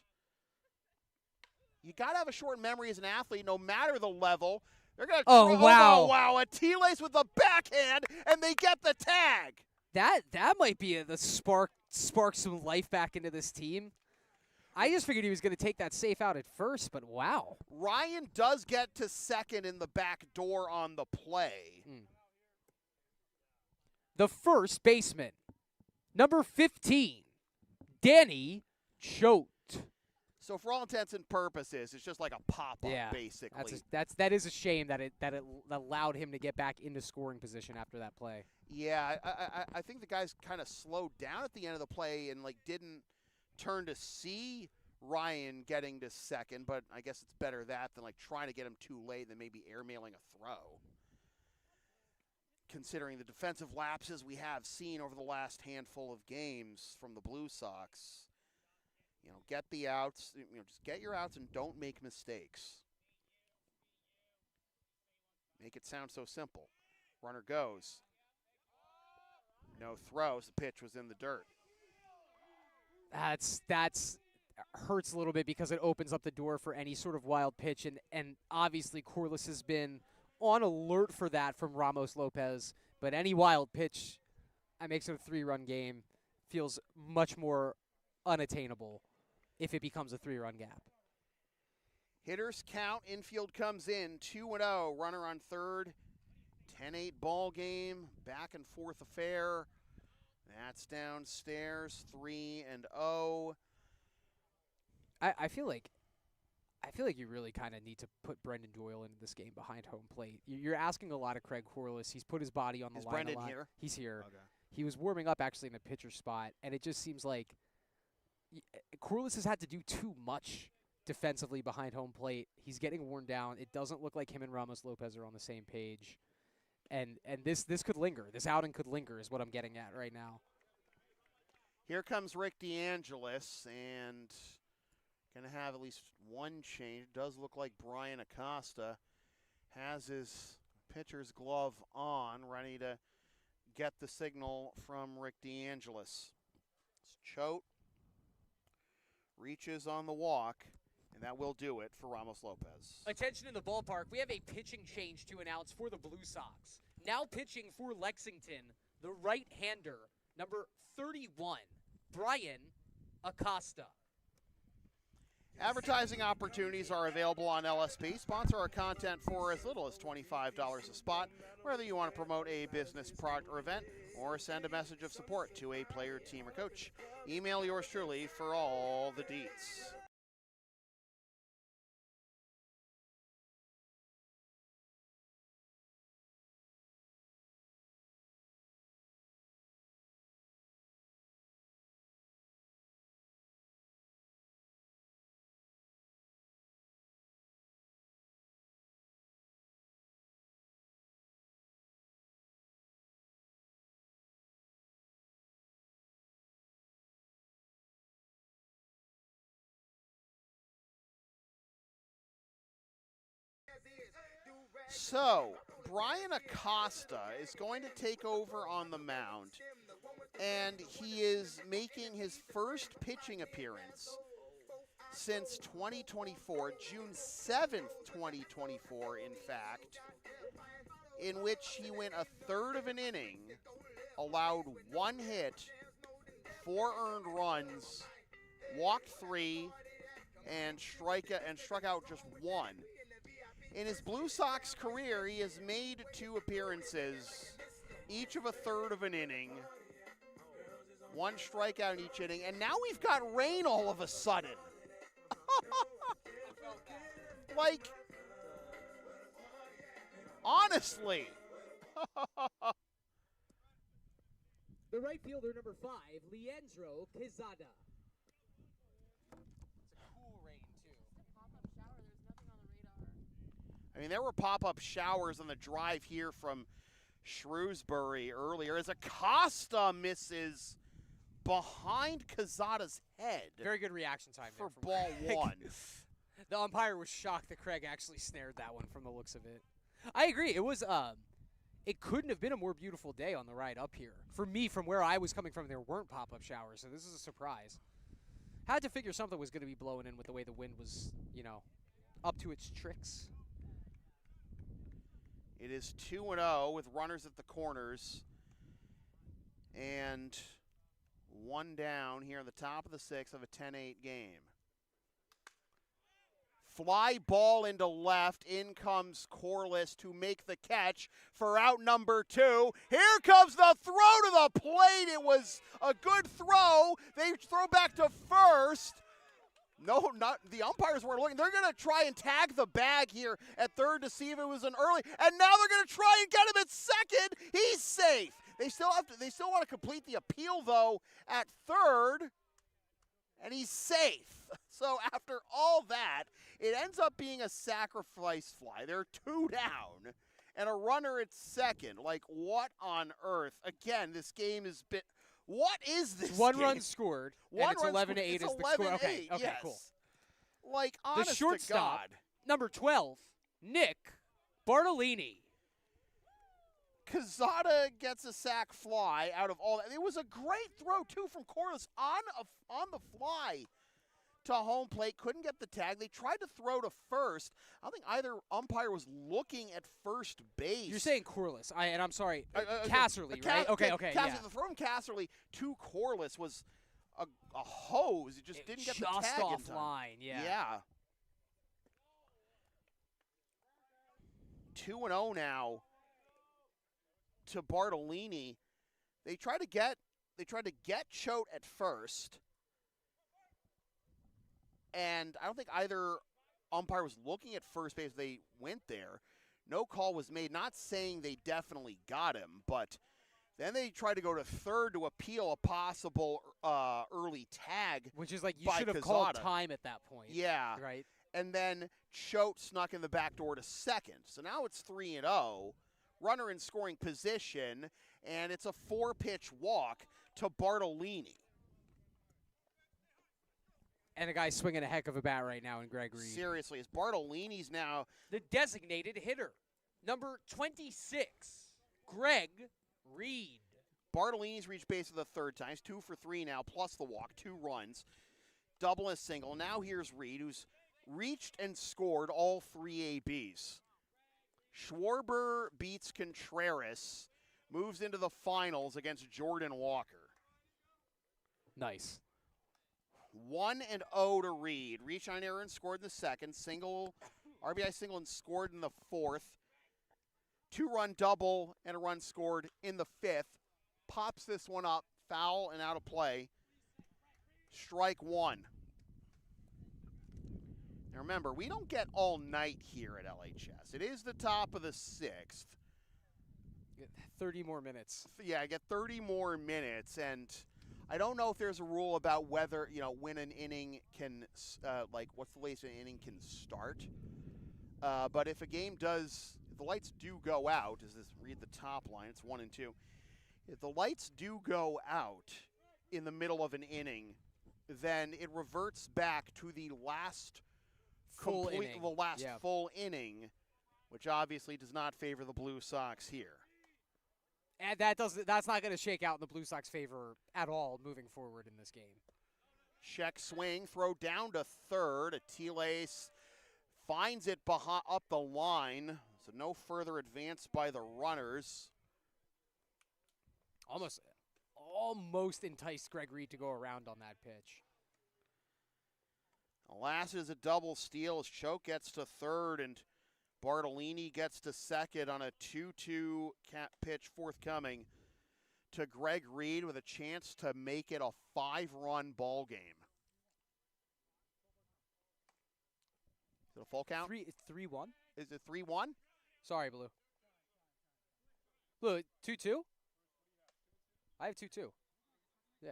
you got to have a short memory as an athlete, no matter the level. They're going to wow, Atiles with the backhand, and they get the tag. That might be the spark some life back into this team. I just figured he was going to take that safe out at first, but wow. Ryan does get to second in the back door on the play. The first baseman, number 15, Danny Choate. So for all intents and purposes, it's just like a pop-up, basically. That is a shame that it allowed him to get back into scoring position after that play. Yeah, I think the guys kind of slowed down at the end of the play and didn't turn to see Ryan getting to second, but I guess it's better that than like trying to get him too late than maybe airmailing a throw. Considering the defensive lapses we have seen over the last handful of games from the Blue Sox, get the outs, just get your outs and don't make mistakes. Make it sound so simple. Runner goes. No throws. The pitch was in the dirt. That's hurts a little bit because it opens up the door for any sort of wild pitch, and obviously Corliss has been on alert for that from Ramos Lopez, but any wild pitch that makes it a 3-run game feels much more unattainable if it becomes a 3-run gap. Hitters count, infield comes in, 2-0, runner on third, 10-8 ball game, back and forth affair. That's downstairs, 3-0. I feel like you really kind of need to put Brendan Doyle into this game behind home plate. You're asking a lot of Craig Corliss. He's put his body on the line Brendan a lot. here? He's here. Okay. He was warming up actually in the pitcher spot, and it just seems like Corliss has had to do too much defensively behind home plate. He's getting worn down. It doesn't look like him and Ramos Lopez are on the same page. And this could linger. This outing could linger is what I'm getting at right now. Here comes Rick DeAngelis, and going to have at least one change. It does look like Brian Acosta has his pitcher's glove on, ready to get the signal from Rick DeAngelis. Choate reaches on the walk, and that will do it for Ramos Lopez. Attention in the ballpark. We have a pitching change to announce for the Blue Sox. Now pitching for Lexington, the right-hander, number 31, Brian Acosta. Advertising opportunities are available on LSP. Sponsor our content for as little as $25 a spot, whether you want to promote a business, product, or event, or send a message of support to a player, team, or coach. Email yours truly for all the deets. So, Brian Acosta is going to take over on the mound, and he is making his first pitching appearance since 2024, June 7th, 2024, in fact, in which he went a third of an inning, allowed 1 hit, 4 earned runs, walked 3, and struck out just 1. In his Blue Sox career, he has made 2 appearances, each of a third of an inning, 1 strikeout in each inning, and now we've got rain all of a sudden. Like, honestly. The right fielder, number 5, Leandro Quezada. I mean, there were pop-up showers on the drive here from Shrewsbury earlier as Acosta misses behind Quezada's head. Very good reaction time for there ball Craig. 1. The umpire was shocked that Craig actually snared that one from the looks of it. I agree. It was it couldn't have been a more beautiful day on the ride up here. For me, from where I was coming from, there weren't pop-up showers, so this is a surprise. Had to figure something was going to be blowing in with the way the wind was, up to its tricks. It is 2-0 with runners at the corners. And 1 down here in the top of the 6th of a 10-8 game. Fly ball into left. In comes Corliss to make the catch for out number 2. Here comes the throw to the plate. It was a good throw. They throw back to first. No, not the umpires weren't looking. They're going to try and tag the bag here at third to see if it was an early. And now they're going to try and get him at second. He's safe. They still want to complete the appeal though at third. and he's safe. So after all that, it ends up being a sacrifice fly. They're 2 down, and a runner at second. Like, what on earth? Again, this game has been. What is this? One game? run scored. One and it's run 11-8 scored. is It's the score. 11-8, Okay, yes. cool. Like, honest The to shortstop, God. number 12, Nick Bartolini. Quezada gets a sac fly out of all that. It was a great throw, too, from Corliss on the fly to home plate. Couldn't get the tag. They tried to throw to first. I don't think either umpire was looking at first base. You're saying Corliss, and I'm sorry, Casserly, right? Okay, yeah. The throw from Casserly to Corliss was a hose. It just didn't get the just tag in time. offline, yeah. Yeah. 2-0 now to Bartolini. They tried to get Choate at first, and I don't think either umpire was looking at first base. They went there. No call was made. Not saying they definitely got him, but then they tried to go to third to appeal a possible early tag. Which is like you by should have Quezada. called time at that point. Yeah. Right? And then Choate snuck in the back door to second. So now it's 3-0. Runner in scoring position, and it's a 4-pitch walk to Bartolini. And a guy swinging a heck of a bat right now in Greg Reed. Seriously, as Bartolini's now The designated hitter, number 26, Greg Reed. Bartolini's reached base for the third time. He's 2 for 3 now, plus the walk, 2 runs, double and a single. Now here's Reed, who's reached and scored all 3 ABs. Schwarber beats Contreras, moves into the finals against Jordan Walker. Nice. 1-0 to Reed. Reach on error and scored in the second. RBI single and scored in the fourth. 2-run double and a run scored in the fifth. Pops this one up, foul and out of play. Strike 1. Now remember, we don't get all night here at LHS. It is the top of the 6th. 30 more minutes. Yeah, I get 30 more minutes, and I don't know if there's a rule about whether, when an inning can, what's the latest an inning can start. But if a game does, if the lights do go out, read the top line, it's 1 and 2. If the lights do go out in the middle of an inning, then it reverts back to the last Full inning. full inning, which obviously does not favor the Blue Sox here. And that's not going to shake out in the Blue Sox favor at all moving forward in this game. Check swing, throw down to third. Atiles finds it up the line, so no further advance by the runners. Almost enticed Greg Reed to go around on that pitch. Last is a double steal as Choate gets to third and Bartolini gets to second on a 2-2 pitch forthcoming to Greg Reed with a chance to make it a 5-run ball game. Is it a full count? 3-1? Is it 3-1? Sorry, Blue. Blue, 2-2? I have 2-2. Yeah.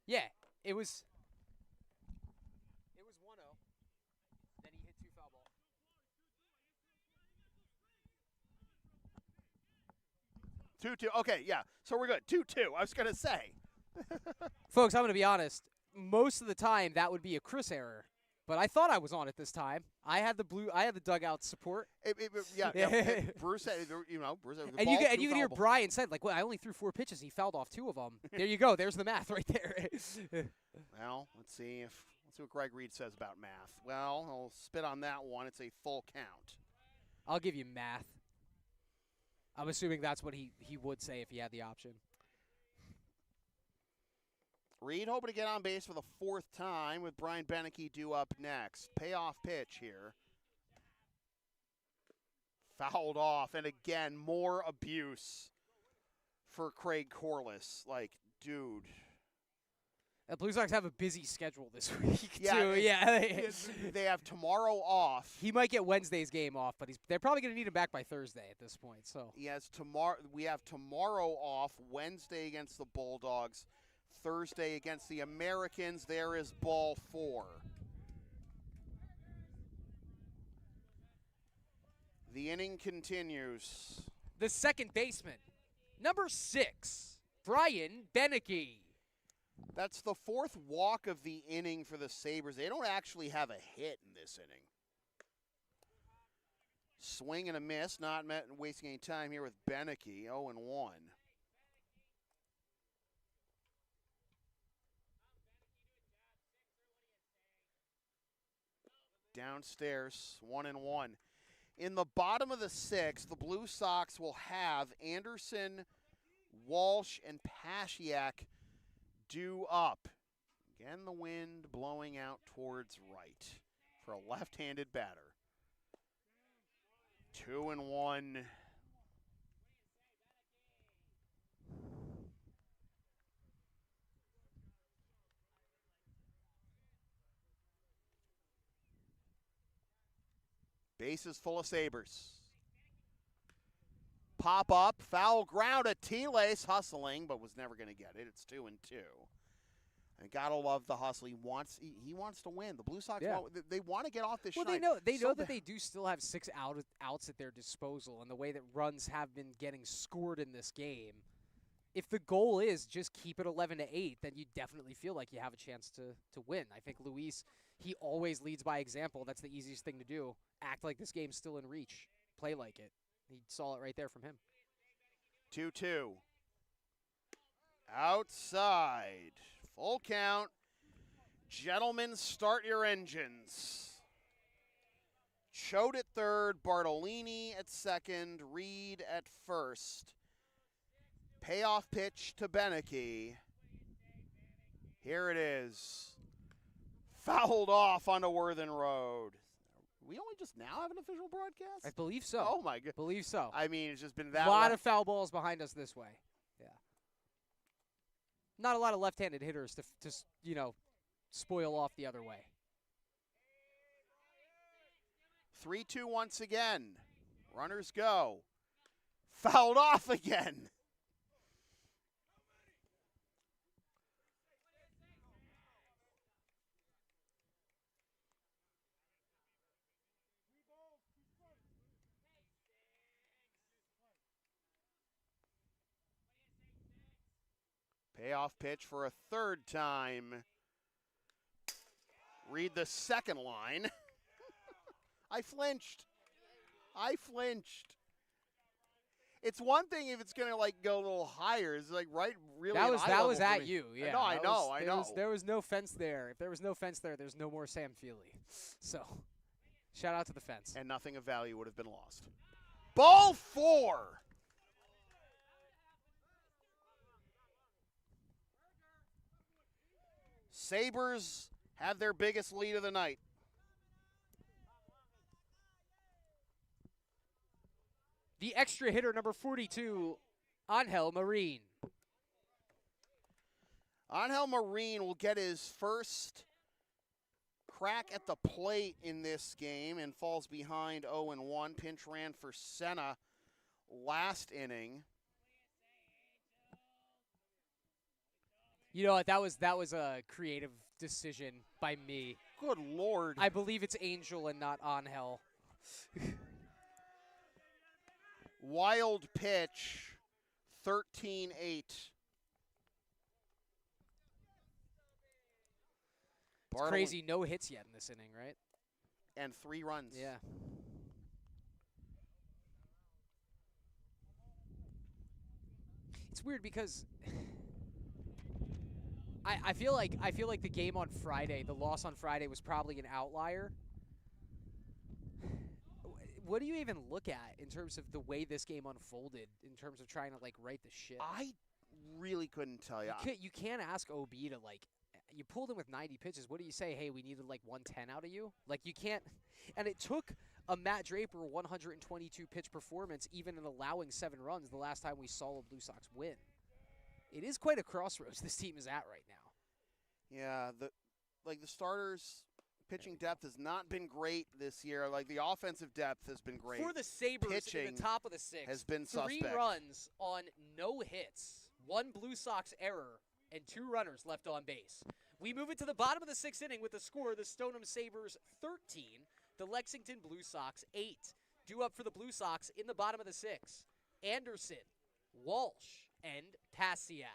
Yeah, it was 1-0. Then he hit 2 foul ball. Okay, yeah. So we're good. 2-2. I was going to say. Folks, I'm going to be honest. Most of the time, that would be a Chris error. But I thought I was on it this time. I had the dugout support. Yeah. Bruce said, Bruce said, and you can hear Brian said, I only threw 4 pitches. He fouled off 2 of them. There you go. There's the math right there. Well, let's see what Greg Reed says about math. Well, I'll spit on that one. It's a full count. I'll give you math. I'm assuming that's what he would say if he had the option. Reed hoping to get on base for the 4th time with Brian Beneke due up next. Payoff pitch here. Fouled off, and again, more abuse for Craig Corliss. Dude. The Blue Sox have a busy schedule this week, yeah, too. They have tomorrow off. He might get Wednesday's game off, but they're probably going to need him back by Thursday at this point. So Yes, we have tomorrow off, Wednesday against the Bulldogs, Thursday against the Americans. There is ball 4. The inning continues. The second baseman, number 6, Brian Beneke. That's the 4th walk of the inning for the Sabres. They don't actually have a hit in this inning. Swing and a miss, not wasting any time here with Beneke, 0-1. Downstairs, 1-1. In the bottom of the 6th, the Blue Sox will have Anderson, Walsh, and Pasiak due up. Again, the wind blowing out towards right for a left-handed batter. 2-1. Bases full of Sabres. Pop up, foul ground at T-Lace, hustling, but was never going to get it. It's 2-2. And gotta love the hustle. He wants to win. The Blue Sox they want to get off this. Well, shine. they know that they do still have 6 outs at their disposal, and the way that runs have been getting scored in this game. If the goal is just keep it 11-8, then you definitely feel like you have a chance to win. I think Luis, he always leads by example. That's the easiest thing to do. Act like this game's still in reach. Play like it. He saw it right there from him. 2-2. Outside. Full count. Gentlemen, start your engines. Choate at third, Bartolini at second, Reed at first. Payoff pitch to Beneke. Here it is. Fouled off onto Worthen Road. We only just now have an official broadcast? I believe so. Oh, my God. Believe so. I mean, it's just been that A lot of foul balls behind us this way. Yeah. Not a lot of left-handed hitters to spoil off the other way. 3-2 once again. Runners go. Fouled off again. Payoff pitch for a third time. Read the second line. I flinched. It's one thing if it's going to go a little higher. It's right really That was at at you. Yeah. I know. There was no fence there. If there was no fence there, there's no more Sam Feely. So, shout out to the fence. And nothing of value would have been lost. Ball 4. Sabres have their biggest lead of the night. The extra hitter, number 42, Angel Marin. Angel Marin will get his first crack at the plate in this game and falls behind 0-1. Pinch ran for Senna last inning. You know what? That was a creative decision by me. Good Lord. I believe it's Angel and not Angel. Wild pitch, 13-8. It's crazy, no hits yet in this inning, right? And 3 runs. Yeah. It's weird because I feel like the game on Friday, the loss on Friday was probably an outlier. What do you even look at in terms of the way this game unfolded in terms of trying to right the ship? I really couldn't tell you. You can't ask OB to you pulled him with 90 pitches. What do you say? Hey, we needed 110 out of you. You can't. And it took a Matt Draper 122 pitch performance, even in allowing 7 runs, the last time we saw a Blue Sox win. It is quite a crossroads this team is at right now. Yeah, the starters. Pitching depth has not been great this year. The offensive depth has been great. For the Sabres Pitching in the top of the 6th, has been 3 suspect. runs on no hits, 1 Blue Sox error, and 2 runners left on base. We move into the bottom of the 6th inning with the score, the Stoneham Sabers 13, the Lexington Blue Sox 8. Due up for the Blue Sox in the bottom of the 6th, Anderson, Walsh, and Pasiak.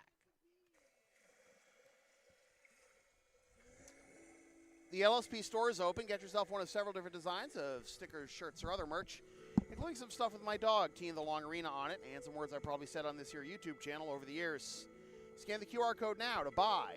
The LSP store is open. Get yourself one of several different designs of stickers, shirts, or other merch, including some stuff with my dog, Teen the Long Arena, on it, and some words I probably said on this here YouTube channel over the years. Scan the QR code now to buy.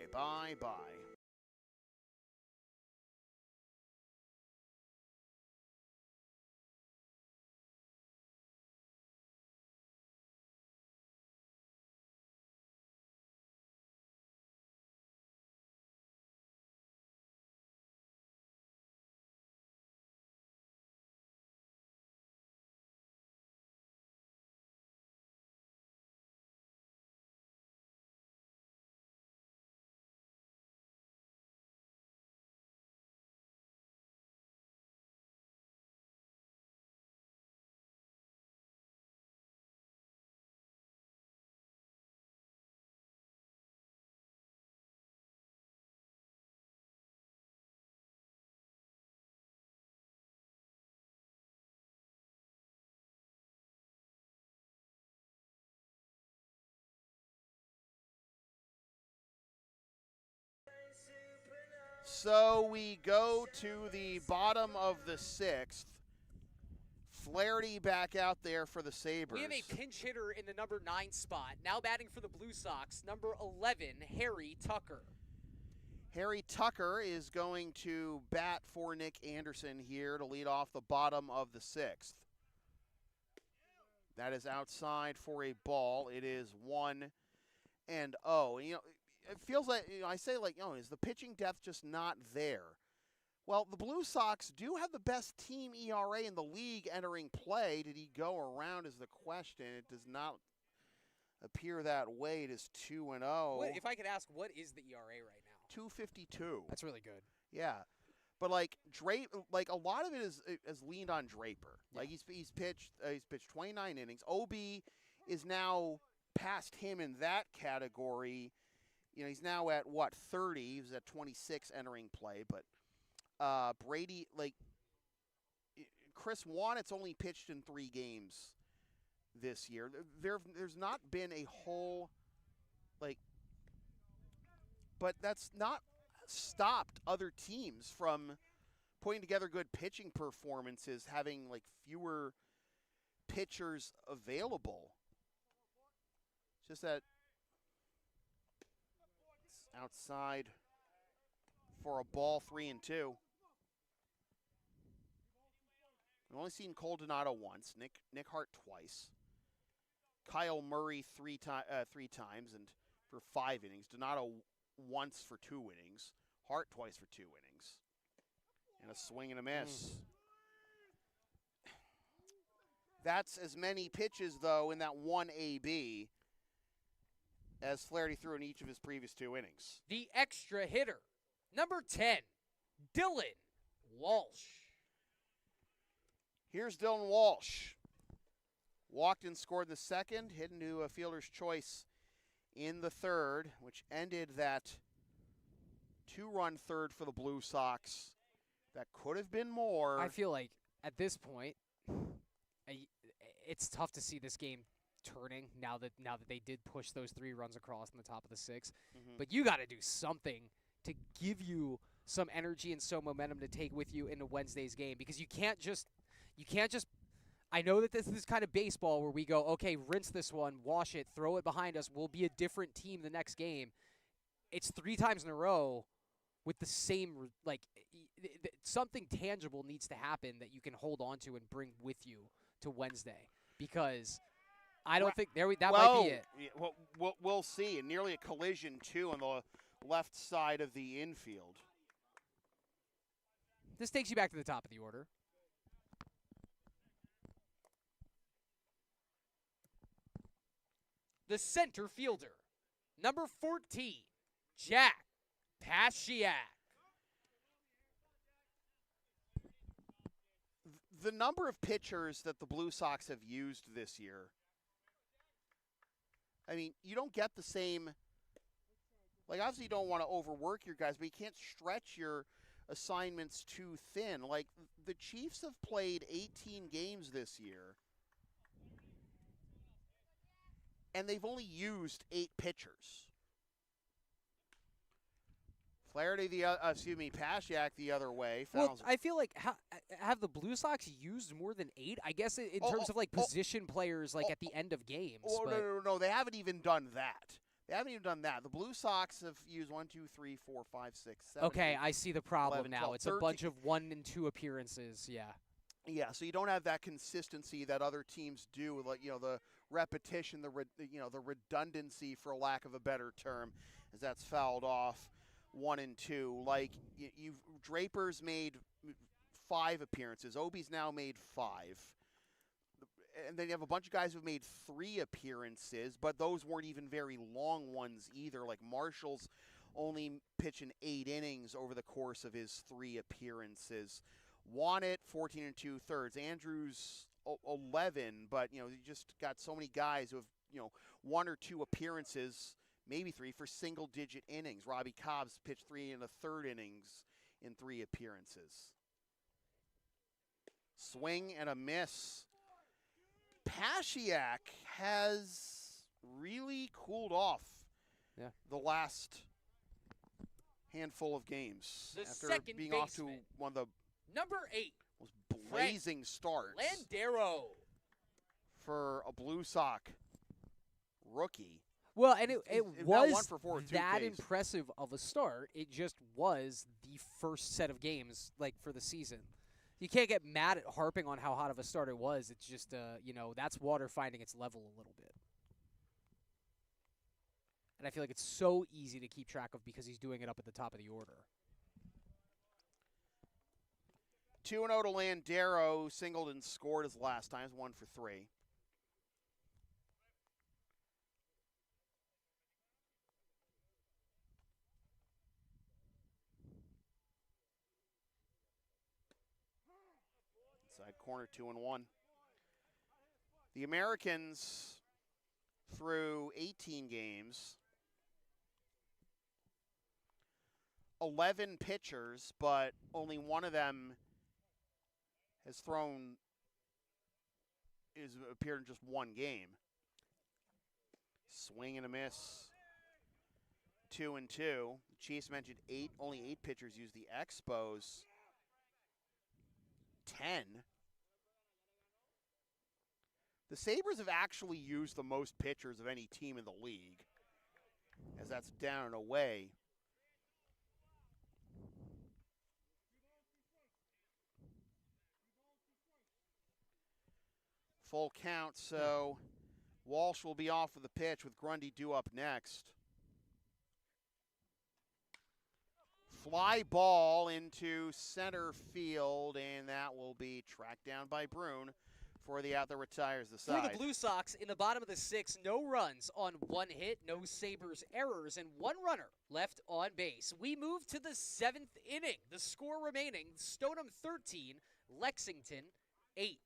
So we go to the bottom of the 6th. Flaherty back out there for the Sabres. We have a pinch hitter in the number 9 spot. Now batting for the Blue Sox, number 11, Harry Tucker. Harry Tucker is going to bat for Nick Anderson here to lead off the bottom of the 6th. That is outside for a ball. It is 1-0. And, it feels like, I say like, is the pitching depth just not there? Well, the Blue Sox do have the best team ERA in the league entering play. Did he go around is the question. It does not appear that way. It is 2-0. If I could ask, what is the ERA right now? 2.52. That's really good. Yeah. But a lot of it is leaned on Draper. Yeah. Like he's pitched 29 innings. OB is now past him in that category. He's now at 30. He was at 26 entering play, but Brady, Chris Wannet's only pitched in 3 games this year. There's not been a whole but that's not stopped other teams from putting together good pitching performances, having fewer pitchers available. It's just that it's outside for a ball, 3-2. We've only seen Cole Donato once, Nick Hart twice, Kyle Murray three times and for 5 innings, Donato once for 2 innings, Hart twice for 2 innings, and a swing and a miss. That's as many pitches, though, in that 1 AB as Flaherty threw in each of his previous 2 innings. The extra hitter, number 10, Dylan Walsh. Here's Dylan Walsh. Walked and scored the 2nd, hit into a fielder's choice in the 3rd, which ended that 2-run 3rd for the Blue Sox. That could have been more. I feel like at this point, it's tough to see this game turning now that they did push those 3 runs across in the top of the 6th. Mm-hmm. But you got to do something to give you some energy and some momentum to take with you into Wednesday's game, because you can't just. I know that this is kind of baseball where we go, okay, rinse this one, wash it, throw it behind us. We'll be a different team the next game. It's 3 times in a row with the same, something tangible needs to happen that you can hold on to and bring with you to Wednesday, because I don't think that might be it. We'll see. And nearly a collision, too, on the left side of the infield. This takes you back to the top of the order. The center fielder, number 14, Jack Pasiak. The number of pitchers that the Blue Sox have used this year, I mean, you don't get the same Like, obviously you don't want to overwork your guys, but you can't stretch your assignments too thin. Like, the Chiefs have played 18 games this year, and they've only used 8 pitchers. Flaherty, Pasiak the other way. Well, I feel like have the Blue Sox used more than 8? I guess in terms of like position players, like at the end of games. Oh, no, they haven't even done that. They haven't even done that. The Blue Sox have used 1, 2, 3, 4, 5, 6, 7. Okay, 8, I see the problem 11, now. 12, It's 13. a bunch of 1 and 2 appearances. Yeah. Yeah, so you don't have that consistency that other teams do, like the repetition, the redundancy, for lack of a better term, as that's fouled off 1 and 2. Like Draper's made 5 appearances. Obi's now made 5. And then you have a bunch of guys who've made 3 appearances, but those weren't even very long ones either. Like Marshall's only pitching 8 innings over the course of his 3 appearances. Wannett, 14 2/3. Andrews, 11, but you just got so many guys who have 1 or 2 appearances, maybe 3, for single-digit innings. Robbie Cobb's pitched 3 1/3 innings in 3 appearances. Swing and a miss. Pasiak has really cooled off the last handful of games after being off to one of the number 8 most blazing starts Landero for a Blue Sox rookie. Well, and it was one for 4 that days. impressive of a start. It just was the first set of games, like, for the season. You can't get mad at harping on how hot of a start it was. It's just, that's water finding its level a little bit. And I feel like it's so easy to keep track of because he's doing it up at the top of the order. 2-0 to Landero. Singled and scored his last time. 1 for 3. Side corner, 2-1. The Americans, through 18 games, 11 pitchers, but only one of them has appeared in just 1 game. Swing and a miss. 2 and 2. The Chiefs mentioned only 8 pitchers used the Expos. 10. The Sabres have actually used the most pitchers of any team in the league, as that's down and away. Full count, so Walsh will be off of the pitch with Grundy due up next. Fly ball into center field, and that will be tracked down by Brune for the out that retires the side. For the Blue Sox, in the bottom of the 6th, no runs on 1 hit, no Sabres errors, and 1 runner left on base. We move to the 7th inning. The score remaining, Stoneham 13, Lexington 8.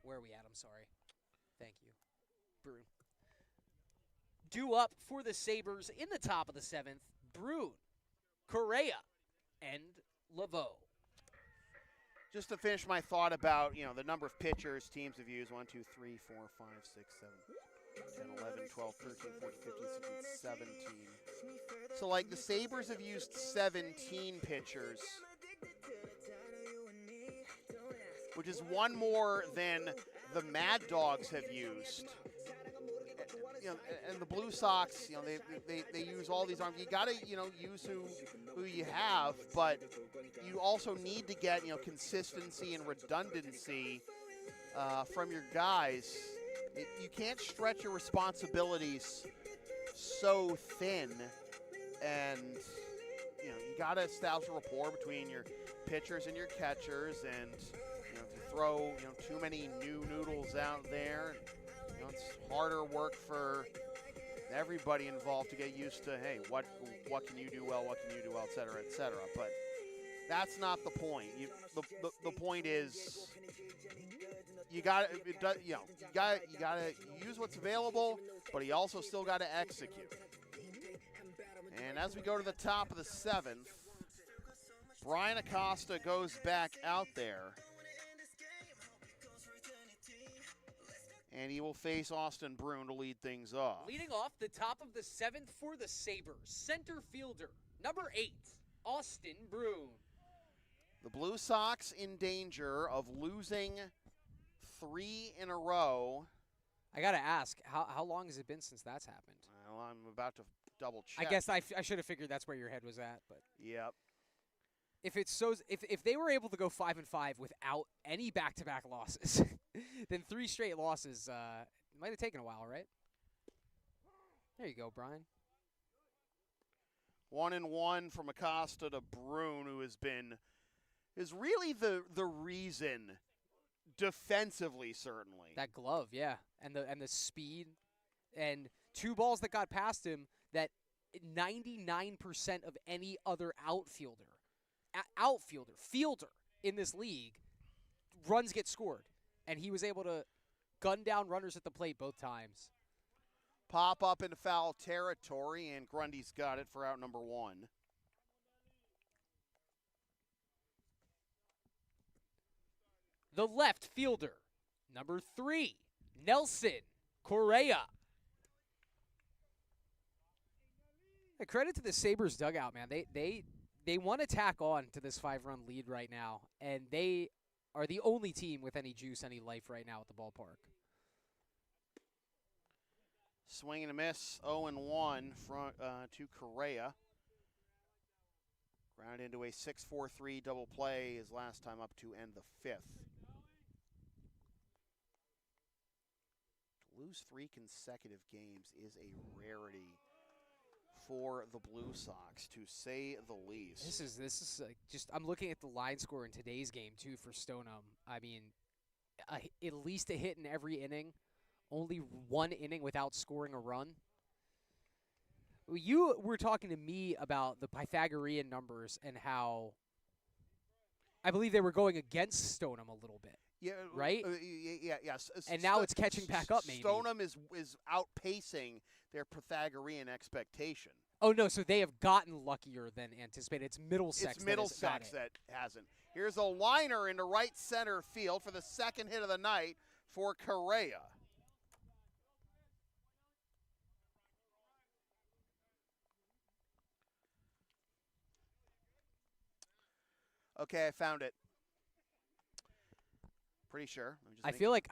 Where are we at? I'm sorry. Thank you, Brune. Due up for the Sabres in the top of the 7th, Brune, Correa, and Laveau. Just to finish my thought about, the number of pitchers teams have used, 1, 2, 3, 4, 5, 6, 7, 10, 11, 12, 13, 14, 15, 16, 17. So, like, the Sabres have used 17 pitchers, which is 1 more than the Mad Dogs have used. And the Blue Sox, they use all these arms. You got to, use who you have, but you also need to get, consistency and redundancy from your guys. You can't stretch your responsibilities so thin, and you got to establish a rapport between your pitchers and your catchers, and if you throw too many new noodles out there, it's harder work for everybody involved to get used to, hey, what can you do well, what can you do well, et cetera, et cetera. But that's not the point. The point is you got to use what's available, but you also still got to execute. And as we go to the top of the 7th, Brian Acosta goes back out there. And he will face Austin Brune to lead things off. Leading off the top of the 7th for the Sabres, center fielder, number 8, Austin Brune. The Blue Sox in danger of losing 3 in a row. I got to ask, how long has it been since that's happened? Well, I'm about to double check. I guess I should have figured that's where your head was at. But Yep. If they were able to go 5-5 without any back-to-back losses, then 3 straight losses might have taken a while, right? There you go, Brian. 1-1 from Acosta to Brune, who is really the reason defensively, certainly. That glove, yeah, and the speed, and 2 balls that got past him that 99% of any other fielder in this league, runs get scored, and he was able to gun down runners at the plate both times. Pop up into foul territory, and Grundy's got it for out number 1. The left fielder, number 3, Nelson Correa. Hey, credit to the Sabres dugout, man. They want to tack on to this 5-run lead right now, and they are the only team with any juice, any life right now at the ballpark. Swing and a miss, 0-1 to Correa. Ground into a 6-4-3 double play his last time up to end the 5th. To lose 3 consecutive games is a rarity for the Blue Sox, to say the least. This is like just, I'm looking at the line score in today's game too for Stoneham. I mean, at least a hit in every inning, only 1 inning without scoring a run. You were talking to me about the Pythagorean numbers and how I believe they were going against Stoneham a little bit. Yeah, right? Yes. And now it's catching back up, maybe. Stoneham is outpacing their Pythagorean expectation. Oh, no, so they have gotten luckier than anticipated. It's Middlesex. It's Middlesex that hasn't. Here's a liner into right center field for the 2nd hit of the night for Correa. Okay, I found it. Pretty sure. I feel like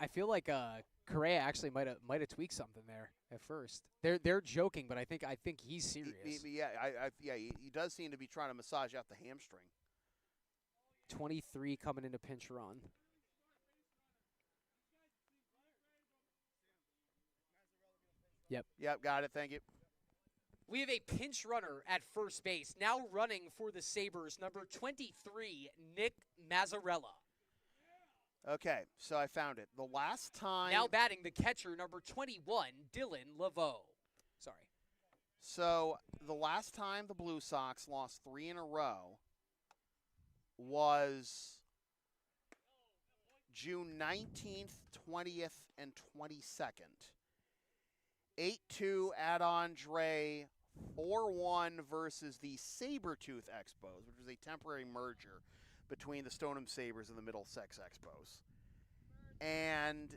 Correa actually might have tweaked something there at first. They're joking, but I think he's serious. He does seem to be trying to massage out the hamstring. 23 coming into pinch run. Yep, got it. Thank you. We have a pinch runner at first base, now running for the Sabres, number 23, Nick Mazzarella. Okay, so I found it. The last time... Now batting the catcher, number 21, Dylan Laveau. Sorry. So the last time the Blue Sox lost 3 in a row was June 19th, 20th, and 22nd. 8-2 at Andre, 4-1 versus the Sabertooth Expos, which was a temporary merger between the Stoneham Sabres and the Middlesex Expos. And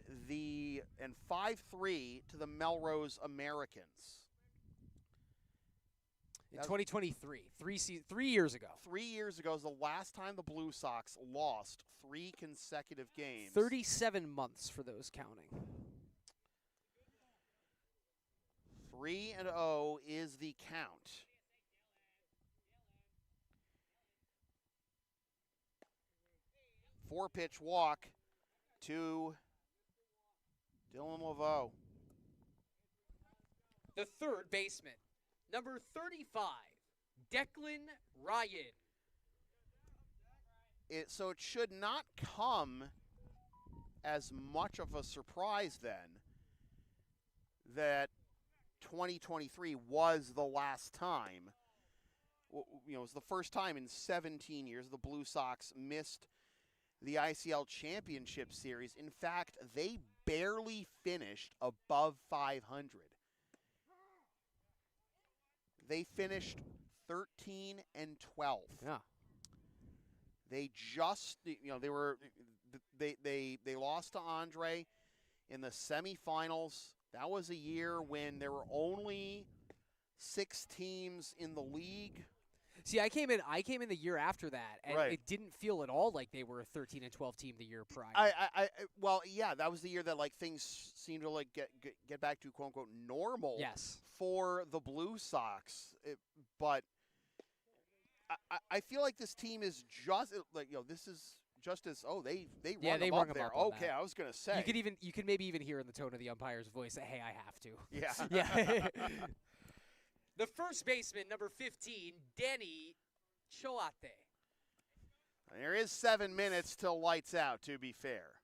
5-3 to the Melrose Americans. In 2023, 3 years ago. 3 years ago is the last time the Blue Sox lost 3 consecutive games. 37 months for those counting. 3-0 is the count. Four-pitch walk to Dylan Laveau. The third baseman, number 35, Declan Ryan. So it should not come as much of a surprise then that 2023 was the last time. It was the first time in 17 years the Blue Sox missed the ICL Championship Series. In fact, they barely finished above 500. They finished 13 and 12. Yeah. They just, they lost to Andre in the semifinals. That was a year when there were only 6 teams in the league. See, I came in the year after that, and Right. it didn't feel at all like they were a 13 and 12 team the year prior. Well, yeah, that was the year that like things seemed to like get back to quote unquote normal. Yes. For the Blue Sox, but I feel like this team is just like this is just as they rung they them rung up them there. up on Okay, that. I was gonna say You could maybe even hear in the tone of the umpire's voice that, hey, I have to. yeah. Yeah. The first baseman, number 15, Denny Choate. There is 7 minutes till lights out, to be fair.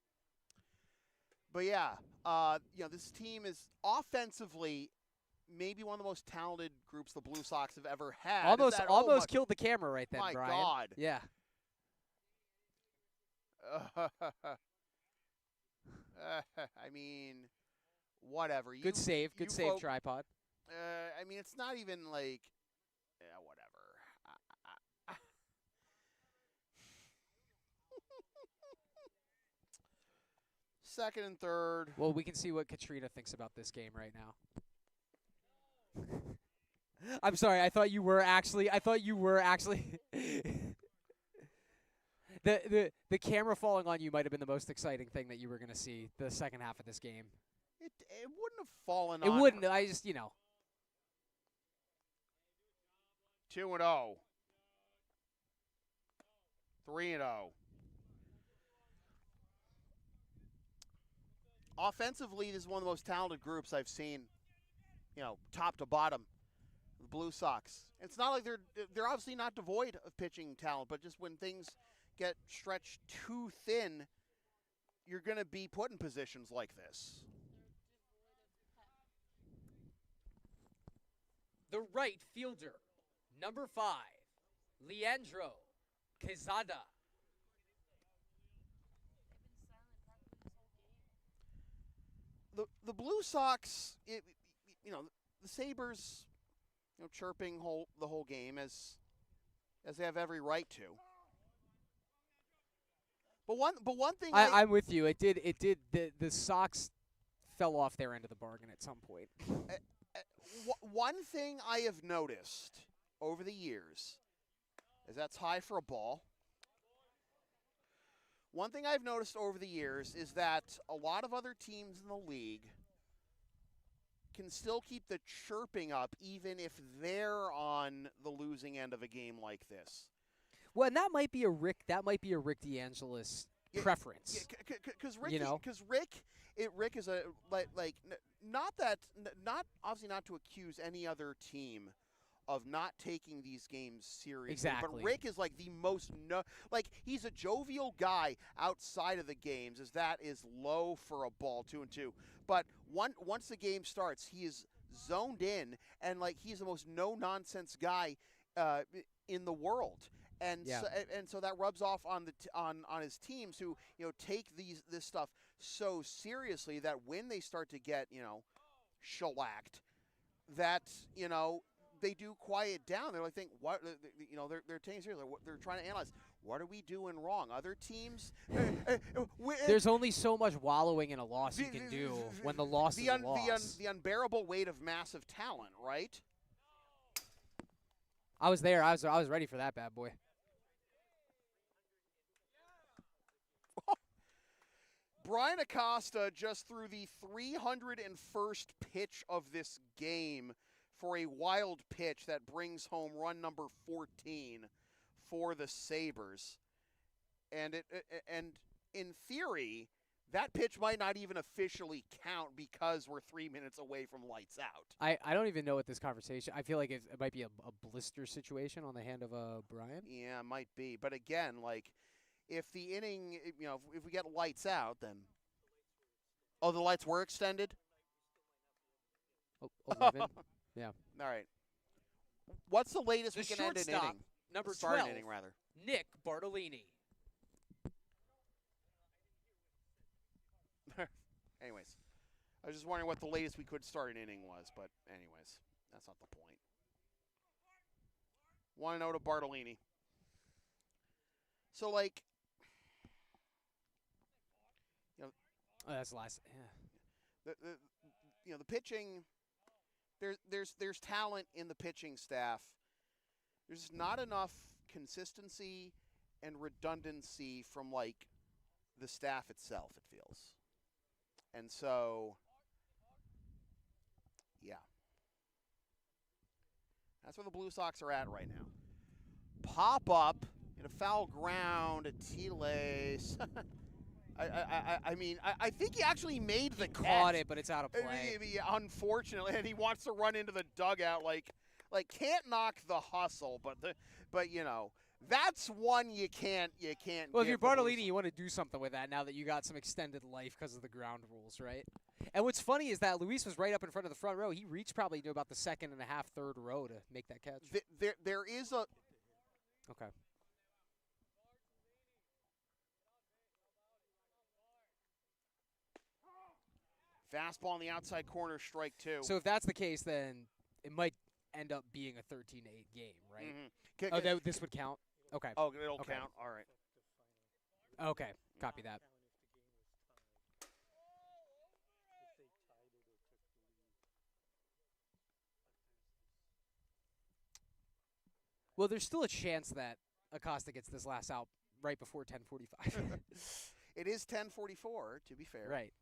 But yeah, this team is offensively maybe one of the most talented groups the Blue Sox have ever had. Almost killed the camera right then, my Brian. God. Yeah. I mean, whatever. Good save, tripod. I mean, it's not even like, whatever. Second and third. Well, we can see what Katrina thinks about this game right now. I'm sorry. I thought you were actually. The camera falling on you might have been the most exciting thing that you were going to see the second half of this game. It wouldn't have fallen It on. wouldn't. I just 2-0. 3-0. Offensively, this is one of the most talented groups I've seen, top to bottom, the Blue Sox. It's not like they're obviously not devoid of pitching talent, but just when things get stretched too thin, you're going to be put in positions like this. The right fielder, number 5, Leandro Quezada. The Blue Sox, the Sabers, chirping the whole game as they have every right to. But one thing I'm with you. It did. The Sox fell off their end of the bargain at some point. One thing I have noticed over the years is that's high for a ball. One thing I've noticed over the years is that a lot of other teams in the league can still keep the chirping up even if they're on the losing end of a game like this. Well, and that might be a Rick DeAngelis preference. Because Rick is a obviously not to accuse any other team of not taking these games seriously. Exactly. But Rick is like the most he's a jovial guy outside of the games, as that is low for a ball, 2-2. But once the game starts, he is zoned in, and he's the most no nonsense guy in the world. And so that rubs off on his teams who take this stuff so seriously that when they start to get shellacked, that they do quiet down. They're like, what they're taking seriously. They're trying to analyze what are we doing wrong. Other teams, there's only so much wallowing in a loss you can do when the loss is a loss. The unbearable weight of massive talent, right? I was there. I was ready for that bad boy. Brian Acosta just threw the 301st pitch of this game for a wild pitch that brings home run number 14 for the Sabers. And in theory, that pitch might not even officially count because we're 3 minutes away from lights out. I don't even know what this conversation. I feel like it might be a blister situation on the hand of Brian. Yeah, it might be. But again, if the inning, if we get lights out, then. Oh, the lights were extended? 11? Yeah. All right. What's the latest we The can end an shortstop, inning? number Start 12, an inning, rather. Nick Bartolini. Anyways, I was just wondering what the latest we could start an inning was, but anyways, that's not the point. 1-0 to Bartolini. So, like, Oh, that's the last. Yeah. the pitching, there's talent in the pitching staff. There's not enough consistency and redundancy from, like, the staff itself, it feels. And so, yeah. That's where the Blue Sox are at right now. Pop up in a foul ground at Tiles. I think he actually made the Caught catch. it, but it's out of play. Unfortunately, and he wants to run into the dugout like can't knock the hustle, but you know, that's one you can't. Well, if you're give the Blue Bartolini, you want to do something with that now that you got some extended life because of the ground rules, right? And what's funny is that Luis was right up in front of the front row. He reached probably to about the second and a half, third row to make that catch. There is a. Okay. Fastball on the outside corner, strike 2. So if that's the case, then it might end up being a 13-8 game, right? Mm-hmm. Oh, this would count? Okay. Oh, it'll Okay. count. All right. Okay. Copy that. Well, there's still a chance that Acosta gets this last out right before 10:45. It is 10:44, to be fair. Right.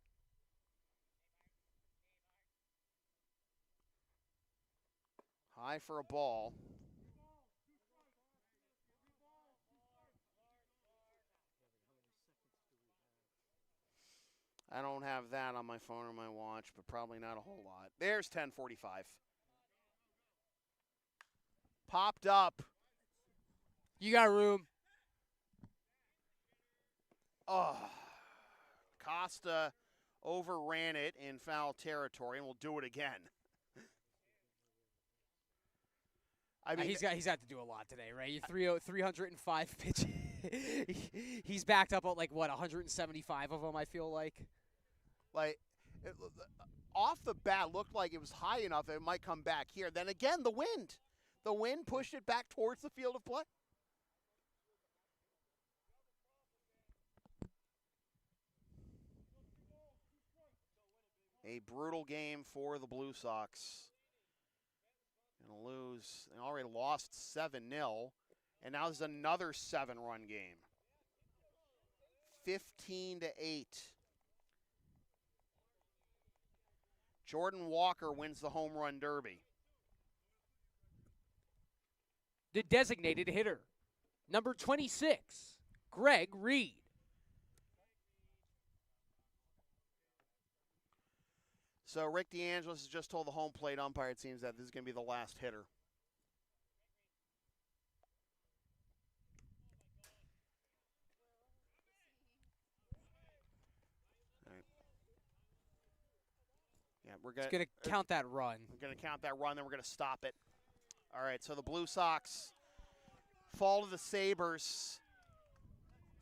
High for a ball. I don't have that on my phone or my watch, but probably not a whole lot. There's 10:45. Popped up. You got room. Oh, Costa overran it in foul territory, and we'll do it again. I mean, He's got to do a lot today, right? 305 pitches. He's backed up at like what 175 of them. I feel like. Off the bat, looked like it was high enough it might come back here. Then again, the wind. The wind pushed it back towards the field of play. A brutal game for the Blue Sox. Gonna lose. They already lost 7-0, and now there's another 7-run game. 15-8. Jordan Walker wins the home run derby. The designated hitter, number 26, Greg Reed. So Rick DeAngelis has just told the home plate umpire, it seems, that this is going to be the last hitter. All right. Yeah, we're It's going to count that run. We're going to count that run, then we're going to stop it. All right, so the Blue Sox fall to the Sabers.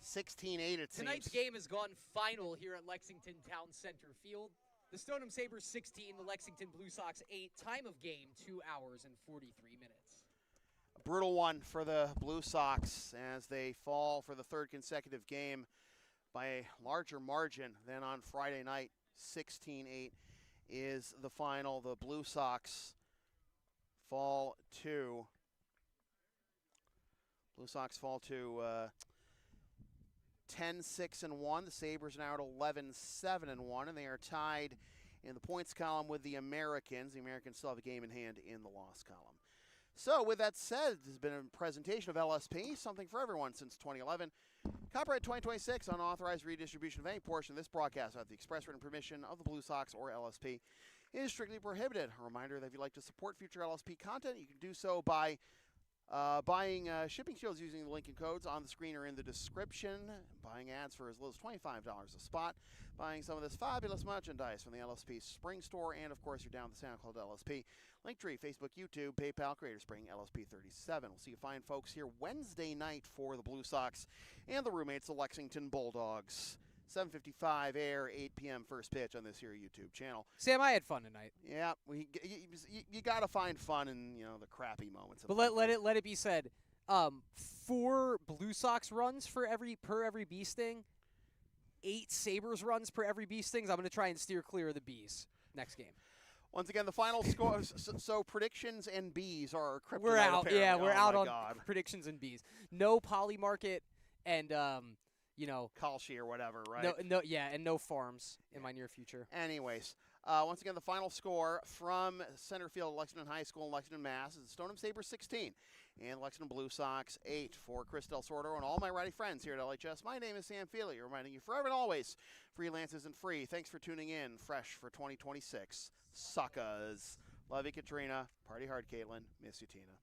16-8 it seems. Tonight's game has gone final here at Lexington Town Center Field. The Stoneham Sabers 16, the Lexington Blue Sox 8. Time of game, 2 hours and 43 minutes. A brutal one for the Blue Sox as they fall for the third consecutive game by a larger margin than on Friday night. 16-8 is the final. The Blue Sox fall to 10-6-1. The Sabres now at 11-7-1, and they are tied in the points column with the Americans. The Americans still have a game in hand in the loss column. So with that said, this has been a presentation of LSP, something for everyone since 2011. Copyright 2026, unauthorized redistribution of any portion of this broadcast without the express written permission of the Blue Sox or LSP is strictly prohibited. A reminder that if you'd like to support future LSP content, you can do so by buying shipping shields using the link and codes on the screen or in the description, buying ads for as little as $25 a spot, buying some of this fabulous merchandise from the LSP Spring Store, and of course you're down the SoundCloud LSP, Linktree, Facebook, YouTube, PayPal, Creator Spring, LSP37. We'll see you fine folks here Wednesday night for the Blue Sox and the roommates, the Lexington Bulldogs. 7:55 air, 8 p.m. first pitch on this here YouTube channel. Sam, I had fun tonight. Yeah, you got to find fun in the crappy moments. But let it be said, 4 Blue Sox runs per every bee sting, 8 Sabers runs per every bee stings. I'm going to try and steer clear of the bees next game. Once again, the final score. So predictions and bees are kryptonite. We're out. Apparently. Yeah, we're out on God. predictions and bees. No poly market and Kalshi or whatever, right? and no farms in my near future. Anyways, once again, the final score from center field at Lexington High School in Lexington, Mass. is Stoneham Sabers 16 and Lexington Blue Sox 8. For Chris Del Sordo and all my righty friends here at LHS, my name is Sam Feely, reminding you forever and always, freelance isn't free. Thanks for tuning in. Fresh for 2026. Suckers. Love you, Katrina. Party hard, Caitlin. Miss you, Tina.